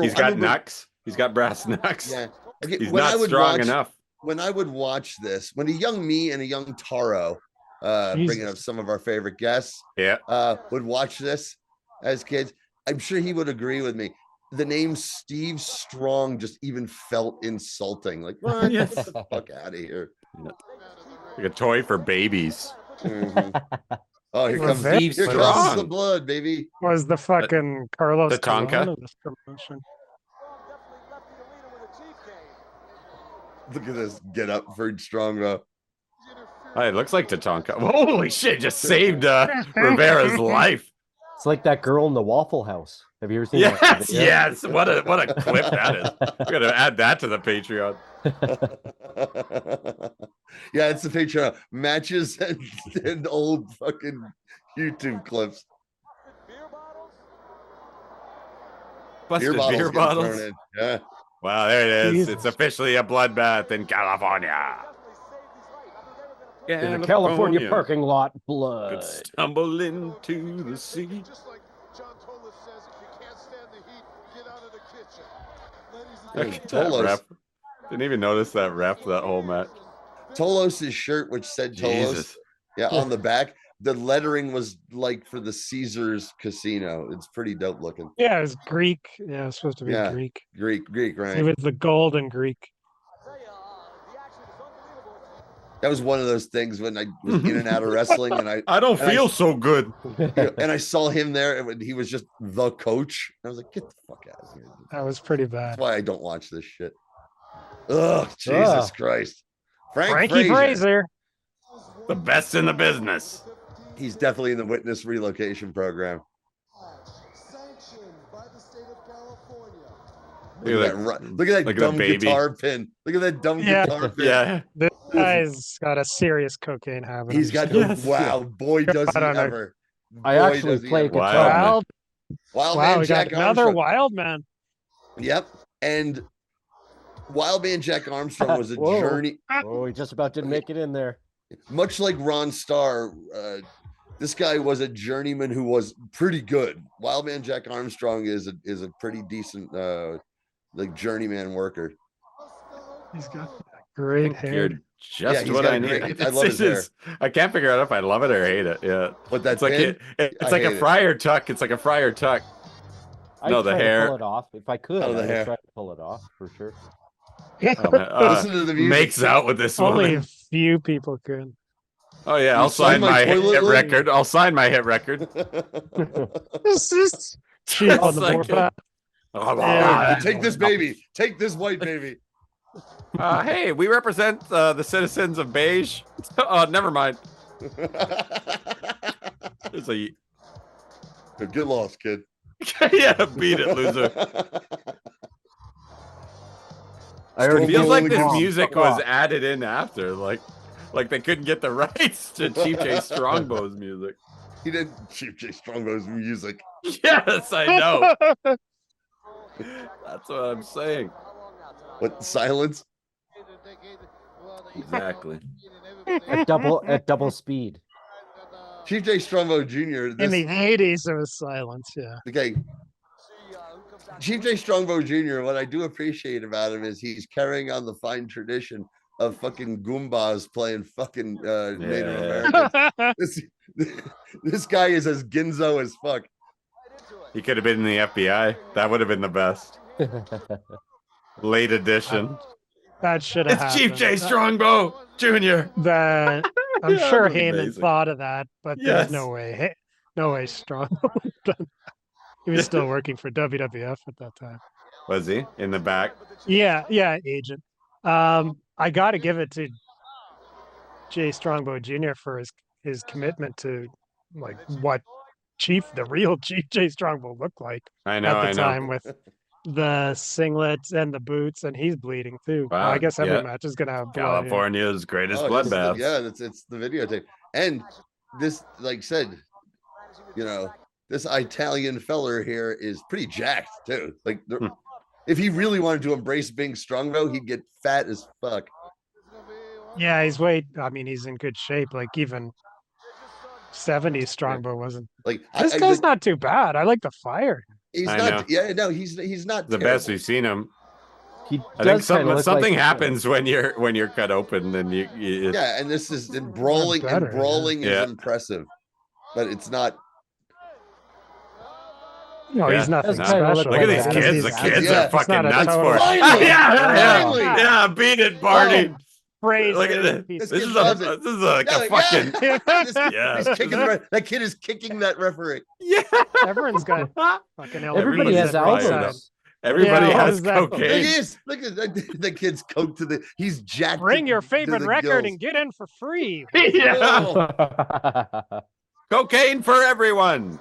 [SPEAKER 2] He's got knucks. He's got brass knucks.
[SPEAKER 3] Yeah. Okay,
[SPEAKER 2] He's not strong enough.
[SPEAKER 3] When I would watch this, when a young me and a young Taro, bringing up some of our favorite guests, would watch this as kids, I'm sure he would agree with me. The name Steve Strong just even felt insulting. Like, what? Get the fuck out of here.
[SPEAKER 2] Like a toy for babies.
[SPEAKER 3] Oh, here comes the blood, baby.
[SPEAKER 4] Was the fucking Carlos
[SPEAKER 2] the Tonka?
[SPEAKER 4] Colon of this promotion.
[SPEAKER 3] Look at this get up for Strong.
[SPEAKER 2] It looks like Tatanka. Holy shit, just saved Rivera's life.
[SPEAKER 5] It's like that girl in the Waffle House. Have you ever seen that?
[SPEAKER 2] Yes, yes. What a clip that is. We're gonna add that to the Patreon.
[SPEAKER 3] Yeah, it's the Patreon. Matches and old fucking YouTube clips.
[SPEAKER 2] Busted beer bottles.
[SPEAKER 3] Yeah.
[SPEAKER 2] Wow, there it is. Jesus. It's officially a bloodbath in California.
[SPEAKER 5] In a California parking lot, blood.
[SPEAKER 2] Could stumble into the sea.
[SPEAKER 3] Tolos.
[SPEAKER 2] Didn't even notice that ref that whole match.
[SPEAKER 3] Tolos's shirt, which said Tolos,
[SPEAKER 2] Jesus.
[SPEAKER 3] on the back, the lettering was like for the Caesars Casino. It's pretty dope looking.
[SPEAKER 4] Yeah, it's Greek. Yeah, it's supposed to be Greek.
[SPEAKER 3] Greek, right?
[SPEAKER 4] It was the gold and Greek.
[SPEAKER 3] That was one of those things when I was in and out of wrestling, and
[SPEAKER 2] I don't feel so good.
[SPEAKER 3] And I saw him there, and he was just the coach. I was like, get the fuck out of here.
[SPEAKER 4] That was pretty bad.
[SPEAKER 3] That's why I don't watch this shit. Ugh, Jesus Christ.
[SPEAKER 4] Frankie Fraser.
[SPEAKER 2] The best in the business.
[SPEAKER 3] He's definitely in the witness relocation program. Look at that dumb guitar pin. Look at that dumb guitar pin.
[SPEAKER 2] Yeah.
[SPEAKER 4] This guy's got a serious cocaine habit.
[SPEAKER 3] He's got wow, boy does he ever.
[SPEAKER 5] I actually play guitar.
[SPEAKER 3] Wild Man
[SPEAKER 4] we
[SPEAKER 3] Jack
[SPEAKER 4] got another
[SPEAKER 3] Armstrong.
[SPEAKER 4] Wild Man.
[SPEAKER 3] Yep. And Wild Man Jack Armstrong was a journey.
[SPEAKER 5] Oh, he just about didn't make it in there.
[SPEAKER 3] Much like Ron Starr, this guy was a journeyman who was pretty good. Wild Man Jack Armstrong is a pretty decent like journeyman worker.
[SPEAKER 4] He's got great hair.
[SPEAKER 2] You're just what I need.
[SPEAKER 3] I love his hair.
[SPEAKER 2] I can't figure out if I love it or hate it. Yeah,
[SPEAKER 3] but that's
[SPEAKER 2] like it's like a friar tuck. It's like a friar tuck. No, the hair.
[SPEAKER 5] Pull it off if I could.
[SPEAKER 3] Oh, the
[SPEAKER 5] I would
[SPEAKER 3] hair.
[SPEAKER 5] try to pull it off for sure.
[SPEAKER 3] Listen to the music.
[SPEAKER 2] Makes out with this
[SPEAKER 4] Only
[SPEAKER 2] woman.
[SPEAKER 4] a few people could.
[SPEAKER 2] Oh yeah, I'll sign my hit record. I'll sign my hit record.
[SPEAKER 4] This is cheap on the warpath.
[SPEAKER 3] Take this baby. Take this white baby.
[SPEAKER 2] Hey, we represent the citizens of Beige. Never mind. There's a
[SPEAKER 3] get lost, kid.
[SPEAKER 2] Yeah, beat it, loser.
[SPEAKER 5] I
[SPEAKER 2] feels like this music was added in after, like they couldn't get the rights to Chief J Strongbow's music.
[SPEAKER 3] He did Chief J Strongbow's music.
[SPEAKER 2] Yes, I know. That's what I'm saying.
[SPEAKER 3] What silence?
[SPEAKER 2] Exactly.
[SPEAKER 5] At double speed.
[SPEAKER 3] Chief J Strongbow Jr.
[SPEAKER 4] In the 80s, there was silence. Yeah.
[SPEAKER 3] Okay. Chief J Strongbow Jr., what I do appreciate about him is he's carrying on the fine tradition of fucking Goombas playing fucking Native Americans. This guy is as Ginzo as fuck.
[SPEAKER 2] He could have been in the FBI. That would have been the best. Late edition.
[SPEAKER 4] That should have happened.
[SPEAKER 2] Chief J Strongbow Jr.
[SPEAKER 4] That I'm sure Heyman
[SPEAKER 2] amazing.
[SPEAKER 4] thought of that, but there's no way. No way Strongbow. He was still working for WWF at that time.
[SPEAKER 2] Was he in the back?
[SPEAKER 4] Yeah, agent. I got to give it to Jay Strongbow Jr. for his commitment to like what the real Chief Jay Strongbow looked like at the time with the singlets and the boots, and he's bleeding too.
[SPEAKER 2] Wow,
[SPEAKER 4] I guess every match is gonna have blood.
[SPEAKER 2] California's greatest bloodbath.
[SPEAKER 3] Yeah, it's the videotape. And this, like said, this Italian feller here is pretty jacked too. Like, if he really wanted to embrace being strong, though, he'd get fat as fuck.
[SPEAKER 4] Yeah, he's he's in good shape. Like even 70s Strongbow wasn't.
[SPEAKER 3] Like
[SPEAKER 4] this guy's not too bad. I like the fire.
[SPEAKER 3] He's
[SPEAKER 2] I
[SPEAKER 3] not.
[SPEAKER 2] know.
[SPEAKER 3] Yeah, no, he's not
[SPEAKER 2] the best we've seen him.
[SPEAKER 5] I think
[SPEAKER 2] something happens when you're cut open, and you
[SPEAKER 3] yeah, and this is brawling. Is impressive, but it's not.
[SPEAKER 4] No, he's nothing special.
[SPEAKER 2] Look at these kids. The kids are fucking nuts for it. Yeah, beat it, Barney. Look at this. This is like a fucking.
[SPEAKER 3] That kid is kicking that referee.
[SPEAKER 2] Yeah,
[SPEAKER 4] everyone's got fucking.
[SPEAKER 5] Everybody has albums.
[SPEAKER 2] Everybody has cocaine.
[SPEAKER 3] He is. Look at the kid's coke to the. He's jacked.
[SPEAKER 4] Bring your favorite record and get in for free.
[SPEAKER 2] Yeah. Cocaine for everyone.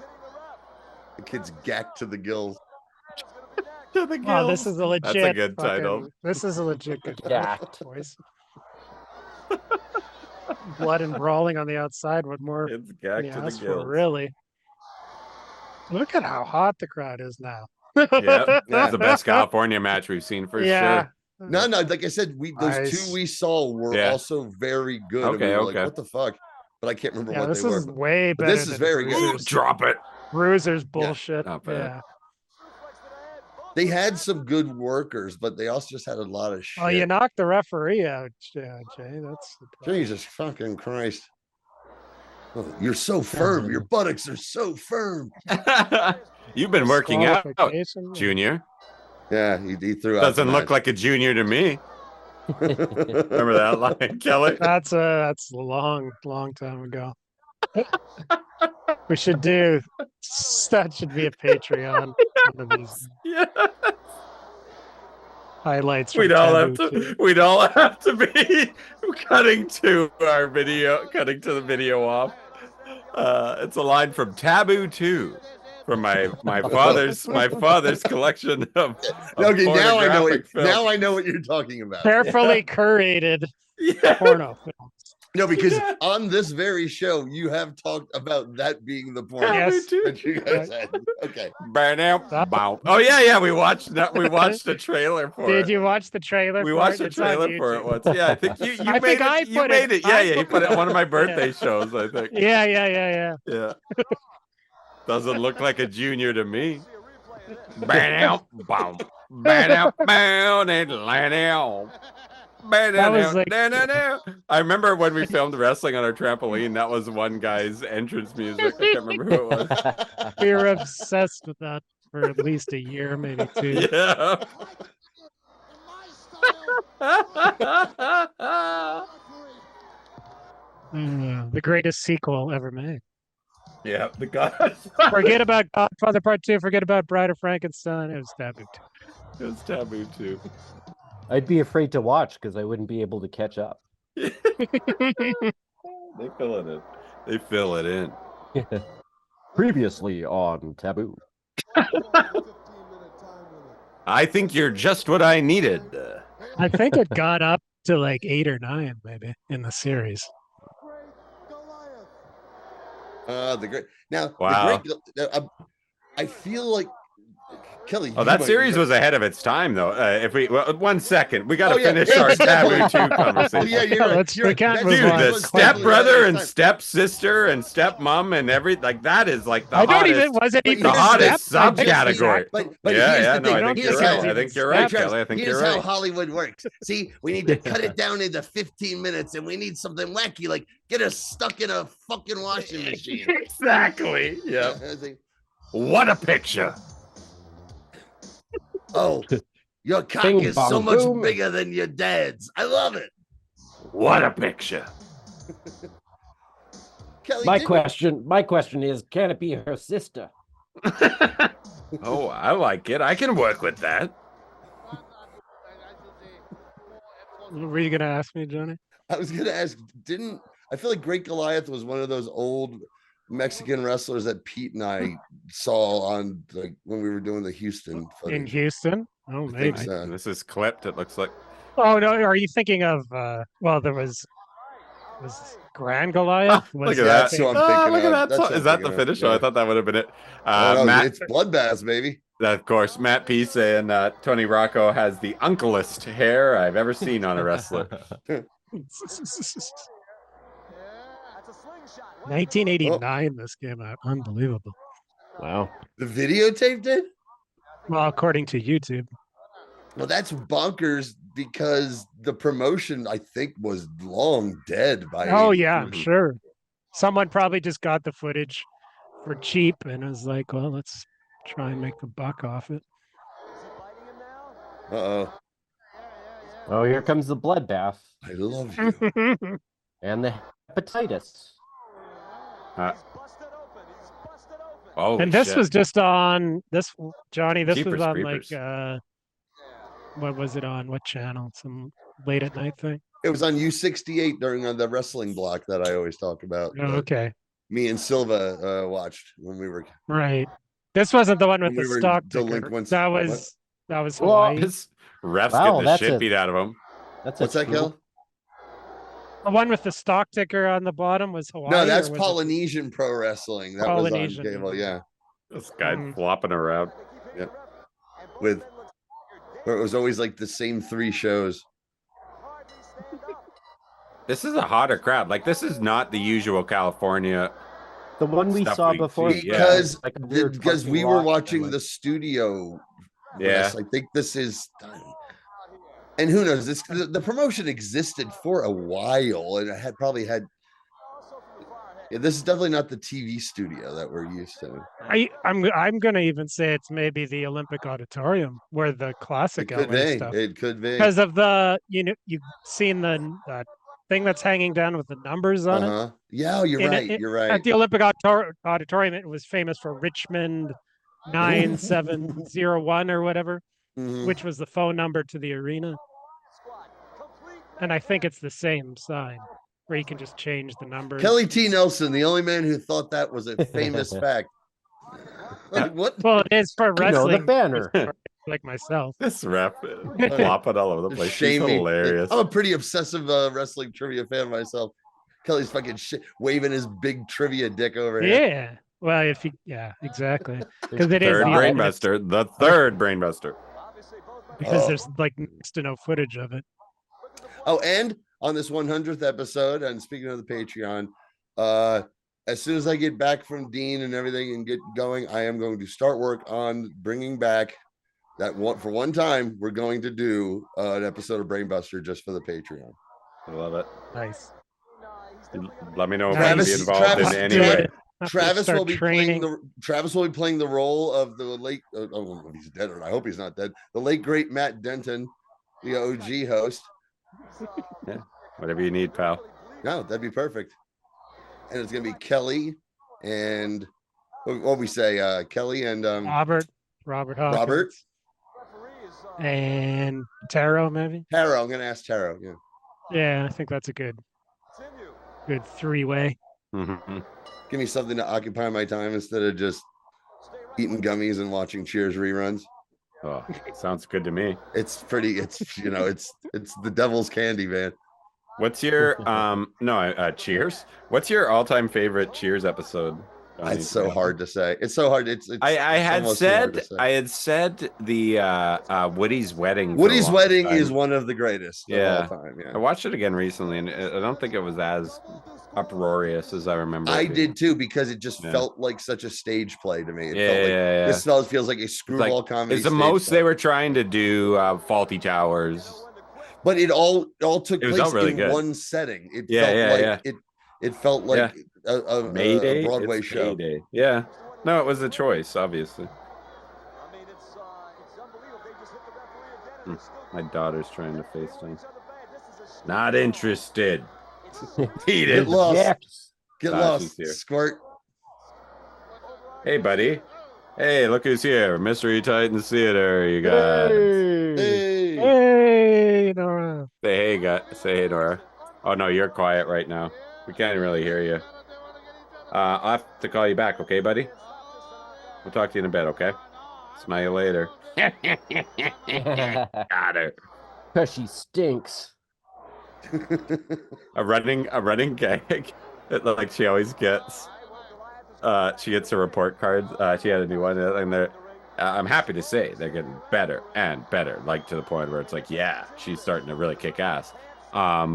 [SPEAKER 3] The kid's gacked to the gills.
[SPEAKER 2] To the gills.
[SPEAKER 4] Oh, this is a legit.
[SPEAKER 2] That's a good title.
[SPEAKER 4] This is a legit good boys. Blood and brawling on the outside. What more?
[SPEAKER 2] It's gacked to the gills.
[SPEAKER 4] Really. Look at how hot the crowd is now.
[SPEAKER 2] Yeah, that's the best California match we've seen for sure.
[SPEAKER 3] No, like I said, those two we saw were also very good.
[SPEAKER 2] Okay,
[SPEAKER 3] and we were like, what the fuck? But I can't remember what
[SPEAKER 4] this
[SPEAKER 3] they were.
[SPEAKER 4] is way better.
[SPEAKER 3] This is very good.
[SPEAKER 2] Drop it.
[SPEAKER 4] Bruiser's bullshit.
[SPEAKER 2] Yeah.
[SPEAKER 3] They had some good workers, but they also just had a lot of shit.
[SPEAKER 4] Oh, you knocked the referee out, Jay. That's
[SPEAKER 3] Jesus fucking Christ. Oh, you're so firm. Your buttocks are so firm.
[SPEAKER 2] You've been working out, Junior.
[SPEAKER 3] Yeah, he threw out.
[SPEAKER 2] Doesn't look like a junior to me. Remember that line, Kelly?
[SPEAKER 4] That's a long time ago. We should do that. Should be a Patreon. One of these highlights.
[SPEAKER 2] We'd all have to be cutting to the video off. It's a line from Taboo 2. From my father's collection of
[SPEAKER 3] okay, now I know
[SPEAKER 2] films.
[SPEAKER 3] Now I know what you're talking about.
[SPEAKER 4] Carefully curated porno films.
[SPEAKER 3] No, because on this very show, you have talked about that being the porno that you guys had. Okay.
[SPEAKER 2] Oh yeah, we watched the trailer for it.
[SPEAKER 4] Did you watch the trailer?
[SPEAKER 2] We watched the trailer for it once. Yeah, I think you made it. Yeah, you put it on one of my birthday shows, I think.
[SPEAKER 4] Yeah.
[SPEAKER 2] Doesn't look like a junior to me. I remember when we filmed wrestling on our trampoline, that was one guy's entrance music. I can't remember who it was.
[SPEAKER 4] We were obsessed with that for at least a year, maybe 2.
[SPEAKER 2] Yeah.
[SPEAKER 4] The greatest sequel ever made.
[SPEAKER 2] Yeah, the God.
[SPEAKER 4] Forget about Godfather Part 2. Forget about Bride of Frankenstein. It was Taboo 2.
[SPEAKER 2] It was Taboo 2.
[SPEAKER 5] I'd be afraid to watch because I wouldn't be able to catch up.
[SPEAKER 2] They fill it in. They fill it in.
[SPEAKER 5] Previously on Taboo.
[SPEAKER 2] I think you're just what I needed.
[SPEAKER 4] I think it got up to like 8 or 9, maybe, in the series.
[SPEAKER 3] The great now.
[SPEAKER 2] Wow.
[SPEAKER 3] I feel like Kelly.
[SPEAKER 2] Oh, that series was ahead of its time, though. If we 1 second, we got to finish our Taboo 2 conversation.
[SPEAKER 3] Yeah, you're right.
[SPEAKER 2] Dude, the stepbrother and stepsister and stepmom and that is like the hottest subcategory.
[SPEAKER 3] But
[SPEAKER 2] I think you're right. I think you're right, Kelly. I think you're right.
[SPEAKER 3] Here's how Hollywood works. See, we need to cut it down into 15 minutes, and we need something wacky, like get us stuck in a fucking washing machine.
[SPEAKER 2] Exactly. Yeah. What a picture.
[SPEAKER 3] Oh, your cock is so much bigger than your dad's. I love it.
[SPEAKER 2] What a picture.
[SPEAKER 3] Kelly,
[SPEAKER 5] my question is, can it be her sister?
[SPEAKER 2] Oh, I like it. I can work with that.
[SPEAKER 4] Were you gonna ask me, Johnny?
[SPEAKER 3] I was gonna ask. I feel like Great Goliath was one of those old Mexican wrestlers that Pete and I saw on when we were doing the Houston footage.
[SPEAKER 4] In Houston? Oh, maybe.
[SPEAKER 2] This is clipped, it looks like.
[SPEAKER 4] Oh no, are you thinking of well, there was Was Grand Goliath?
[SPEAKER 2] Look at that.
[SPEAKER 3] So I'm thinking
[SPEAKER 2] Look at
[SPEAKER 3] of.
[SPEAKER 2] that. Is that the finish? Oh, I thought that would have been it.
[SPEAKER 3] No,
[SPEAKER 2] Matt,
[SPEAKER 3] it's Bloodbaths, baby.
[SPEAKER 2] of course, Matt P saying Tony Rocco has the unklest hair I've ever seen on a wrestler.
[SPEAKER 4] 1989, this came out. Unbelievable.
[SPEAKER 5] Wow.
[SPEAKER 3] The videotape did?
[SPEAKER 4] Well, according to YouTube.
[SPEAKER 3] Well, that's bonkers because the promotion, I think, was long dead by.
[SPEAKER 4] Oh, yeah, I'm sure. Someone probably just got the footage for cheap and was like, well, let's try and make the buck off it.
[SPEAKER 3] Uh-oh.
[SPEAKER 5] Oh, here comes the bloodbath.
[SPEAKER 3] I love you.
[SPEAKER 5] And the hepatitis.
[SPEAKER 4] And this was just on this, Johnny. This
[SPEAKER 2] Jeepers
[SPEAKER 4] was on
[SPEAKER 2] creepers.
[SPEAKER 4] like what was it on? What channel? Some late at night thing.
[SPEAKER 3] It was on U68 during the wrestling block that I always talk about.
[SPEAKER 4] Oh, okay.
[SPEAKER 3] Me and Silva watched when we were
[SPEAKER 4] Right. This wasn't the one with
[SPEAKER 3] when
[SPEAKER 4] the
[SPEAKER 3] we were
[SPEAKER 4] stock ticker.
[SPEAKER 3] delinquents.
[SPEAKER 4] That was
[SPEAKER 2] Well,
[SPEAKER 4] Hawaii.
[SPEAKER 2] his refs
[SPEAKER 5] Wow,
[SPEAKER 2] get the
[SPEAKER 5] that's
[SPEAKER 2] shit
[SPEAKER 5] a-
[SPEAKER 2] beat out of him.
[SPEAKER 5] That's
[SPEAKER 3] What's that, Kel?
[SPEAKER 4] The one with the stock ticker on the bottom was Hawaii.
[SPEAKER 3] No, that's
[SPEAKER 4] or was it-
[SPEAKER 3] Polynesian Pro Wrestling. That
[SPEAKER 4] Polynesian,
[SPEAKER 3] was on cable, yeah.
[SPEAKER 2] This guy flopping around.
[SPEAKER 3] Yep. With where it was always like the same 3 shows.
[SPEAKER 2] This is a hotter crowd. Like, this is not the usual California.
[SPEAKER 5] The one we
[SPEAKER 2] Stuff
[SPEAKER 5] saw
[SPEAKER 2] we
[SPEAKER 5] before.
[SPEAKER 2] see,
[SPEAKER 3] Because
[SPEAKER 5] like a weird
[SPEAKER 3] because
[SPEAKER 5] funky
[SPEAKER 3] we were
[SPEAKER 5] rock
[SPEAKER 3] watching
[SPEAKER 5] and,
[SPEAKER 3] the studio.
[SPEAKER 2] Yeah.
[SPEAKER 3] rest. I think this is and who knows, this the promotion existed for a while and it had probably had. Yeah, this is definitely not the TV studio that we're used to.
[SPEAKER 4] I'm gonna even say it's maybe the Olympic Auditorium where the classic
[SPEAKER 3] It could
[SPEAKER 4] LA
[SPEAKER 3] be.
[SPEAKER 4] stuff.
[SPEAKER 3] It could be.
[SPEAKER 4] Because of the you've seen the thing that's hanging down with the numbers on it.
[SPEAKER 3] Yeah, you're
[SPEAKER 4] In
[SPEAKER 3] right.
[SPEAKER 4] it-
[SPEAKER 3] You're right.
[SPEAKER 4] At the Olympic Auditorium, it was famous for Richmond 9701 or whatever,
[SPEAKER 3] Mhm.
[SPEAKER 4] which was the phone number to the arena. And I think it's the same sign where you can just change the numbers.
[SPEAKER 3] Kelly T. Nelson, the only man who thought that was a famous fact. Like, what?
[SPEAKER 4] Well, it is for
[SPEAKER 5] You know,
[SPEAKER 4] wrestling.
[SPEAKER 5] the banner.
[SPEAKER 4] Like myself.
[SPEAKER 2] This ref flopping all over the place. She's
[SPEAKER 3] Shame me.
[SPEAKER 2] hilarious.
[SPEAKER 3] I'm a pretty obsessive wrestling trivia fan myself. Kelly's fucking waving his big trivia dick over here.
[SPEAKER 4] Yeah. Well, exactly. Because it is
[SPEAKER 2] Third
[SPEAKER 4] the
[SPEAKER 2] brainbuster. The third brainbuster.
[SPEAKER 4] because there's like next to no footage of it.
[SPEAKER 3] Oh, and on this 100th episode, and speaking of the Patreon, as soon as I get back from Dean and everything and get going, I am going to start work on bringing back that one. For one time, we're going to do an episode of Brainbuster just for the Patreon.
[SPEAKER 2] I love it.
[SPEAKER 4] Nice.
[SPEAKER 2] Let me know if
[SPEAKER 3] Travis-
[SPEAKER 2] I can be involved
[SPEAKER 3] Travis
[SPEAKER 2] in any
[SPEAKER 3] did
[SPEAKER 2] way.
[SPEAKER 3] it. Travis will be playing the role of the late. Oh, he's dead, or I hope he's not dead. The late great Matt Denton, the OG host.
[SPEAKER 2] Yeah, whatever you need, pal.
[SPEAKER 3] No, that'd be perfect. And it's gonna be Kelly and what we say, Kelly and
[SPEAKER 4] Robert Hawkins.
[SPEAKER 3] Robert
[SPEAKER 4] and Taro, maybe.
[SPEAKER 3] Taro. I'm gonna ask Taro. Yeah.
[SPEAKER 4] Yeah, I think that's a good 3-way.
[SPEAKER 2] Mm-hmm.
[SPEAKER 3] Give me something to occupy my time instead of just eating gummies and watching Cheers reruns.
[SPEAKER 2] Oh, sounds good to me.
[SPEAKER 3] It's pretty. It's it's the devil's candy, man.
[SPEAKER 2] What's your Cheers? What's your all-time favorite Cheers episode?
[SPEAKER 3] It's so hard to say. It's so hard.
[SPEAKER 2] I had said the Woody's wedding.
[SPEAKER 3] Woody's wedding is one of the greatest of
[SPEAKER 2] Yeah.
[SPEAKER 3] all time. Yeah.
[SPEAKER 2] I watched it again recently, and I don't think it was as uproarious as I remember.
[SPEAKER 3] I
[SPEAKER 2] it being.
[SPEAKER 3] did too because it just
[SPEAKER 2] Yeah.
[SPEAKER 3] felt like such a stage play to me. It
[SPEAKER 2] Yeah,
[SPEAKER 3] felt like
[SPEAKER 2] yeah.
[SPEAKER 3] this feels like a screwball comedy.
[SPEAKER 2] It's the
[SPEAKER 3] stage
[SPEAKER 2] most
[SPEAKER 3] play.
[SPEAKER 2] they were trying to do. Faulty Towers.
[SPEAKER 3] But it all took
[SPEAKER 2] It was
[SPEAKER 3] place
[SPEAKER 2] all really
[SPEAKER 3] in
[SPEAKER 2] good.
[SPEAKER 3] one setting. It
[SPEAKER 2] Yeah,
[SPEAKER 3] felt
[SPEAKER 2] yeah,
[SPEAKER 3] like
[SPEAKER 2] yeah.
[SPEAKER 3] it felt like a
[SPEAKER 2] Mayday,
[SPEAKER 3] Broadway
[SPEAKER 2] it's
[SPEAKER 3] show.
[SPEAKER 2] Mayday. Yeah, no, it was a choice, obviously. My daughter's trying to FaceTime. Not interested. Heated.
[SPEAKER 3] Get lost.
[SPEAKER 5] Yes.
[SPEAKER 3] Get
[SPEAKER 2] Ah,
[SPEAKER 3] lost.
[SPEAKER 2] she's here.
[SPEAKER 3] Squirt.
[SPEAKER 2] Hey, buddy. Hey, look who's here. Mystery Titans Theater, you guys.
[SPEAKER 3] Hey.
[SPEAKER 4] Hey, Nora.
[SPEAKER 2] Say hey, say hey, Nora. Oh, no, you're quiet right now. We can't really hear you. I'll have to call you back, okay, buddy? We'll talk to you in a bit, okay? Smell you later. Got her.
[SPEAKER 5] Because she stinks.
[SPEAKER 2] a running gag that like she always gets. She gets her report cards. She had a new one, and they're. I'm happy to say they're getting better and better, like to the point where it's like, yeah, she's starting to really kick ass. I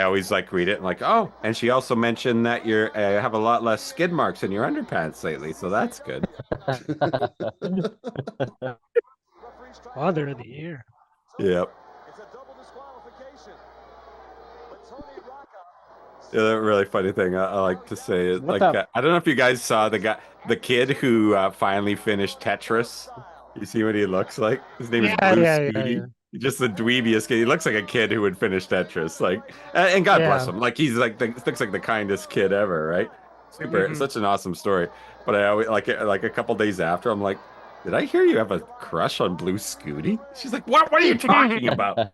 [SPEAKER 2] always like read it and like, oh, and she also mentioned that you have a lot less skid marks in your underpants lately, so that's good.
[SPEAKER 4] Father of the year.
[SPEAKER 2] Yep. Yeah, the really funny thing I like to say is like I don't know if you guys saw the kid who finally finished Tetris. You see what he looks like? His name is Blue Scooty. Yeah. Just the dweebiest kid. He looks like a kid who would finish Tetris. Like, and God bless him. Like he's like looks like the kindest kid ever, right? Super, such an awesome story. But I always like a couple days after, I'm like, did I hear you have a crush on Blue Scooty? She's like, what? What are you talking about?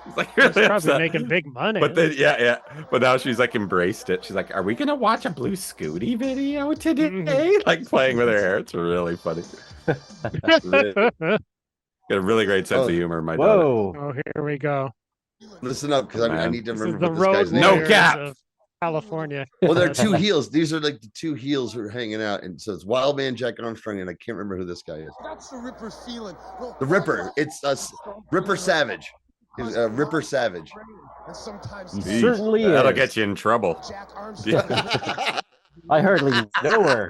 [SPEAKER 2] It's like really
[SPEAKER 4] probably
[SPEAKER 2] upset.
[SPEAKER 4] making big money.
[SPEAKER 2] But then, yeah. But now she's like embraced it. She's like, "Are we gonna watch a Blue Scooty video today?" Like playing with her hair. It's really funny. Got a really great sense of humor, my daughter.
[SPEAKER 4] Oh, here we go.
[SPEAKER 3] Listen up, because I need to remember what this guy's name
[SPEAKER 2] is. No cap.
[SPEAKER 4] California.
[SPEAKER 3] Well, there are two heels. These are like the two heels who are hanging out, and so it's Wildman, Jack Armstrong, and I can't remember who this guy is.
[SPEAKER 15] That's the Ripper feeling.
[SPEAKER 3] The Ripper. It's us. Ripper Savage. Ripper Savage.
[SPEAKER 15] And sometimes
[SPEAKER 5] certainly
[SPEAKER 2] that'll get you in trouble.
[SPEAKER 5] I hardly know her.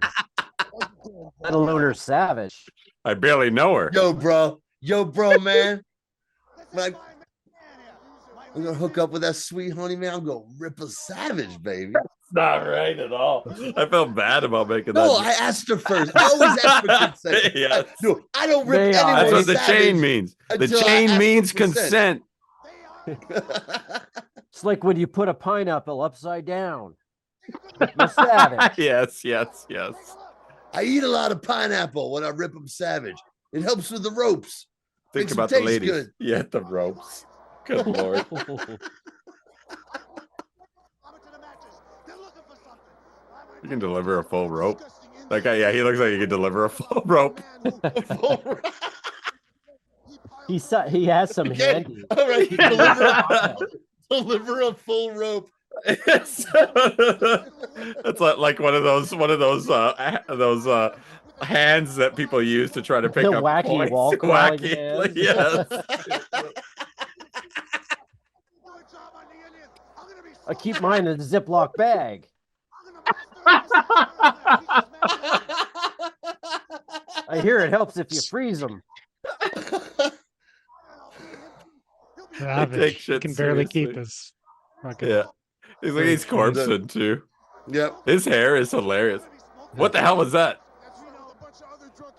[SPEAKER 5] Let alone her Savage.
[SPEAKER 2] I barely know her.
[SPEAKER 3] Yo, bro, man. Like, I'm gonna hook up with that sweet honey, man. I'm gonna rip a Savage, baby.
[SPEAKER 2] That's not right at all. I felt bad about making that.
[SPEAKER 3] No, I asked her first. I always ask for consent.
[SPEAKER 2] Yeah.
[SPEAKER 3] No, I don't rip anyone.
[SPEAKER 2] That's what the chain means. The chain means consent.
[SPEAKER 5] It's like when you put a pineapple upside down. You're savage.
[SPEAKER 2] Yes.
[SPEAKER 3] I eat a lot of pineapple when I rip them savage. It helps with the ropes.
[SPEAKER 2] Think about the ladies. Good. Yeah, the ropes. Good Lord. You can deliver a full rope. Like, yeah, he looks like he can deliver a full rope.
[SPEAKER 5] He has some handy.
[SPEAKER 3] All right, deliver a full rope.
[SPEAKER 2] It's like one of those hands that people use to try to pick up
[SPEAKER 5] wacky
[SPEAKER 2] points.
[SPEAKER 5] Wall
[SPEAKER 2] Wacky, yes.
[SPEAKER 5] I keep mine in a Ziploc bag. I hear it helps if you freeze them.
[SPEAKER 4] He can barely keep his.
[SPEAKER 2] Yeah, he's corpsing too.
[SPEAKER 3] Yep,
[SPEAKER 2] his hair is hilarious. What the hell was that?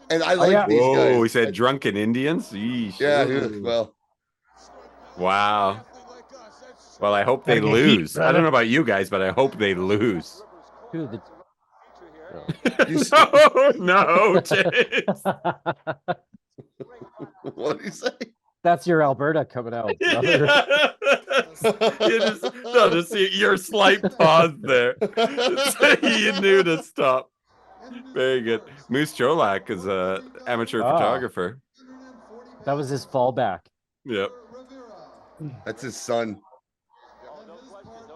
[SPEAKER 3] And I like these guys.
[SPEAKER 2] Oh, he said drunken Indians. Yeesh.
[SPEAKER 3] Yeah, well.
[SPEAKER 2] Wow. Well, I hope they lose. I don't know about you guys, but I hope they lose.
[SPEAKER 5] Dude,
[SPEAKER 2] no, James.
[SPEAKER 3] What did he say?
[SPEAKER 5] That's your Alberta coming out, brother.
[SPEAKER 2] Just see your slight pause there. You knew to stop. Very good. Moose Cholak is a amateur photographer.
[SPEAKER 5] That was his fallback.
[SPEAKER 2] Yep.
[SPEAKER 3] That's his son.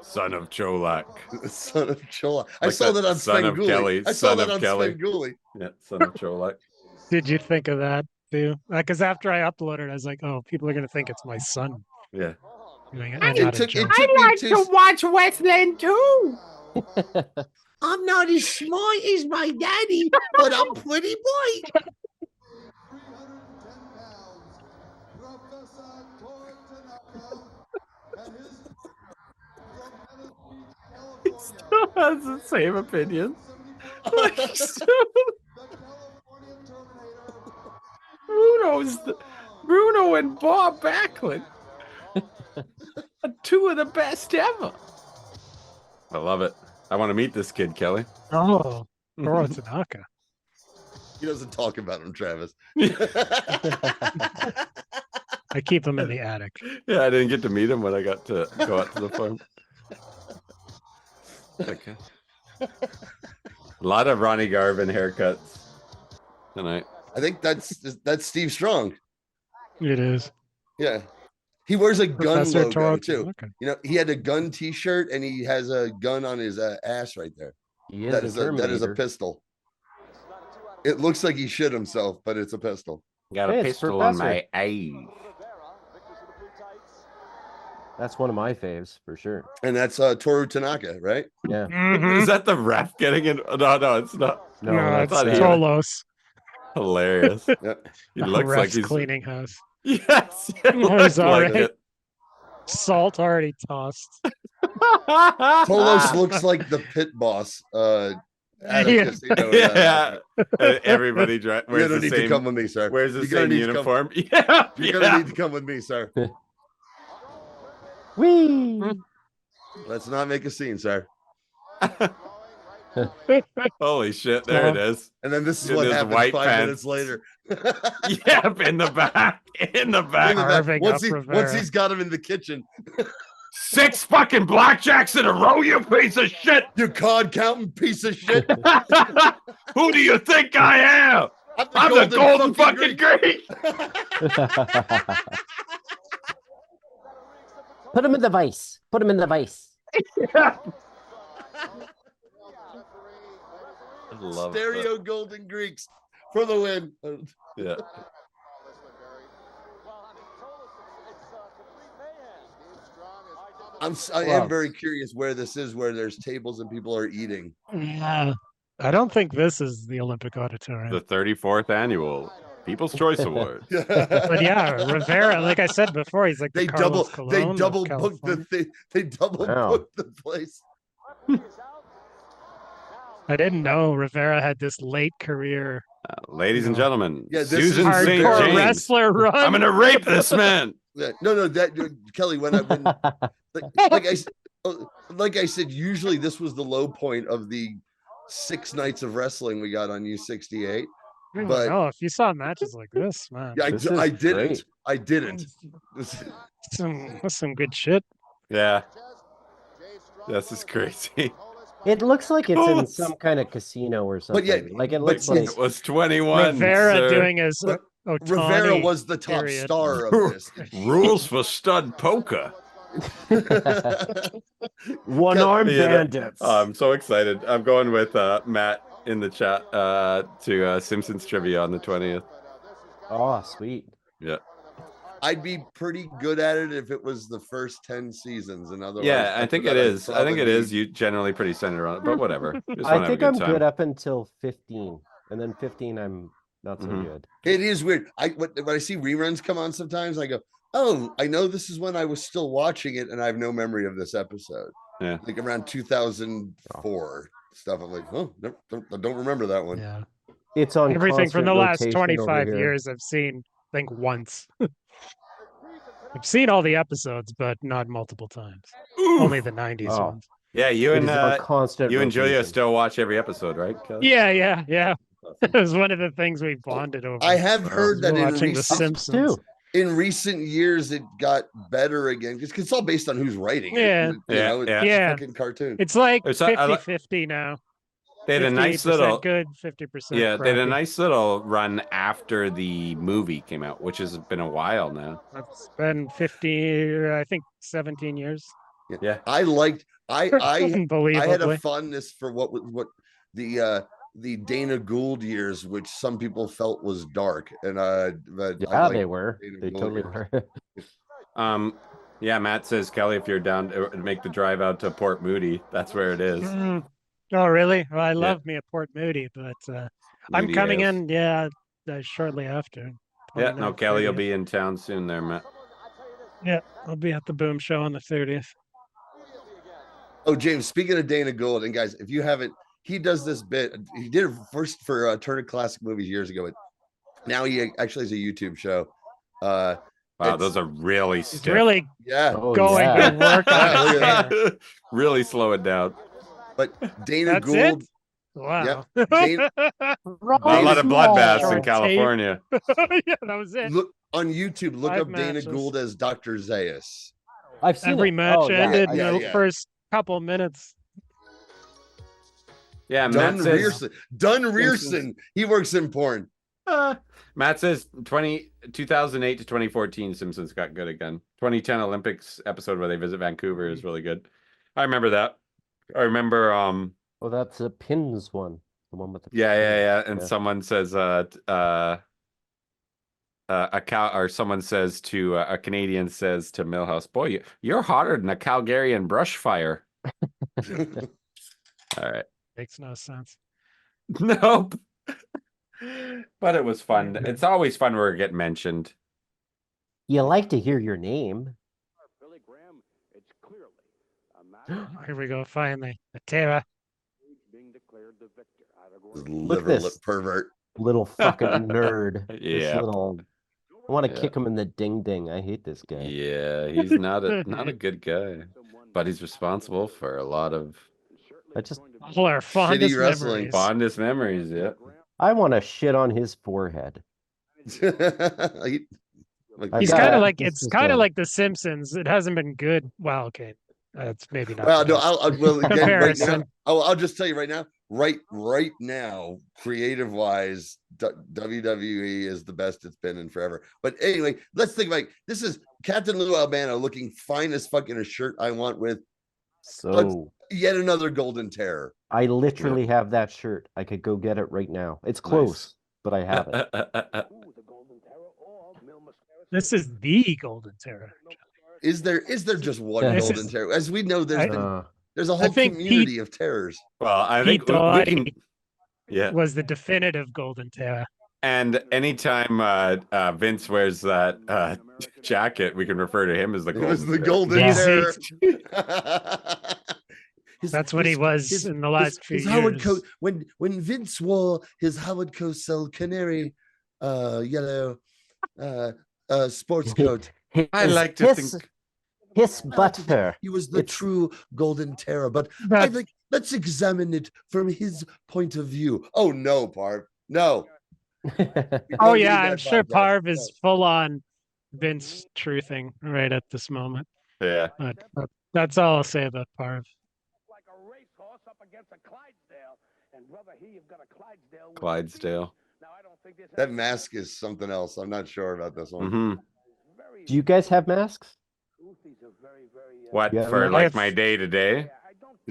[SPEAKER 2] Son of Cholak.
[SPEAKER 3] Son of Cholak. I saw that on Svengoolie. I saw that on Svengoolie.
[SPEAKER 2] Yeah, son of Cholak.
[SPEAKER 4] Did you think of that too? Because after I uploaded, I was like, "Oh, people are gonna think it's my son."
[SPEAKER 2] Yeah.
[SPEAKER 4] I
[SPEAKER 16] like to watch wrestling too. I'm not as smart as my daddy, but I'm pretty bright.
[SPEAKER 2] He still has the same opinion. Bruno and Bob Backlund are two of the best ever. I love it. I want to meet this kid, Kelly.
[SPEAKER 4] Oh, Goro Tanaka.
[SPEAKER 3] He doesn't talk about him, Travis.
[SPEAKER 4] I keep him in the attic.
[SPEAKER 2] Yeah, I didn't get to meet him when I got to go out to the farm. Okay. A lot of Ronnie Garvin haircuts tonight.
[SPEAKER 3] I think that's Steve Strong.
[SPEAKER 4] It is.
[SPEAKER 3] Yeah. He wears a gun
[SPEAKER 4] Professor
[SPEAKER 3] logo
[SPEAKER 4] Toro
[SPEAKER 3] too.
[SPEAKER 4] Tanaka.
[SPEAKER 3] You know, he had a gun T-shirt and he has a gun on his ass right there.
[SPEAKER 5] That is
[SPEAKER 3] a pistol. It looks like he shit himself, but it's a pistol.
[SPEAKER 2] Got a pistol on my eye.
[SPEAKER 5] That's one of my faves for sure.
[SPEAKER 3] And that's Toru Tanaka, right?
[SPEAKER 5] Yeah.
[SPEAKER 2] Is that the ref getting in? No, it's not.
[SPEAKER 4] No, it's Tolos.
[SPEAKER 2] Hilarious.
[SPEAKER 3] Yep.
[SPEAKER 2] He looks like he's
[SPEAKER 4] cleaning house.
[SPEAKER 2] Yes, it looks like it.
[SPEAKER 4] Salt already tossed.
[SPEAKER 3] Tolos looks like the pit boss.
[SPEAKER 2] Everybody wears the
[SPEAKER 3] need
[SPEAKER 2] same.
[SPEAKER 3] to come with me, sir.
[SPEAKER 2] Wears the
[SPEAKER 3] You're gonna
[SPEAKER 2] same
[SPEAKER 3] need to
[SPEAKER 2] uniform.
[SPEAKER 3] You're gonna need to come with me, sir.
[SPEAKER 5] Whee!
[SPEAKER 3] Let's not make a scene, sir.
[SPEAKER 2] Holy shit! There it is.
[SPEAKER 3] And then this is
[SPEAKER 2] In
[SPEAKER 3] what
[SPEAKER 2] his
[SPEAKER 3] happens
[SPEAKER 2] white
[SPEAKER 3] 5
[SPEAKER 2] pants.
[SPEAKER 3] minutes later.
[SPEAKER 2] Yep, in the back. In the back.
[SPEAKER 3] Once he's got him in the kitchen.
[SPEAKER 2] 6 fucking blackjacks in a row, you piece of shit!
[SPEAKER 3] You card counting piece of shit!
[SPEAKER 2] Who do you think I am? I'm the golden fucking Greek!
[SPEAKER 5] Put him in the vice. Put him in the vice.
[SPEAKER 2] I love
[SPEAKER 3] Stereo Golden Greeks for the win.
[SPEAKER 2] Yeah.
[SPEAKER 3] I am very curious where this is, where there's tables and people are eating.
[SPEAKER 4] Yeah. I don't think this is the Olympic Auditorium.
[SPEAKER 2] The 34th annual People's Choice Award.
[SPEAKER 4] But yeah, Rivera, like I said before, he's like
[SPEAKER 3] they double booked the place.
[SPEAKER 4] I didn't know Rivera had this late career.
[SPEAKER 2] Ladies and gentlemen,
[SPEAKER 3] this
[SPEAKER 2] Susan
[SPEAKER 3] is
[SPEAKER 2] St.
[SPEAKER 4] hardcore
[SPEAKER 2] James.
[SPEAKER 4] wrestler run.
[SPEAKER 2] I'm gonna rape this man.
[SPEAKER 3] No, Kelly. Like I said, usually this was the low point of the 6 nights of wrestling we got on U68. But
[SPEAKER 4] no, if you saw matches like this, man,
[SPEAKER 3] I didn't.
[SPEAKER 4] That's some good shit.
[SPEAKER 2] Yeah, this is crazy.
[SPEAKER 5] It looks like it's in some kind of casino or something.
[SPEAKER 3] But yeah,
[SPEAKER 5] like it looks like
[SPEAKER 2] it was 21.
[SPEAKER 4] Rivera doing his
[SPEAKER 3] Rivera was the top star of this.
[SPEAKER 2] Rules for stud poker.
[SPEAKER 5] One-armed bandits.
[SPEAKER 2] I'm so excited. I'm going with Matt in the chat to Simpsons trivia on the 20th.
[SPEAKER 5] Oh, sweet.
[SPEAKER 2] Yeah.
[SPEAKER 3] I'd be pretty good at it if it was the first 10 seasons. And otherwise,
[SPEAKER 2] yeah, I think it is. I think it is. You generally pretty centered on it, but whatever.
[SPEAKER 5] I think I'm good up until 15, and then 15 I'm not so good.
[SPEAKER 3] It is weird. When I see reruns come on sometimes, I go, "Oh, I know this is when I was still watching it, and I have no memory of this episode."
[SPEAKER 2] Yeah,
[SPEAKER 3] like around 2004 stuff. I'm like, "Oh, I don't remember that one."
[SPEAKER 4] Yeah,
[SPEAKER 5] it's on
[SPEAKER 4] everything from the last
[SPEAKER 5] rotation
[SPEAKER 4] 25 years. I've seen, I think, once. I've seen all the episodes, but not multiple times.
[SPEAKER 2] Ooh.
[SPEAKER 4] Only the 90s ones.
[SPEAKER 2] Yeah, you and
[SPEAKER 5] rotation.
[SPEAKER 2] Julia still watch every episode, right, Kelly?
[SPEAKER 4] Yeah. It was one of the things we bonded over.
[SPEAKER 3] I have heard that
[SPEAKER 4] watching The Simpsons.
[SPEAKER 3] In recent years, it got better again because it's all based on who's writing it.
[SPEAKER 4] Yeah.
[SPEAKER 3] It's a fucking cartoon.
[SPEAKER 4] It's like 50-50 now.
[SPEAKER 2] They had a nice little
[SPEAKER 4] good 50%.
[SPEAKER 2] Yeah,
[SPEAKER 4] crappy.
[SPEAKER 2] they had a nice little run after the movie came out, which has been a while now.
[SPEAKER 4] It's been 17 years.
[SPEAKER 2] Yeah.
[SPEAKER 3] I liked I had a
[SPEAKER 4] Unbelievably.
[SPEAKER 3] fondness for what the Dana Gould years, which some people felt was dark, and but
[SPEAKER 5] yeah, they were. They totally were.
[SPEAKER 2] Yeah, Matt says, Kelly, if you're down to make the drive out to Port Moody, that's where it is.
[SPEAKER 4] Oh, really? Well, I love me a Port Moody, but I'm
[SPEAKER 2] Moody
[SPEAKER 4] coming
[SPEAKER 2] Ales.
[SPEAKER 4] in, shortly after.
[SPEAKER 2] Yeah, no, Kelly will be in town soon there, Matt.
[SPEAKER 4] Yeah, I'll be at the Boom Show on the 30th.
[SPEAKER 3] Oh, James, speaking of Dana Gould, and guys, if you haven't, he does this bit. He did it first for Turner Classic Movies years ago, but now he actually has a YouTube show.
[SPEAKER 2] Wow, those are really stiff.
[SPEAKER 4] Really going to work on it.
[SPEAKER 2] Really slow it down.
[SPEAKER 3] But Dana
[SPEAKER 4] That's
[SPEAKER 3] Gould.
[SPEAKER 4] it? Wow.
[SPEAKER 3] Yep,
[SPEAKER 2] a lot of bloodbaths in California.
[SPEAKER 4] Yeah, that was it.
[SPEAKER 3] Look on YouTube. Look
[SPEAKER 4] 5
[SPEAKER 3] up Dana
[SPEAKER 4] matches.
[SPEAKER 3] Gould as Dr. Zaius.
[SPEAKER 5] I've seen
[SPEAKER 4] Every
[SPEAKER 5] it.
[SPEAKER 4] match ended in the
[SPEAKER 3] yeah.
[SPEAKER 4] first couple minutes.
[SPEAKER 2] Yeah,
[SPEAKER 3] Dunn
[SPEAKER 2] Matt says,
[SPEAKER 3] Rearson. He works in porn.
[SPEAKER 2] Matt says 2008 to 2014 Simpsons got good again. 2010 Olympics episode where they visit Vancouver is really good. I remember that. I remember
[SPEAKER 5] Oh, that's a Pins one. The one with the
[SPEAKER 2] yeah. And someone says a cow, or someone says to a Canadian says to Millhouse, boy, you're hotter than a Calgarian brush fire. All right.
[SPEAKER 4] Makes no sense.
[SPEAKER 2] Nope. But it was fun. It's always fun where we get mentioned.
[SPEAKER 5] You like to hear your name.
[SPEAKER 4] Here we go, finally. The Terra.
[SPEAKER 5] Look at this
[SPEAKER 3] pervert.
[SPEAKER 5] Little fucking nerd.
[SPEAKER 2] Yeah.
[SPEAKER 5] I want to kick him in the ding ding. I hate this guy.
[SPEAKER 2] Yeah, he's not a good guy, but he's responsible for a lot of
[SPEAKER 4] all our fondest
[SPEAKER 3] shitty wrestling.
[SPEAKER 4] memories.
[SPEAKER 2] Fondest memories, yeah.
[SPEAKER 5] I want to shit on his forehead.
[SPEAKER 4] He's kind of like it's kind of like The Simpsons. It hasn't been good. Well, okay, it's maybe not.
[SPEAKER 3] Well, no, well again right now.
[SPEAKER 4] Comparison.
[SPEAKER 3] I'll just tell you right now. Right now, creative wise, WWE is the best it's been in forever. But anyway, let's think about this. Is Captain Lou Albano looking fine as fuck in a shirt I want with yet another Golden Terror.
[SPEAKER 5] I literally have that shirt. I could go get it right now. It's close, but I have it.
[SPEAKER 4] This is the Golden Terror.
[SPEAKER 3] Is there just one Golden Terror? As we know, there's a whole community of terrors.
[SPEAKER 2] Well, I think
[SPEAKER 4] Pete
[SPEAKER 2] we can. Yeah.
[SPEAKER 4] Was the definitive Golden Terror.
[SPEAKER 2] And anytime Vince wears that jacket, we can refer to him as the Golden.
[SPEAKER 3] It was the Golden Terror.
[SPEAKER 4] That's what he was in the last few
[SPEAKER 3] his
[SPEAKER 4] years.
[SPEAKER 3] Howard coat when Vince wore his Howard Cosell canary yellow sports coat.
[SPEAKER 2] I like to think
[SPEAKER 5] his butter.
[SPEAKER 3] He was the true Golden Terror, but I think let's examine it from his point of view. Oh no, Parv, no.
[SPEAKER 4] Oh yeah, I'm sure Parv is full on Vince truthing right at this moment.
[SPEAKER 2] Yeah,
[SPEAKER 4] but that's all I'll say about Parv.
[SPEAKER 2] Clydesdale.
[SPEAKER 3] That mask is something else. I'm not sure about this one.
[SPEAKER 2] Mm-hmm.
[SPEAKER 5] Do you guys have masks?
[SPEAKER 2] What for? Like my day to day?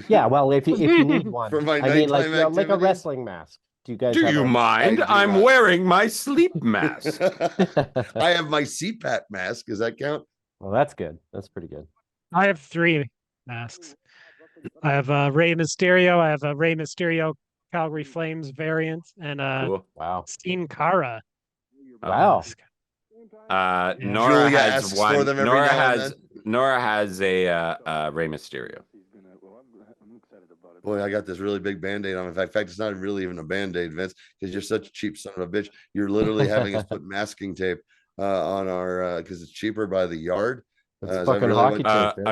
[SPEAKER 5] Yeah, well, if you need one,
[SPEAKER 3] for my
[SPEAKER 5] I mean, like
[SPEAKER 3] nighttime
[SPEAKER 5] a wrestling mask. Do you guys?
[SPEAKER 2] Do you mind? I'm wearing my sleep mask.
[SPEAKER 3] I have my CPAP mask. Does that count?
[SPEAKER 5] Well, that's good. That's pretty good.
[SPEAKER 4] I have 3 masks. I have Rey Mysterio. I have a Rey Mysterio Calgary Flames variant, and
[SPEAKER 2] wow,
[SPEAKER 4] Steen Cara.
[SPEAKER 5] Wow.
[SPEAKER 2] Nora has one. Nora has a Rey Mysterio.
[SPEAKER 3] Boy, I got this really big Band-Aid on. In fact, it's not really even a Band-Aid, Vince, because you're such a cheap son of a bitch. You're literally having us put masking tape on our because it's cheaper by the yard.
[SPEAKER 5] Fucking hockey tape,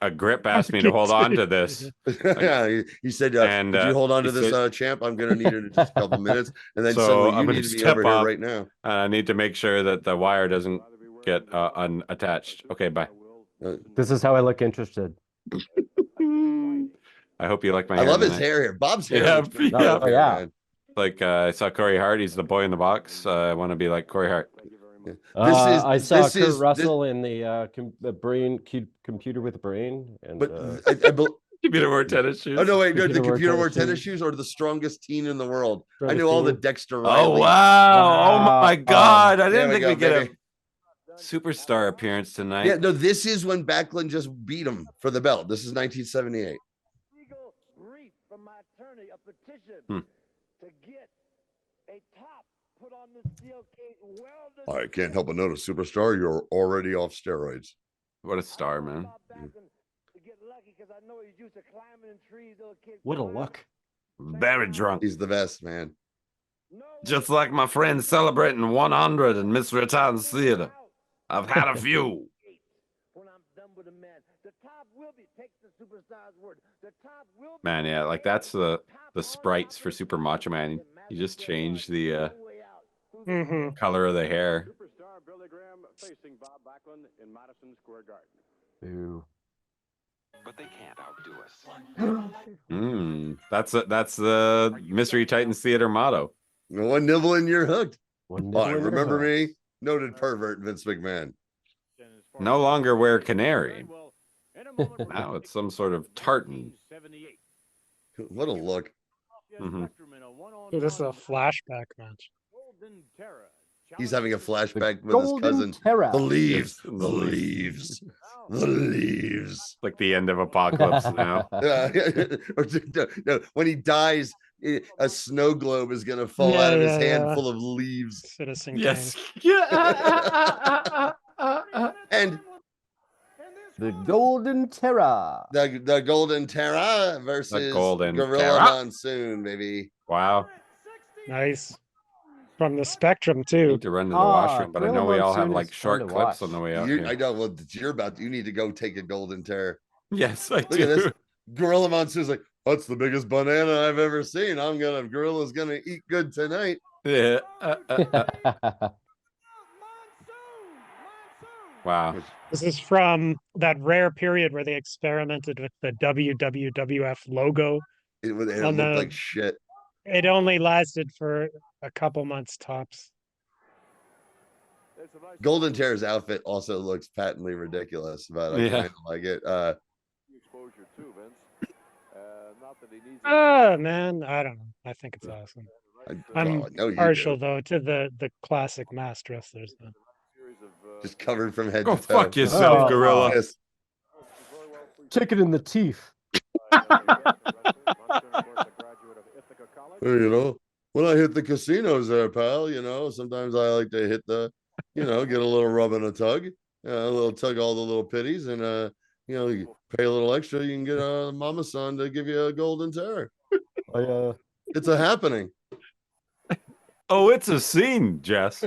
[SPEAKER 2] a grip asked me to hold on to this.
[SPEAKER 3] Yeah, he said, "Could you hold on to this, champ? I'm going to need it in just a couple minutes." And then
[SPEAKER 2] so
[SPEAKER 3] suddenly you need to be over here right now.
[SPEAKER 2] I need to make sure that the wire doesn't get unattached. Okay, bye.
[SPEAKER 5] This is how I look interested.
[SPEAKER 2] I hope you like my
[SPEAKER 3] I
[SPEAKER 2] hair.
[SPEAKER 3] love his hair here. Bob's hair.
[SPEAKER 2] Yeah. Like I saw Corey Hart. He's the boy in the box. I want to be like Corey Hart.
[SPEAKER 5] I saw Kurt Russell in the computer with a brain. And,
[SPEAKER 2] computer wore tennis shoes.
[SPEAKER 3] Oh no, wait, no, the computer wore tennis shoes or the strongest teen in the world. I knew all the Dexter
[SPEAKER 2] Oh
[SPEAKER 3] Riley.
[SPEAKER 2] wow! Oh my God! I didn't think we'd get a superstar appearance tonight.
[SPEAKER 3] Yeah, no, this is when Backlund just beat him for the belt. This is 1978. I can't help but notice, superstar, you're already off steroids.
[SPEAKER 2] What a star, man.
[SPEAKER 5] What a look.
[SPEAKER 2] Very drunk.
[SPEAKER 3] He's the best, man.
[SPEAKER 2] Just like my friend celebrating 100 in Mystery Titan's Theater. I've had a few. Man, yeah, like that's the sprites for Super Macho Man. You just change the color of the hair.
[SPEAKER 5] Ooh.
[SPEAKER 17] But they can't outdo us.
[SPEAKER 2] That's the Mystery Titans Theater motto.
[SPEAKER 3] No one nibbling, you're hooked. Why, remember me? Noted pervert Vince McMahon.
[SPEAKER 2] No longer wear canary. Now it's some sort of tartan.
[SPEAKER 3] What a look.
[SPEAKER 2] Mm-hmm.
[SPEAKER 4] Dude, this is a flashback match.
[SPEAKER 3] He's having a flashback with his cousin.
[SPEAKER 5] Terra.
[SPEAKER 3] The leaves. The leaves. The leaves.
[SPEAKER 2] Like the end of Apocalypse Now.
[SPEAKER 3] No, when he dies, a snow globe is going to fall out of his hand full of leaves.
[SPEAKER 4] Citizen
[SPEAKER 2] Yes.
[SPEAKER 3] And
[SPEAKER 5] the Golden Terra.
[SPEAKER 3] The Golden Terra versus
[SPEAKER 2] Golden
[SPEAKER 3] Gorilla
[SPEAKER 2] Terra.
[SPEAKER 3] Monsoon, baby.
[SPEAKER 2] Wow.
[SPEAKER 4] Nice. From the Spectrum,
[SPEAKER 2] I
[SPEAKER 4] too.
[SPEAKER 2] need to run to the washroom, but I know we all have like short
[SPEAKER 5] to
[SPEAKER 2] clips
[SPEAKER 5] watch.
[SPEAKER 2] on the way out.
[SPEAKER 3] I know. Well, you need to go take a Golden Terror.
[SPEAKER 2] Yes, I
[SPEAKER 3] Look
[SPEAKER 2] do.
[SPEAKER 3] at this. Gorilla Monsoon's like, that's the biggest banana I've ever seen. Gorilla's gonna eat good tonight.
[SPEAKER 2] Yeah. Wow.
[SPEAKER 4] This is from that rare period where they experimented with the WWF logo.
[SPEAKER 3] It looked like shit.
[SPEAKER 4] It only lasted for a couple months tops.
[SPEAKER 3] Golden Terror's outfit also looks patently ridiculous, but I kind of like it.
[SPEAKER 4] Oh man, I don't know. I think it's awesome. I'm partial though to the classic masked wrestlers though.
[SPEAKER 3] Just covered from head
[SPEAKER 2] Go
[SPEAKER 3] to toe.
[SPEAKER 2] fuck yourself, Gorilla.
[SPEAKER 3] Yes.
[SPEAKER 5] Take it in the teeth.
[SPEAKER 3] You know, when I hit the casinos there, pal, sometimes I like to hit get a little rub and a tug, a little tug all the little pitties, and you pay a little extra, you can get a Mama Son to give you a Golden Terror. It's a happening.
[SPEAKER 2] Oh, it's a scene, Jess.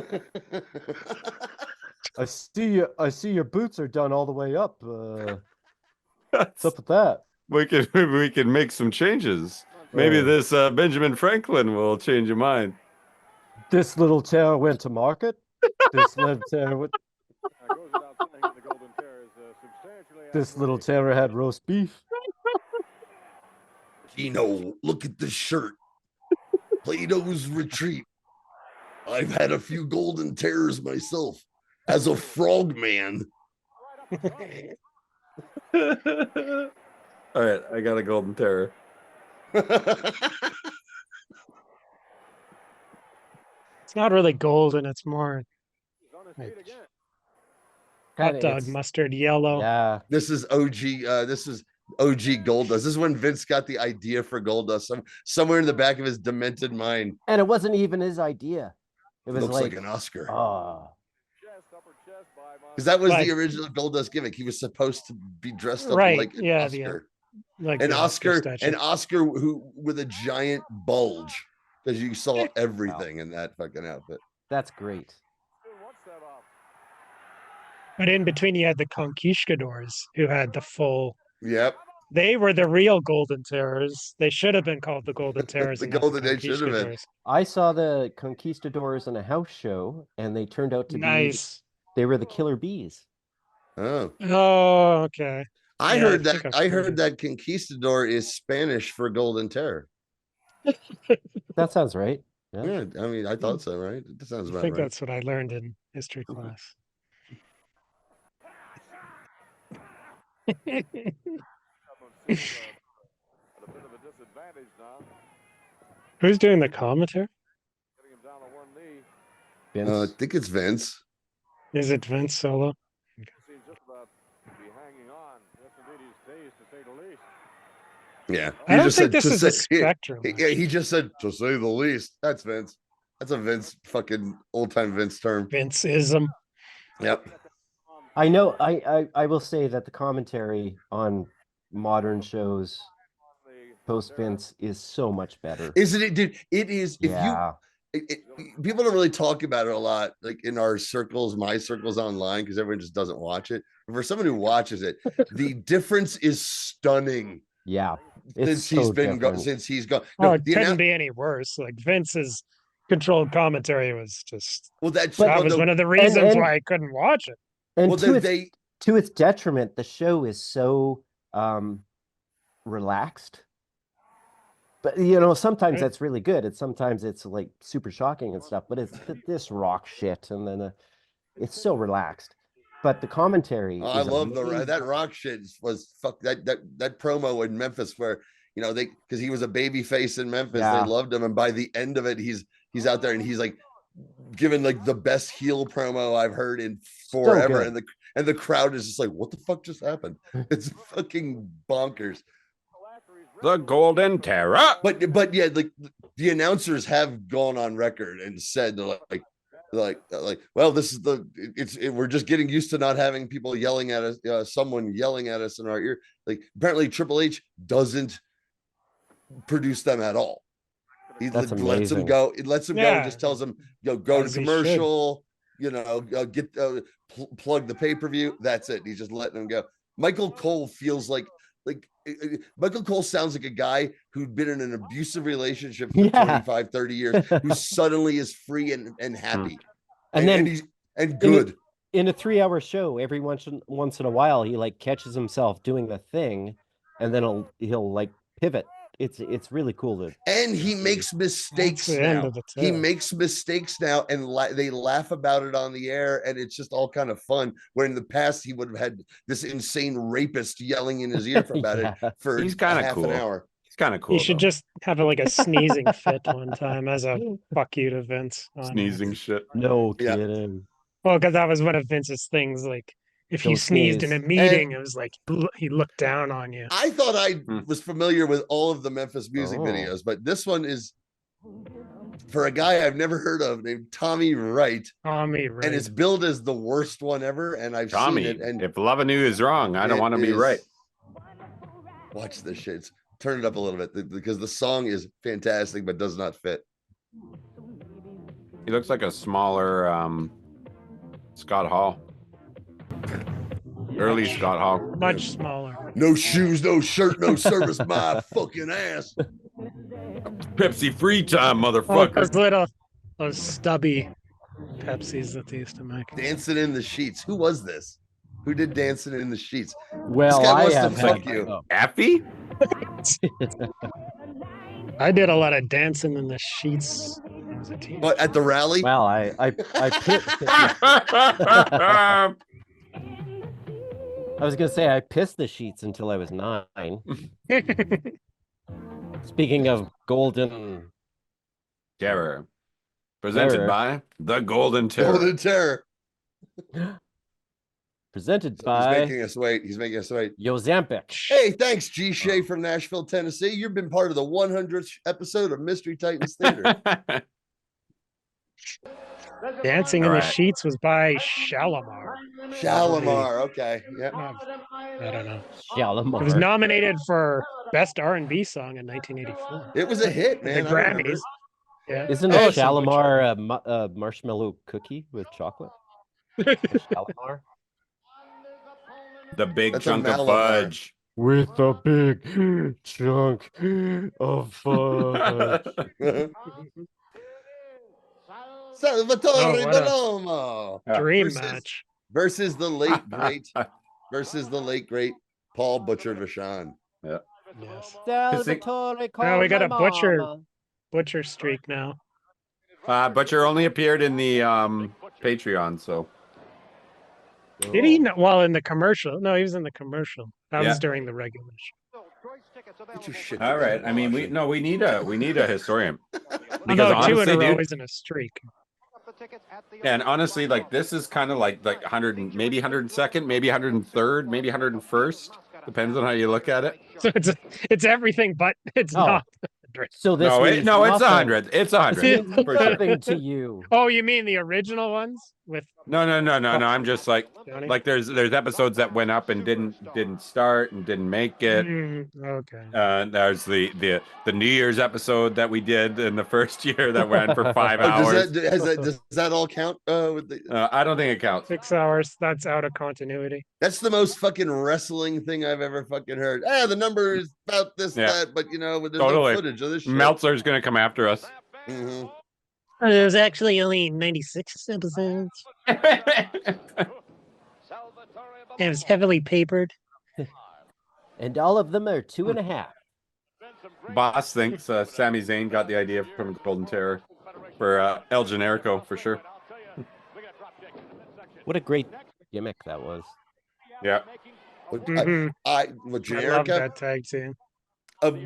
[SPEAKER 5] I see your boots are done all the way up. What's up with that?
[SPEAKER 2] We can make some changes. Maybe this Benjamin Franklin will change your mind.
[SPEAKER 5] This little terror went to market. This little terror This little terror had roast beef.
[SPEAKER 3] Look at the shirt. Plato's Retreat. I've had a few Golden Terrors myself as a frog man.
[SPEAKER 2] All right, I got a Golden Terror.
[SPEAKER 4] It's not really golden, it's more like hot dog mustard yellow.
[SPEAKER 5] Yeah.
[SPEAKER 3] This is OG. This is OG Goldust. This is when Vince got the idea for Goldust. Somewhere in the back of his demented mind.
[SPEAKER 5] And it wasn't even his idea. It was
[SPEAKER 3] looks like an Oscar.
[SPEAKER 5] Oh.
[SPEAKER 3] Because that was the original Goldust gimmick. He was supposed to be dressed up like an Oscar. An Oscar who with a giant bulge. Because you saw everything in that fucking outfit.
[SPEAKER 5] That's great.
[SPEAKER 4] But in between, you had the Conquistadors who had the full.
[SPEAKER 3] Yep.
[SPEAKER 4] They were the real Golden Terrors. They should have been called the Golden Terrors.
[SPEAKER 3] The Golden Age should have been.
[SPEAKER 5] I saw the Conquistadors in a house show, and they turned out to be. They were the Killer Bees.
[SPEAKER 3] Oh.
[SPEAKER 4] Oh, okay.
[SPEAKER 3] I heard that Conquistador is Spanish for Golden Terror.
[SPEAKER 5] That sounds right.
[SPEAKER 3] Yeah, I mean, I thought so, right? That sounds about
[SPEAKER 4] I think
[SPEAKER 3] right.
[SPEAKER 4] that's what I learned in history class. Who's doing the commentary?
[SPEAKER 3] I think it's Vince.
[SPEAKER 4] Is it Vince Solo?
[SPEAKER 3] Yeah,
[SPEAKER 4] I don't think this is a Spectrum.
[SPEAKER 3] He just said, to say the least. That's Vince. That's a Vince fucking old time Vince term.
[SPEAKER 4] Vince-ism.
[SPEAKER 3] Yep.
[SPEAKER 5] I know. I will say that the commentary on modern shows post Vince is so much better.
[SPEAKER 3] Isn't it, dude? It is. If people don't really talk about it a lot, like in our circles, my circles online, because everyone just doesn't watch it. But for someone who watches it, the difference is stunning.
[SPEAKER 5] Yeah.
[SPEAKER 3] Since he's gone.
[SPEAKER 4] No, it couldn't be any worse. Like Vince's controlled commentary was just.
[SPEAKER 3] Well, that
[SPEAKER 4] was one of the reasons why I couldn't watch it.
[SPEAKER 5] And to its detriment, the show is so relaxed. But you know, sometimes that's really good. Sometimes it's like super shocking and stuff. But it's this rock shit, and then it's so relaxed. But the commentary.
[SPEAKER 3] I love that rock shit was fuck that promo in Memphis where because he was a baby face in Memphis, they loved him, and by the end of it, he's out there and he's like giving like the best heel promo I've heard in forever, and the crowd is just like, what the fuck just happened? It's fucking bonkers.
[SPEAKER 2] The Golden Terror.
[SPEAKER 3] But yeah, like the announcers have gone on record and said like, well, this is we're just getting used to not having people yelling at us, someone yelling at us in our ear. Like apparently Triple H doesn't produce them at all. He lets them go. It lets them go and just tells them, go to commercial, get plug the pay-per-view. That's it. He's just letting them go. Michael Cole feels like Michael Cole sounds like a guy who'd been in an abusive relationship for 25, 30 years, who suddenly is free and happy. And he's good.
[SPEAKER 5] In a 3-hour show, every once in a while, he like catches himself doing the thing, and then he'll like pivot. It's really cool
[SPEAKER 3] and he makes mistakes now. He makes mistakes now, and they laugh about it on the air, and it's just all kind of fun. Where in the past he would have had this insane rapist yelling in his ear about it for
[SPEAKER 2] He's kind of
[SPEAKER 3] half an hour.
[SPEAKER 2] He's kind of cool.
[SPEAKER 4] You should just have like a sneezing fit one time as a fuck you to Vince.
[SPEAKER 2] Sneezing shit.
[SPEAKER 5] No kidding.
[SPEAKER 4] Well, because that was one of Vince's things. Like if you sneezed in a meeting, it was like he looked down on you.
[SPEAKER 3] I thought I was familiar with all of the Memphis music videos, but this one is for a guy I've never heard of named Tommy Wright. And it's billed as the worst one ever. And I've seen it. And
[SPEAKER 2] if loving you is wrong, I don't want to be right.
[SPEAKER 3] Watch this shit. Turn it up a little bit because the song is fantastic, but does not fit.
[SPEAKER 2] He looks like a smaller Scott Hall. Early Scott Hall.
[SPEAKER 4] Much smaller.
[SPEAKER 3] No shoes, no shirt, no service, my fucking ass.
[SPEAKER 2] Pepsi free time, motherfucker.
[SPEAKER 4] Those stubby Pepsis that they used to make.
[SPEAKER 3] Dancing in the Sheets. Who was this? Who did Dancing in the Sheets?
[SPEAKER 5] Well,
[SPEAKER 3] this guy
[SPEAKER 5] I
[SPEAKER 3] must
[SPEAKER 5] have
[SPEAKER 3] fuck you.
[SPEAKER 2] Affy?
[SPEAKER 4] I did a lot of dancing in the sheets.
[SPEAKER 3] But at the rally?
[SPEAKER 5] Well, I was gonna say I pissed the sheets until I was 9. Speaking of Golden
[SPEAKER 2] Terror, presented by the Golden Terror.
[SPEAKER 3] Golden Terror.
[SPEAKER 5] Presented by.
[SPEAKER 3] He's making us wait. He's making us wait.
[SPEAKER 5] Yozampic.
[SPEAKER 3] Hey, thanks, G. Shea from Nashville, Tennessee. You've been part of the 100th episode of Mystery Titans Theater.
[SPEAKER 4] Dancing in the Sheets was by Shalimar.
[SPEAKER 3] Shalimar, okay. Yeah.
[SPEAKER 4] I don't know.
[SPEAKER 5] Shalimar.
[SPEAKER 4] It was nominated for Best R&B Song in 1984.
[SPEAKER 3] It was a hit, man.
[SPEAKER 4] The Grammys. Yeah.
[SPEAKER 5] Isn't a Shalimar a marshmallow cookie with chocolate? Shalimar.
[SPEAKER 2] The big chunk of fudge.
[SPEAKER 5] With a big chunk of fudge.
[SPEAKER 3] Salvatore Bellomo.
[SPEAKER 4] Dream match.
[SPEAKER 3] Versus the late great Paul Butcher Vachon.
[SPEAKER 2] Yeah.
[SPEAKER 4] Yes.
[SPEAKER 5] Salvatore
[SPEAKER 4] now we got a butcher streak now.
[SPEAKER 2] Butcher only appeared in the Patreon, so.
[SPEAKER 4] Did he? Well, in the commercial. No, he was in the commercial. That was during the regular show.
[SPEAKER 2] All right. I mean, we need a historian.
[SPEAKER 4] Because honestly, dude, in a streak.
[SPEAKER 2] And honestly, like this is kind of like 100, maybe 102nd, maybe 103rd, maybe 101st. Depends on how you look at it.
[SPEAKER 4] So it's everything, but it's not.
[SPEAKER 5] So this
[SPEAKER 2] it's 100. It's 100 for sure.
[SPEAKER 5] To you.
[SPEAKER 4] Oh, you mean the original ones with?
[SPEAKER 2] No. I'm just like there's episodes that went up and didn't start and didn't make it.
[SPEAKER 4] Okay.
[SPEAKER 2] There's the New Year's episode that we did in the first year that went for 5 hours.
[SPEAKER 3] Does that all count? With the?
[SPEAKER 2] I don't think it counts.
[SPEAKER 4] 6 hours. That's out of continuity.
[SPEAKER 3] That's the most fucking wrestling thing I've ever fucking heard. The number is about this, that, but there's no footage of this shit.
[SPEAKER 2] Meltzer's gonna come after us.
[SPEAKER 3] Mm-hmm.
[SPEAKER 4] There's actually only 96 episodes. It was heavily papered.
[SPEAKER 5] And all of them are 2.5.
[SPEAKER 2] Boss thinks Sami Zayn got the idea from Golden Terror for El Generico for sure.
[SPEAKER 5] What a great gimmick that was.
[SPEAKER 2] Yeah.
[SPEAKER 3] Generico,
[SPEAKER 4] I love that tag team.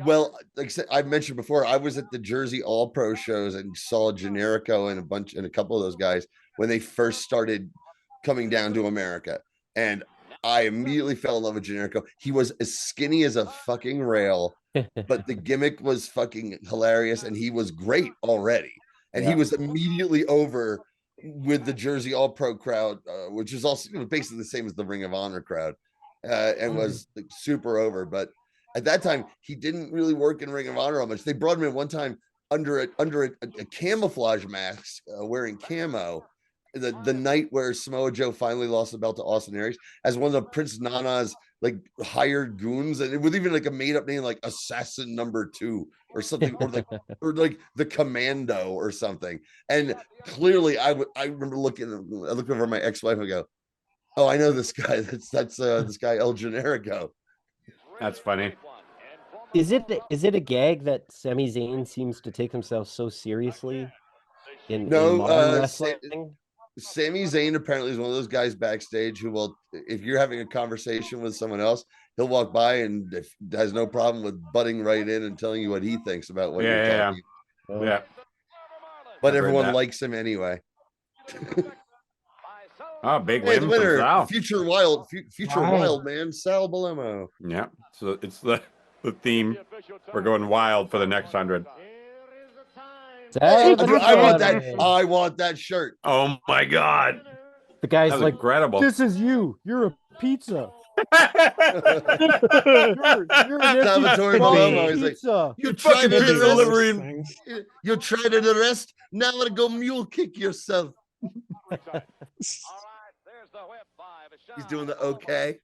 [SPEAKER 3] Well, like I said, I mentioned before, I was at the Jersey All Pro shows and saw Generico and a couple of those guys when they first started coming down to America, and I immediately fell in love with Generico. He was as skinny as a fucking rail, but the gimmick was fucking hilarious, and he was great already. And he was immediately over with the Jersey All Pro crowd, which is also basically the same as the Ring of Honor crowd, and was like, super over. But at that time, he didn't really work in Ring of Honor all much. They brought him in one time under a camouflage mask, wearing camo. The night where Samoa Joe finally lost the belt to Austin Aries as one of the Prince Nana's like hired goons, and with even like a made up name like Assassin Number 2 or something, or like the Commando or something. And clearly, I remember I looked over at my ex-wife and go, "Oh, I know this guy. That's this guy El Generico."
[SPEAKER 2] That's funny.
[SPEAKER 5] Is it a gag that Sami Zayn seems to take himself so seriously in modern wrestling?
[SPEAKER 3] Sami Zayn apparently is one of those guys backstage who will, if you're having a conversation with someone else, he'll walk by and has no problem with butting right in and telling you what he thinks about what you're talking.
[SPEAKER 2] Yeah.
[SPEAKER 3] But everyone likes him anyway.
[SPEAKER 2] Oh, big
[SPEAKER 3] Hey,
[SPEAKER 2] win
[SPEAKER 3] the winner,
[SPEAKER 2] from Sal.
[SPEAKER 3] future wild man, Sal Balemo.
[SPEAKER 2] Yeah. So it's the theme. We're going wild for the next 100.
[SPEAKER 3] I want that shirt.
[SPEAKER 2] Oh my god.
[SPEAKER 5] The guy's like,
[SPEAKER 2] incredible.
[SPEAKER 5] This is you. You're a pizza.
[SPEAKER 3] Salvatore Balemo. He's like, you tried to
[SPEAKER 2] arrest.
[SPEAKER 3] You tried to arrest. Now I'm gonna go mule kick yourself. He's doing the okay.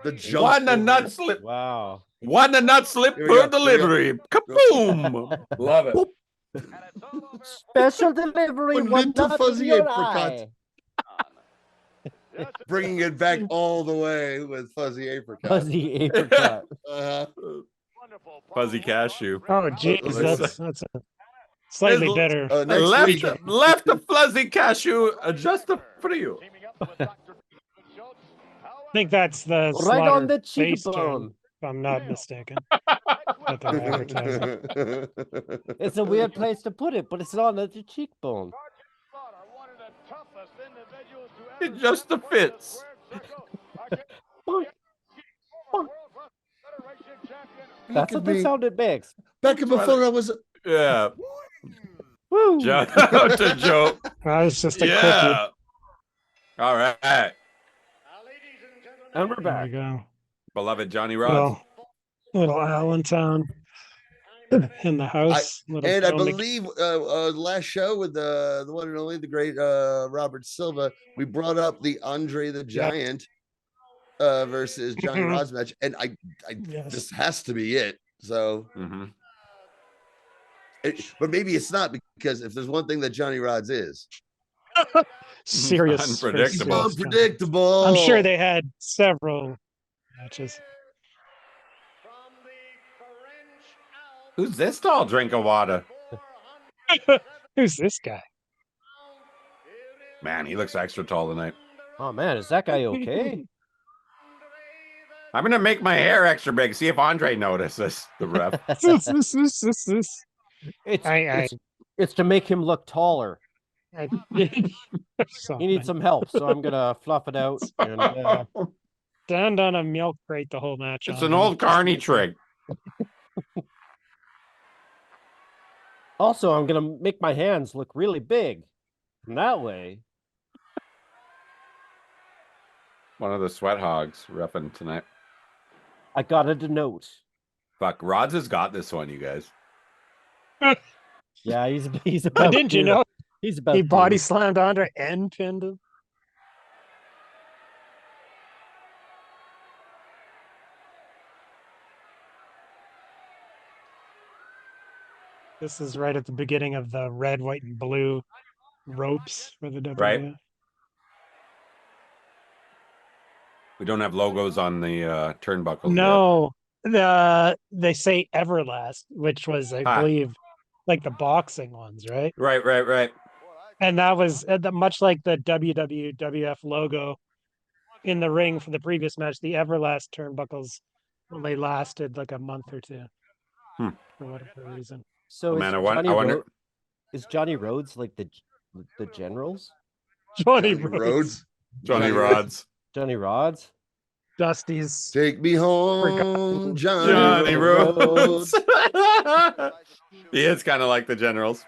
[SPEAKER 3] The jump.
[SPEAKER 2] One a nut slip.
[SPEAKER 5] Wow.
[SPEAKER 2] One a nut slip per delivery. Kaboom. Love it.
[SPEAKER 5] Special delivery. One nut
[SPEAKER 3] fuzzy
[SPEAKER 5] in your
[SPEAKER 3] apricot.
[SPEAKER 5] eye.
[SPEAKER 3] Bringing it back all the way with fuzzy apricot.
[SPEAKER 5] Fuzzy apricot.
[SPEAKER 2] Fuzzy cashew.
[SPEAKER 4] Oh, geez, that's a slightly better.
[SPEAKER 2] Left a fuzzy cashew just for you.
[SPEAKER 4] I think that's the
[SPEAKER 5] right on the
[SPEAKER 4] face term,
[SPEAKER 5] cheekbone.
[SPEAKER 4] if I'm not mistaken. That they're advertising.
[SPEAKER 5] It's a weird place to put it, but it's on the cheekbone.
[SPEAKER 2] It just fits.
[SPEAKER 5] That's what the sound it makes.
[SPEAKER 3] Back before I was.
[SPEAKER 2] Yeah.
[SPEAKER 5] Woo.
[SPEAKER 2] Shout out to Joe.
[SPEAKER 4] That was just a quickie.
[SPEAKER 2] All right.
[SPEAKER 5] And we're back.
[SPEAKER 4] There we go.
[SPEAKER 2] Beloved Johnny Rods.
[SPEAKER 4] Little Allentown in the house.
[SPEAKER 3] I believe last show with the one and only, the great Robert Silva, we brought up the Andre the Giant versus Johnny Rods match, and this has to be it. So, but maybe it's not, because if there's one thing that Johnny Rods is,
[SPEAKER 4] serious,
[SPEAKER 3] unpredictable.
[SPEAKER 4] I'm sure they had several matches.
[SPEAKER 2] Who's this tall drink of water?
[SPEAKER 4] Who's this guy?
[SPEAKER 2] Man, he looks extra tall tonight.
[SPEAKER 5] Oh man, is that guy okay?
[SPEAKER 2] I'm gonna make my hair extra big. See if Andre notices. The ref.
[SPEAKER 5] It's to make him look taller.
[SPEAKER 4] He
[SPEAKER 5] needs some help, so I'm gonna fluff it out and
[SPEAKER 4] stand on a milk crate the whole match.
[SPEAKER 2] It's an old Carney trick.
[SPEAKER 5] Also, I'm gonna make my hands look really big. And that way.
[SPEAKER 2] One of the sweat hogs reffing tonight.
[SPEAKER 5] I got a denote.
[SPEAKER 2] Fuck, Rods has got this one, you guys.
[SPEAKER 5] Yeah, he's about.
[SPEAKER 4] Didn't you know?
[SPEAKER 5] He's about.
[SPEAKER 4] He body slammed Andre and pinned him. This is right at the beginning of the red, white, and blue ropes for the WWF.
[SPEAKER 2] Right. We don't have logos on the turnbuckles.
[SPEAKER 4] No, they say Everlast, which was, I believe, like the boxing ones, right?
[SPEAKER 2] Right.
[SPEAKER 4] And that was much like the WWF logo in the ring for the previous match. The Everlast turnbuckles only lasted like a month or two for whatever reason.
[SPEAKER 5] So
[SPEAKER 2] I wonder.
[SPEAKER 5] Is Johnny Rhodes like the generals?
[SPEAKER 4] Johnny Rhodes.
[SPEAKER 2] Johnny Rods.
[SPEAKER 5] Johnny Rods.
[SPEAKER 4] Dusty's.
[SPEAKER 3] Take me home,
[SPEAKER 2] Johnny Rhodes. He is kind of like the generals.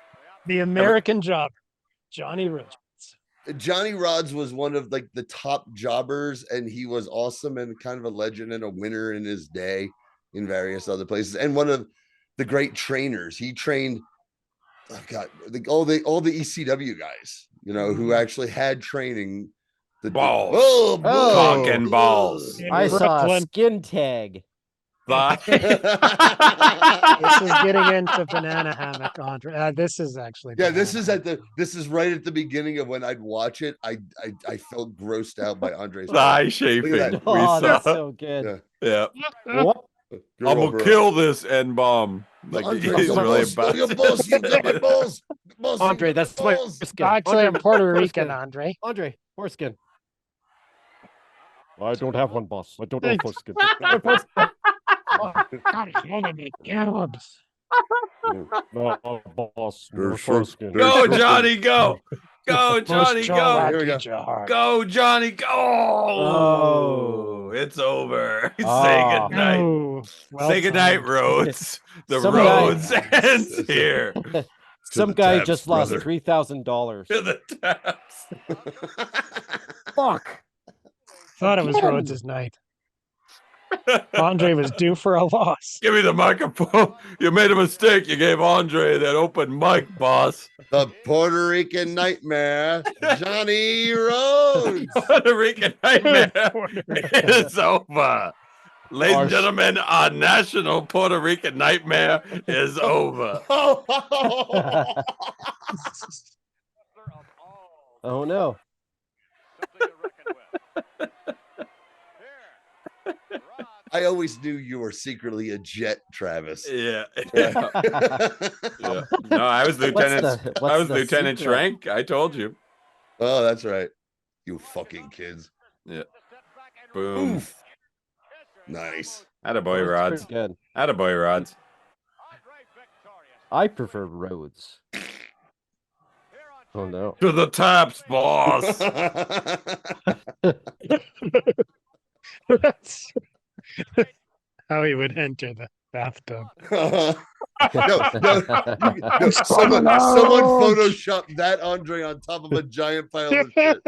[SPEAKER 4] The American Jobber, Johnny Rhodes.
[SPEAKER 3] Johnny Rods was one of like the top jobbers, and he was awesome and kind of a legend and a winner in his day in various other places. And one of the great trainers. He trained, oh God, all the ECW guys, you know, who actually had training.
[SPEAKER 2] Balls. Talking balls.
[SPEAKER 5] I saw a skin tag.
[SPEAKER 4] This is getting into banana hammock, Andre. This is actually
[SPEAKER 3] this is right at the beginning of when I'd watch it. I felt grossed out by Andre's
[SPEAKER 2] eye chafing.
[SPEAKER 5] Oh, that's so good.
[SPEAKER 2] Yeah. I'm gonna kill this N-bomb. Like he's really about
[SPEAKER 3] your balls, you got my balls.
[SPEAKER 5] Andre, that's my foreskin.
[SPEAKER 4] Actually, I'm Puerto Rican, Andre.
[SPEAKER 5] Foreskin. I don't have one, boss. I don't have foreskin. No, boss. No foreskin.
[SPEAKER 2] Go, Johnny, go. Go, Johnny, go.
[SPEAKER 3] Here we go.
[SPEAKER 2] Go, Johnny, go. Oh, it's over. Say goodnight. Say goodnight, Rhodes. The Rhodes ends here.
[SPEAKER 5] Some guy just lost $3,000.
[SPEAKER 2] To the taps.
[SPEAKER 5] Fuck.
[SPEAKER 4] Thought it was Rhodes' night. Andre was due for a loss.
[SPEAKER 2] Give me the microphone. You made a mistake. You gave Andre that open mic, boss.
[SPEAKER 3] The Puerto Rican Nightmare, Johnny Rhodes.
[SPEAKER 2] Puerto Rican Nightmare is over. Ladies and gentlemen, our national Puerto Rican Nightmare is over.
[SPEAKER 5] Oh, no.
[SPEAKER 3] I always knew you were secretly a jet, Travis.
[SPEAKER 2] Yeah. No, I was Lieutenant Schrank. I told you.
[SPEAKER 3] Oh, that's right. You fucking kids.
[SPEAKER 2] Yeah. Boom.
[SPEAKER 3] Oof. Nice.
[SPEAKER 2] Attaboy, Rods.
[SPEAKER 5] Good.
[SPEAKER 2] Attaboy, Rods.
[SPEAKER 5] I prefer Rhodes. Oh, no.
[SPEAKER 2] To the taps, boss.
[SPEAKER 4] That's how he would enter the bathtub.
[SPEAKER 3] Someone photoshopped that Andre on top of a giant pile of shit.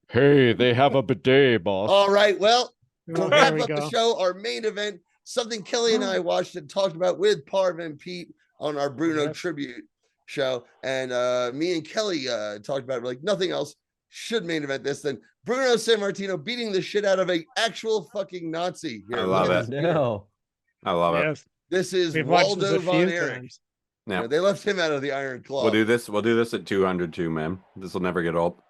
[SPEAKER 5] Hey, they have a bidet, boss.
[SPEAKER 3] All right, well, to wrap
[SPEAKER 4] we
[SPEAKER 3] up
[SPEAKER 4] go.
[SPEAKER 3] the show, our main event, something Kelly and I watched and talked about with Parv and Pete on our Bruno tribute show. And me and Kelly talked about it, like nothing else should main event this than Bruno Sammartino beating the shit out of a actual fucking Nazi. Here.
[SPEAKER 2] I love it.
[SPEAKER 5] No.
[SPEAKER 2] I love it.
[SPEAKER 3] This is
[SPEAKER 4] We've watched
[SPEAKER 3] Waldo
[SPEAKER 4] this a
[SPEAKER 3] von
[SPEAKER 4] few
[SPEAKER 3] Erich.
[SPEAKER 4] times.
[SPEAKER 2] Yeah.
[SPEAKER 3] They left him out of the Iron Claw.
[SPEAKER 2] We'll do this. We'll do this at 200 too, man. This will never get old.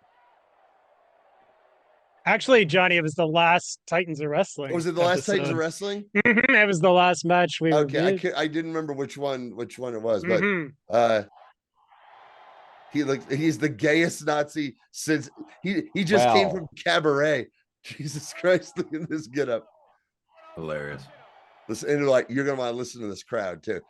[SPEAKER 4] Actually, Johnny, it was the last Titans of Wrestling.
[SPEAKER 3] Was it the last Titans of
[SPEAKER 4] episode.
[SPEAKER 3] Wrestling?
[SPEAKER 4] It was the last match we
[SPEAKER 3] Okay,
[SPEAKER 4] reviewed.
[SPEAKER 3] I didn't remember which one it was, but he's the gayest Nazi since he just came from Cabaret. Jesus Christ, look at this get up.
[SPEAKER 2] Hilarious.
[SPEAKER 3] Listen, and like you're gonna want to listen to this crowd too.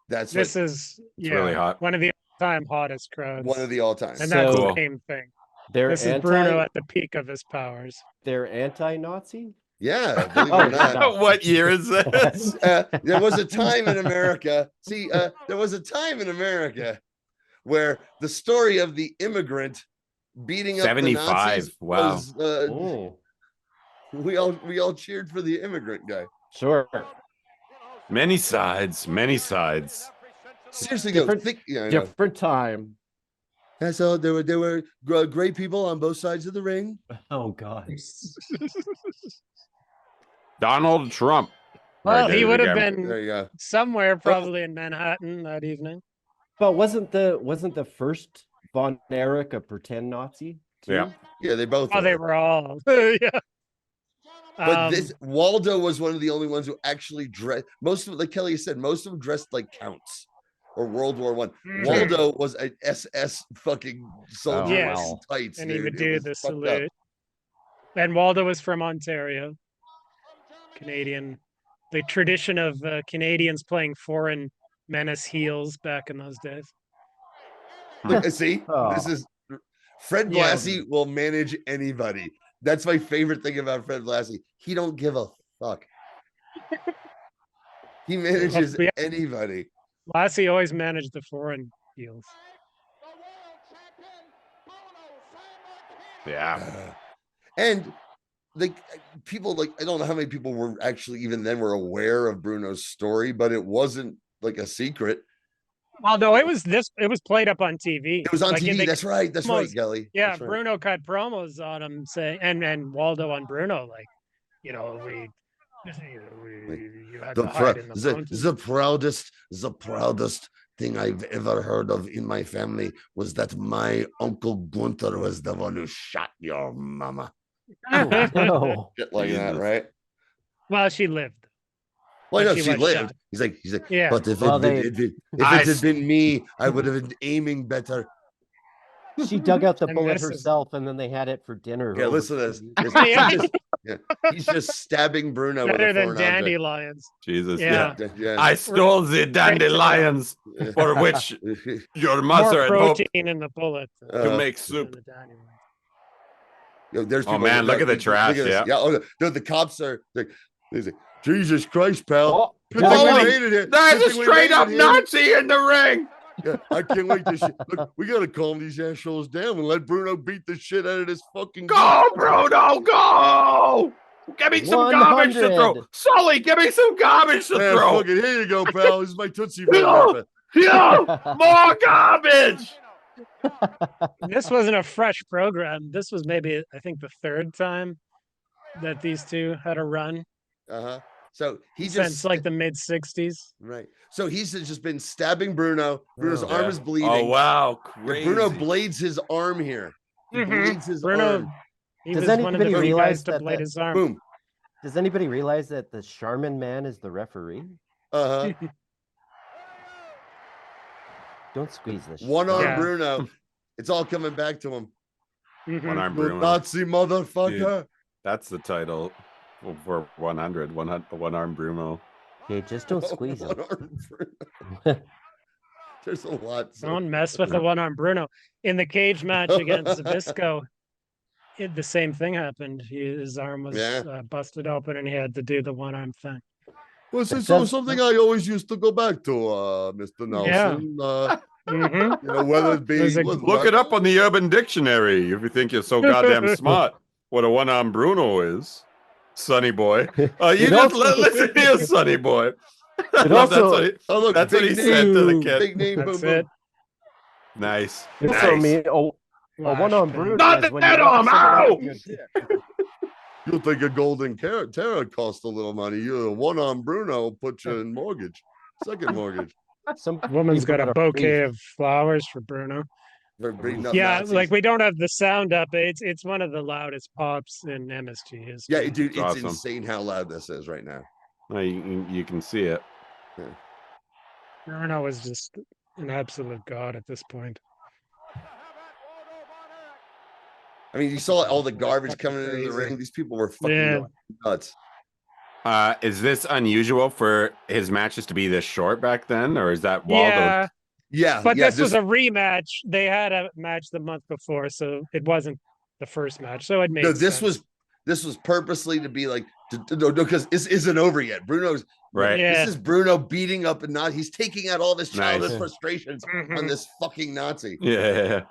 [SPEAKER 3] This
[SPEAKER 4] is
[SPEAKER 2] really hot.
[SPEAKER 4] One of the all-time hottest crowds.
[SPEAKER 3] One of the all-time.
[SPEAKER 4] And that's
[SPEAKER 5] So-
[SPEAKER 4] the same thing.
[SPEAKER 5] This
[SPEAKER 4] is Bruno at the peak of his powers.
[SPEAKER 5] They're anti-Nazi?
[SPEAKER 3] Yeah, believe it or not.
[SPEAKER 2] What year is this?
[SPEAKER 3] There was a time in America. There was a time in America where the story of the immigrant beating up
[SPEAKER 2] 75.
[SPEAKER 3] the Nazis
[SPEAKER 2] Wow.
[SPEAKER 3] was, we all cheered for the immigrant guy.
[SPEAKER 5] Sure.
[SPEAKER 2] Many sides, many sides.
[SPEAKER 3] Seriously,
[SPEAKER 5] different time.
[SPEAKER 3] Yeah, so there were great people on both sides of the ring.
[SPEAKER 5] Oh God.
[SPEAKER 2] Donald Trump.
[SPEAKER 4] Well,
[SPEAKER 2] Right,
[SPEAKER 4] he would have
[SPEAKER 3] There you
[SPEAKER 4] been
[SPEAKER 3] go.
[SPEAKER 4] somewhere probably in Manhattan that evening.
[SPEAKER 5] But wasn't the first Von Erich a pretend Nazi? too?
[SPEAKER 2] Yeah.
[SPEAKER 3] Yeah, they both.
[SPEAKER 4] Oh, they were all. Yeah.
[SPEAKER 3] But this Waldo was one of the only ones who actually dressed. Most of, like Kelly said, most of them dressed like counts or World War One. Waldo was an SS fucking soldier in tights,
[SPEAKER 4] and
[SPEAKER 3] dude.
[SPEAKER 4] he would
[SPEAKER 3] It
[SPEAKER 4] do
[SPEAKER 3] was
[SPEAKER 4] the
[SPEAKER 3] fucked up.
[SPEAKER 4] salute. And Waldo was from Ontario, Canadian. The tradition of Canadians playing foreign menace heels back in those days.
[SPEAKER 3] Look, see, this is Fred Blassie will manage anybody. That's my favorite thing about Fred Blassie. He don't give a fuck. He manages anybody.
[SPEAKER 4] Blassie always managed the foreign heels.
[SPEAKER 2] Yeah.
[SPEAKER 3] And like people, like I don't know how many people were actually even then were aware of Bruno's story, but it wasn't like a secret.
[SPEAKER 4] Well, no, it was played up on TV.
[SPEAKER 3] It was on TV. That's right. That's right, Kelly.
[SPEAKER 4] Yeah,
[SPEAKER 3] That's right.
[SPEAKER 4] Bruno cut promos on him saying, and Waldo on Bruno, like, you had to hide in the mountains.
[SPEAKER 14] The proudest thing I've ever heard of in my family was that my Uncle Gunther was the one who shot your mama.
[SPEAKER 3] Shit like that, right?
[SPEAKER 4] Well, she lived.
[SPEAKER 3] Well, no, she lived.
[SPEAKER 4] Shot.
[SPEAKER 3] He's like,
[SPEAKER 4] Yeah.
[SPEAKER 3] But if it had been me, I would have been aiming better.
[SPEAKER 5] She dug out the bullet herself, and then they had it for dinner.
[SPEAKER 3] Yeah, listen to this. He's just stabbing Bruno.
[SPEAKER 4] Better than dandelions.
[SPEAKER 2] Jesus,
[SPEAKER 4] yeah.
[SPEAKER 2] I stole the dandelions for which your mother
[SPEAKER 4] More
[SPEAKER 2] had
[SPEAKER 4] protein in the bullet
[SPEAKER 2] to make soup.
[SPEAKER 3] There's
[SPEAKER 2] Oh man, look at the trash. Yeah.
[SPEAKER 3] Oh no, the cops are like, Jesus Christ, pal.
[SPEAKER 2] There's a straight up Nazi in the ring.
[SPEAKER 3] Yeah, I can't wait to shit. Look, we gotta calm these assholes down and let Bruno beat the shit out of this fucking
[SPEAKER 2] Go, Bruno, go! Give me some garbage to throw. Sully, give me some garbage to throw.
[SPEAKER 3] Fucking, here you go, pal. This is my Tootsie Roll.
[SPEAKER 2] More garbage.
[SPEAKER 4] This wasn't a fresh program. This was maybe, I think, the third time that these two had a run.
[SPEAKER 3] So he just
[SPEAKER 4] since like the mid '60s,
[SPEAKER 3] right? So he's just been stabbing Bruno. Bruno's arm is bleeding.
[SPEAKER 2] Oh wow, crazy!
[SPEAKER 3] Bruno blades his arm here. He blades his
[SPEAKER 4] Bruno,
[SPEAKER 3] arm.
[SPEAKER 5] Does anybody realize that?
[SPEAKER 4] Blade his arm.
[SPEAKER 3] Boom.
[SPEAKER 5] Does anybody realize that the Charmin Man is the referee?
[SPEAKER 3] Don't
[SPEAKER 5] squeeze this.
[SPEAKER 3] One arm Bruno. It's all coming back to him.
[SPEAKER 2] One arm Bruno.
[SPEAKER 3] Nazi motherfucker.
[SPEAKER 2] Dude, that's the title for 100. One arm Bruno.
[SPEAKER 5] Okay, just don't squeeze him.
[SPEAKER 3] There's a lot.
[SPEAKER 4] Don't mess with the one arm Bruno. In the cage match against Zbyszko, the same thing happened. His arm was busted open, and he had to do the one arm thing.
[SPEAKER 3] Well, it's something I always used to go back to, Mr. Nelson. You know, whether it be
[SPEAKER 2] look it up on the Urban Dictionary if you think you're so goddamn smart. What a one-arm Bruno is, Sonny boy. You just listen here, Sonny boy. That's what he said to the kid.
[SPEAKER 3] Big name,
[SPEAKER 4] That's it.
[SPEAKER 2] Nice.
[SPEAKER 5] Also, a one-arm Bruno.
[SPEAKER 2] Not the dead arm. Ow!
[SPEAKER 3] You think a golden Terra cost a little money? You a one-arm Bruno will put you in mortgage, second mortgage.
[SPEAKER 4] Some woman's got a bouquet of flowers for Bruno. Yeah,
[SPEAKER 3] Nazis.
[SPEAKER 4] like we don't have the sound up. It's one of the loudest pops in MSG history.
[SPEAKER 3] Yeah, dude, it's
[SPEAKER 2] awesome.
[SPEAKER 3] insane how loud this is right now.
[SPEAKER 2] You can see it.
[SPEAKER 3] Yeah.
[SPEAKER 4] Bruno was just an absolute god at this point.
[SPEAKER 3] I mean, you saw all the garbage coming into the ring. These people were fucking nuts.
[SPEAKER 2] Is this unusual for his matches to be this short back then, or is that Waldo?
[SPEAKER 3] Yeah,
[SPEAKER 4] but this was a rematch. They had a match the month before, so it wasn't the first match. So it made sense.
[SPEAKER 3] This was purposely to be like because this isn't over yet. Bruno's
[SPEAKER 2] right.
[SPEAKER 3] This is Bruno beating up and not. He's taking out all this childhood frustrations on this fucking Nazi.
[SPEAKER 2] Yeah.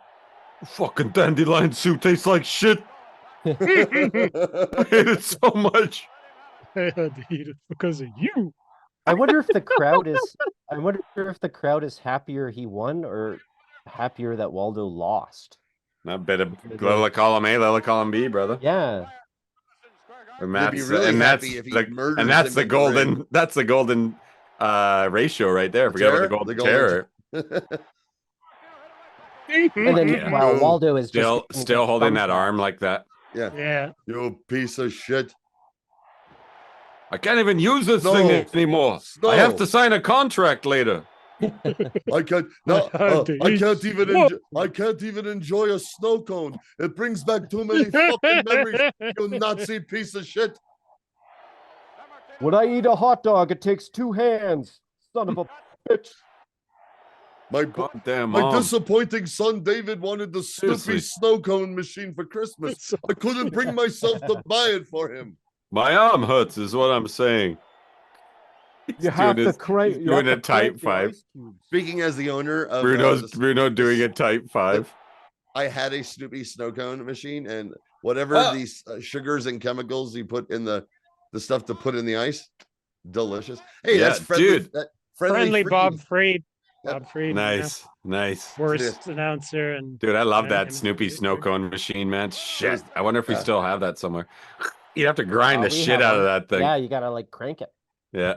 [SPEAKER 2] Fucking dandelion soup tastes like shit. I hate it so much.
[SPEAKER 4] I had to eat it because of you.
[SPEAKER 5] I wonder if the crowd is. I wonder if the crowd is happier he won or happier that Waldo lost.
[SPEAKER 2] Not bit of Lila column A, Lila column B, brother.
[SPEAKER 5] Yeah.
[SPEAKER 2] And that's the golden. That's the golden ratio right there. Forget about the golden terror.
[SPEAKER 5] And then while Waldo is
[SPEAKER 2] still holding that arm like that.
[SPEAKER 3] Yeah.
[SPEAKER 4] Yeah.
[SPEAKER 3] You piece of shit.
[SPEAKER 2] I can't even use this
[SPEAKER 3] Snow.
[SPEAKER 2] thing anymore.
[SPEAKER 3] Snow.
[SPEAKER 2] I have to sign a contract later.
[SPEAKER 3] I can't. No, I can't even. I can't even enjoy a snow cone. It brings back too many fucking memories. You Nazi piece of shit.
[SPEAKER 5] When I eat a hot dog, it takes 2 hands. Son of a bitch.
[SPEAKER 3] My
[SPEAKER 2] Mom.
[SPEAKER 3] disappointing son David wanted the Snoopy
[SPEAKER 2] Seriously.
[SPEAKER 3] snow cone machine for Christmas. I couldn't bring myself to buy it for him.
[SPEAKER 2] My arm hurts, is what I'm saying.
[SPEAKER 5] You have to crank.
[SPEAKER 2] He's doing a type 5.
[SPEAKER 3] Speaking as the owner of
[SPEAKER 2] Bruno doing a type 5.
[SPEAKER 3] I had a Snoopy snow cone machine, and whatever these sugars and chemicals you put in the stuff to put in the ice, delicious. Hey,
[SPEAKER 2] Yeah,
[SPEAKER 3] that's friendly.
[SPEAKER 2] dude.
[SPEAKER 4] Friendly Bob
[SPEAKER 3] Freaky.
[SPEAKER 4] Freed. Bob Freed.
[SPEAKER 2] Nice, nice.
[SPEAKER 4] Worst announcer and
[SPEAKER 2] Dude, I love that Snoopy snow cone machine, man. Shit, I wonder if we still have that somewhere. You'd have to grind the
[SPEAKER 5] We
[SPEAKER 2] shit
[SPEAKER 5] have
[SPEAKER 2] out of
[SPEAKER 5] one.
[SPEAKER 2] that thing.
[SPEAKER 5] Yeah, you gotta like crank it.
[SPEAKER 2] Yeah.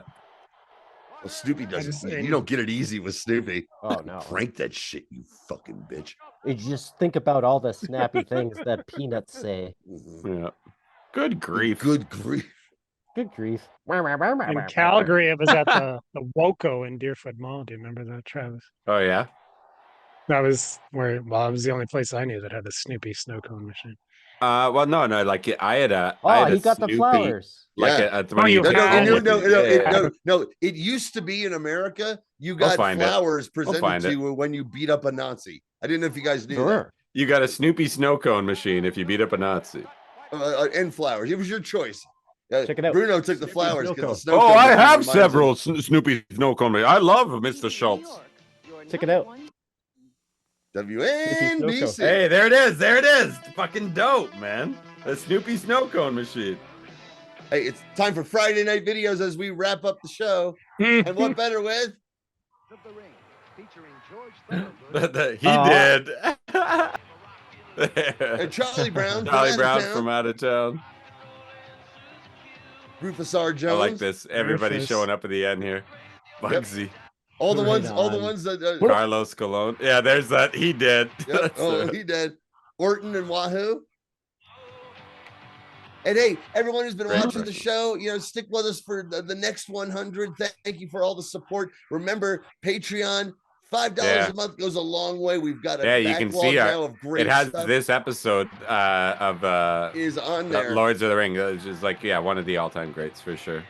[SPEAKER 3] Well, Snoopy doesn't. You don't get it easy with Snoopy.
[SPEAKER 5] Oh no!
[SPEAKER 3] Crank that shit, you fucking bitch.
[SPEAKER 5] You just think about all the snappy things that peanuts say.
[SPEAKER 2] Yeah. Good grief.
[SPEAKER 3] Good grief.
[SPEAKER 5] Good grief.
[SPEAKER 4] In Calgary, it was at the Woco in Deerfoot Mall. Do you remember that, Travis?
[SPEAKER 2] Oh yeah.
[SPEAKER 4] That was where. Well, it was the only place I knew that had a Snoopy snow cone machine.
[SPEAKER 2] Well, no, like I had a.
[SPEAKER 5] Oh,
[SPEAKER 2] I had
[SPEAKER 5] he
[SPEAKER 2] a
[SPEAKER 5] got the
[SPEAKER 2] Snoopy,
[SPEAKER 5] flowers.
[SPEAKER 2] Like
[SPEAKER 3] Yeah. No. It used to be in America. You got flowers presented to you when you beat up a Nazi. I didn't know if you guys knew that.
[SPEAKER 2] You got a Snoopy snow cone machine if you beat up a Nazi.
[SPEAKER 3] And flowers. It was your choice.
[SPEAKER 5] Check it out.
[SPEAKER 3] Bruno took the flowers.
[SPEAKER 2] Oh, I have several Snoopy snow cone. I love Mr. Schultz.
[SPEAKER 5] Check it out.
[SPEAKER 3] WNBC.
[SPEAKER 2] Hey, there it is. There it is. Fucking dope, man. The Snoopy snow cone machine.
[SPEAKER 3] Hey, it's time for Friday night videos as we wrap up the show. And what better with?
[SPEAKER 2] He did.
[SPEAKER 3] And Charlie Brown.
[SPEAKER 2] Charlie Brown from out of town.
[SPEAKER 3] Rufus R. Jones.
[SPEAKER 2] I like this. Everybody's showing up at the end here. Bugsy.
[SPEAKER 3] All the ones that
[SPEAKER 2] Carlos Colon. Yeah, there's that. He did.
[SPEAKER 3] Yep. Oh, he did. Orton and Wahoo. And hey, everyone who's been watching the show, stick with us for the next 100. Thank you for all the support. Remember, Patreon, $5 a month goes a long way. We've got a
[SPEAKER 2] you can see
[SPEAKER 3] now of great
[SPEAKER 2] it has
[SPEAKER 3] stuff.
[SPEAKER 2] this episode of
[SPEAKER 3] is on there.
[SPEAKER 2] Lords of the Ring, which is like one of the all-time greats for sure.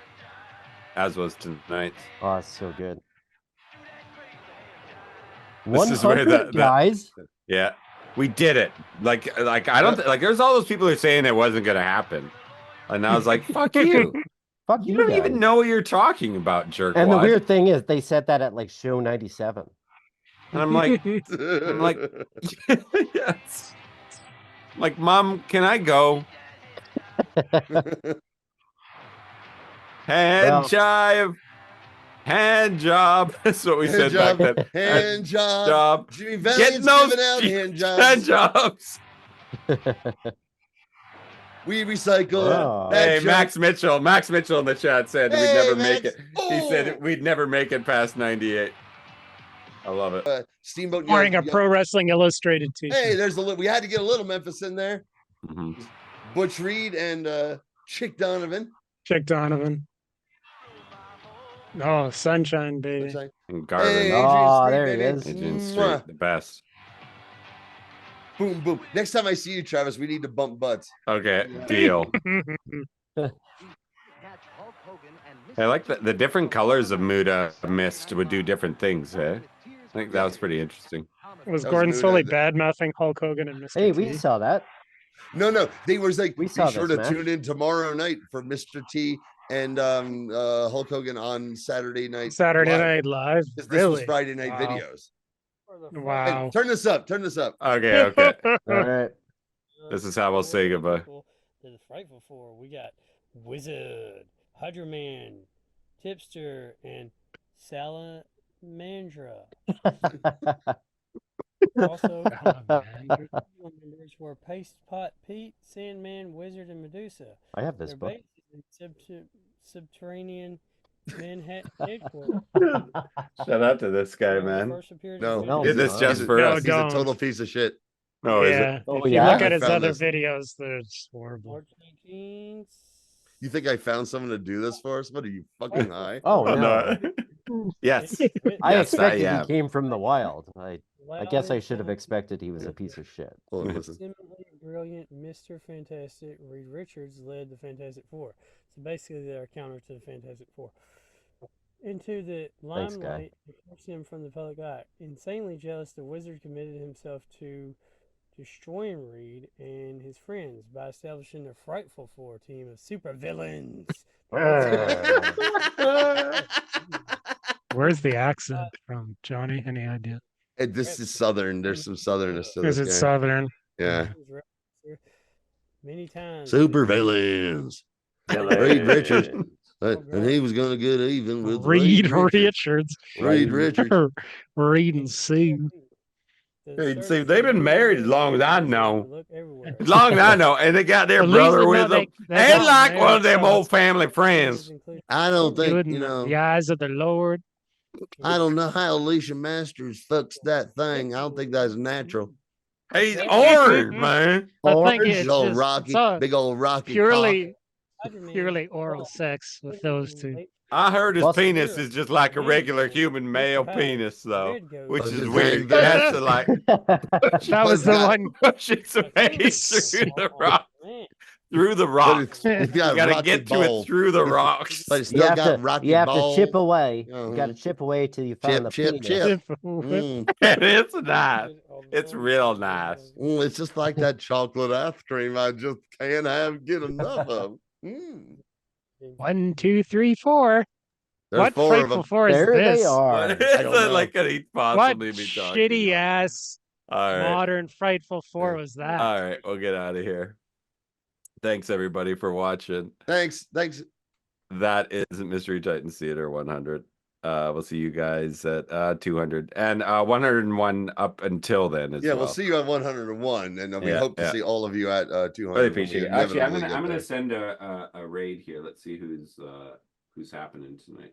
[SPEAKER 2] As was tonight.
[SPEAKER 5] Oh, it's so good.
[SPEAKER 2] This is where
[SPEAKER 5] 100 guys.
[SPEAKER 2] Yeah, we did it. Like I don't like. There's all those people who are saying it wasn't gonna happen, and I was like, "Fuck you,
[SPEAKER 5] fuck
[SPEAKER 2] you don't
[SPEAKER 5] guys.
[SPEAKER 2] even know what you're talking about, jerk."
[SPEAKER 5] And the weird thing is, they said that at like show 97.
[SPEAKER 2] And I'm like, yes. I'm like, Mom, can I go? Hand job. That's what we said back then.
[SPEAKER 3] Hand job. Jimmy Valiant's giving out hand jobs. We recycle.
[SPEAKER 2] Oh. Hey, Max Mitchell. Max Mitchell in the chat said we'd never make it. He said we'd never make it past 98. I love it.
[SPEAKER 3] Steamboat
[SPEAKER 4] wearing a Pro Wrestling Illustrated t-shirt.
[SPEAKER 3] Hey, there's we had to get a little Memphis in there. Butch Reed and Chick Donovan.
[SPEAKER 4] Chick Donovan. Oh, Sunshine, baby.
[SPEAKER 2] And Garvin.
[SPEAKER 3] Hey,
[SPEAKER 5] there he is.
[SPEAKER 2] Adrian Street, the best.
[SPEAKER 3] Boom, boom. Next time I see you, Travis, we need to bump butts.
[SPEAKER 2] Okay, deal. I like the different colors of Muda Mist would do different things, eh? I think that was pretty interesting.
[SPEAKER 4] Was Gordon Soley bad-mouthing Hulk Hogan and Mr.
[SPEAKER 5] Hey,
[SPEAKER 4] T?
[SPEAKER 5] we saw that.
[SPEAKER 3] No. They was like,
[SPEAKER 5] we
[SPEAKER 3] be
[SPEAKER 5] saw
[SPEAKER 3] sure
[SPEAKER 5] this
[SPEAKER 3] to
[SPEAKER 5] match.
[SPEAKER 3] tune in tomorrow night for Mr. T and Hulk Hogan on Saturday night.
[SPEAKER 4] Night Live.
[SPEAKER 3] This
[SPEAKER 4] Really?
[SPEAKER 3] was Friday night videos.
[SPEAKER 4] Wow.
[SPEAKER 3] Hey, turn this up.
[SPEAKER 2] Okay.
[SPEAKER 5] All right.
[SPEAKER 2] This is how we'll say goodbye.
[SPEAKER 18] To the Frightful Four, we got Wizard, Hydra Man, Tipster, and Salamandra. Also, members were Paste Pot Pete, Sandman, Wizard, and Medusa.
[SPEAKER 5] I have this
[SPEAKER 18] Their
[SPEAKER 5] book.
[SPEAKER 18] base is in subterranean Manhattan headquarters.
[SPEAKER 2] Shout out to this guy, man.
[SPEAKER 3] No,
[SPEAKER 2] He did this just for us.
[SPEAKER 3] He's a total piece of shit.
[SPEAKER 2] Oh,
[SPEAKER 4] yeah.
[SPEAKER 2] is it?
[SPEAKER 4] If you look at his other videos, they're horrible.
[SPEAKER 18] March 19th.
[SPEAKER 3] You think I found someone to do this for us? What are you fucking high?
[SPEAKER 5] Oh no.
[SPEAKER 2] Yes.
[SPEAKER 5] I
[SPEAKER 2] Yes,
[SPEAKER 5] expected
[SPEAKER 2] am.
[SPEAKER 5] he came from the wild. I guess I should have expected he was a piece of shit.
[SPEAKER 18] Simply brilliant Mr. Fantastic Reed Richards led the Fantastic Four. So basically, they're counter to the Fantastic Four. Into the limelight, and forced him from the public eye. Insanely jealous, the Wizard committed himself to destroying Reed and his friends by establishing the Frightful Four team of supervillains.
[SPEAKER 4] Where's the accent from, Johnny? Any idea?
[SPEAKER 3] This is Southern. There's some Southernness to this.
[SPEAKER 4] Is it Southern?
[SPEAKER 3] Yeah.
[SPEAKER 18] Many times.
[SPEAKER 14] Super villains. Reed Richards. And he was going to get even with
[SPEAKER 4] Reed Richards.
[SPEAKER 3] Reed Richards.
[SPEAKER 4] Reed and Sue.
[SPEAKER 2] See, they've been married as long as I know. As long as I know. And they got their brother with them. And like one of them old family friends.
[SPEAKER 3] I don't think, you know.
[SPEAKER 4] The eyes of the Lord.
[SPEAKER 3] I don't know how Alicia Masters fucks that thing. I don't think that's natural.
[SPEAKER 2] He's orange, man.
[SPEAKER 4] Orange,
[SPEAKER 3] big old Rocky, big old Rocky.
[SPEAKER 4] Purely oral sex with those two.
[SPEAKER 2] I heard his penis is just like a regular human male penis, though, which is weird. That's like
[SPEAKER 4] that was the one
[SPEAKER 2] pushing some eggs through the rock. Through the rocks. You gotta get to it through the rocks.
[SPEAKER 3] But it's still got rocky
[SPEAKER 5] You have
[SPEAKER 3] balls.
[SPEAKER 5] to chip away. You got to chip away till you find the penis.
[SPEAKER 2] It's nice. It's real nice.
[SPEAKER 3] It's just like that chocolate ice cream. I just can't get enough of.
[SPEAKER 4] 1, 2, 3, 4.
[SPEAKER 3] There's
[SPEAKER 4] what
[SPEAKER 3] 4
[SPEAKER 4] Frightful
[SPEAKER 3] of them.
[SPEAKER 4] Four is
[SPEAKER 5] There
[SPEAKER 4] this?
[SPEAKER 5] they are.
[SPEAKER 2] It's like could he
[SPEAKER 4] What
[SPEAKER 2] possibly be talking
[SPEAKER 4] shitty
[SPEAKER 2] about?
[SPEAKER 4] ass
[SPEAKER 2] All right.
[SPEAKER 4] modern Frightful Four was that?
[SPEAKER 2] All right, we'll get out of here. Thanks everybody for watching.
[SPEAKER 3] Thanks.
[SPEAKER 2] That is Mystery Titans Theater 100. We'll see you guys at 200 and 101 up until then as well.
[SPEAKER 3] We'll see you at 101, and we hope to see all of you at 200.
[SPEAKER 2] Really appreciate it. Actually, I'm gonna send a raid here. Let's see who's happening tonight.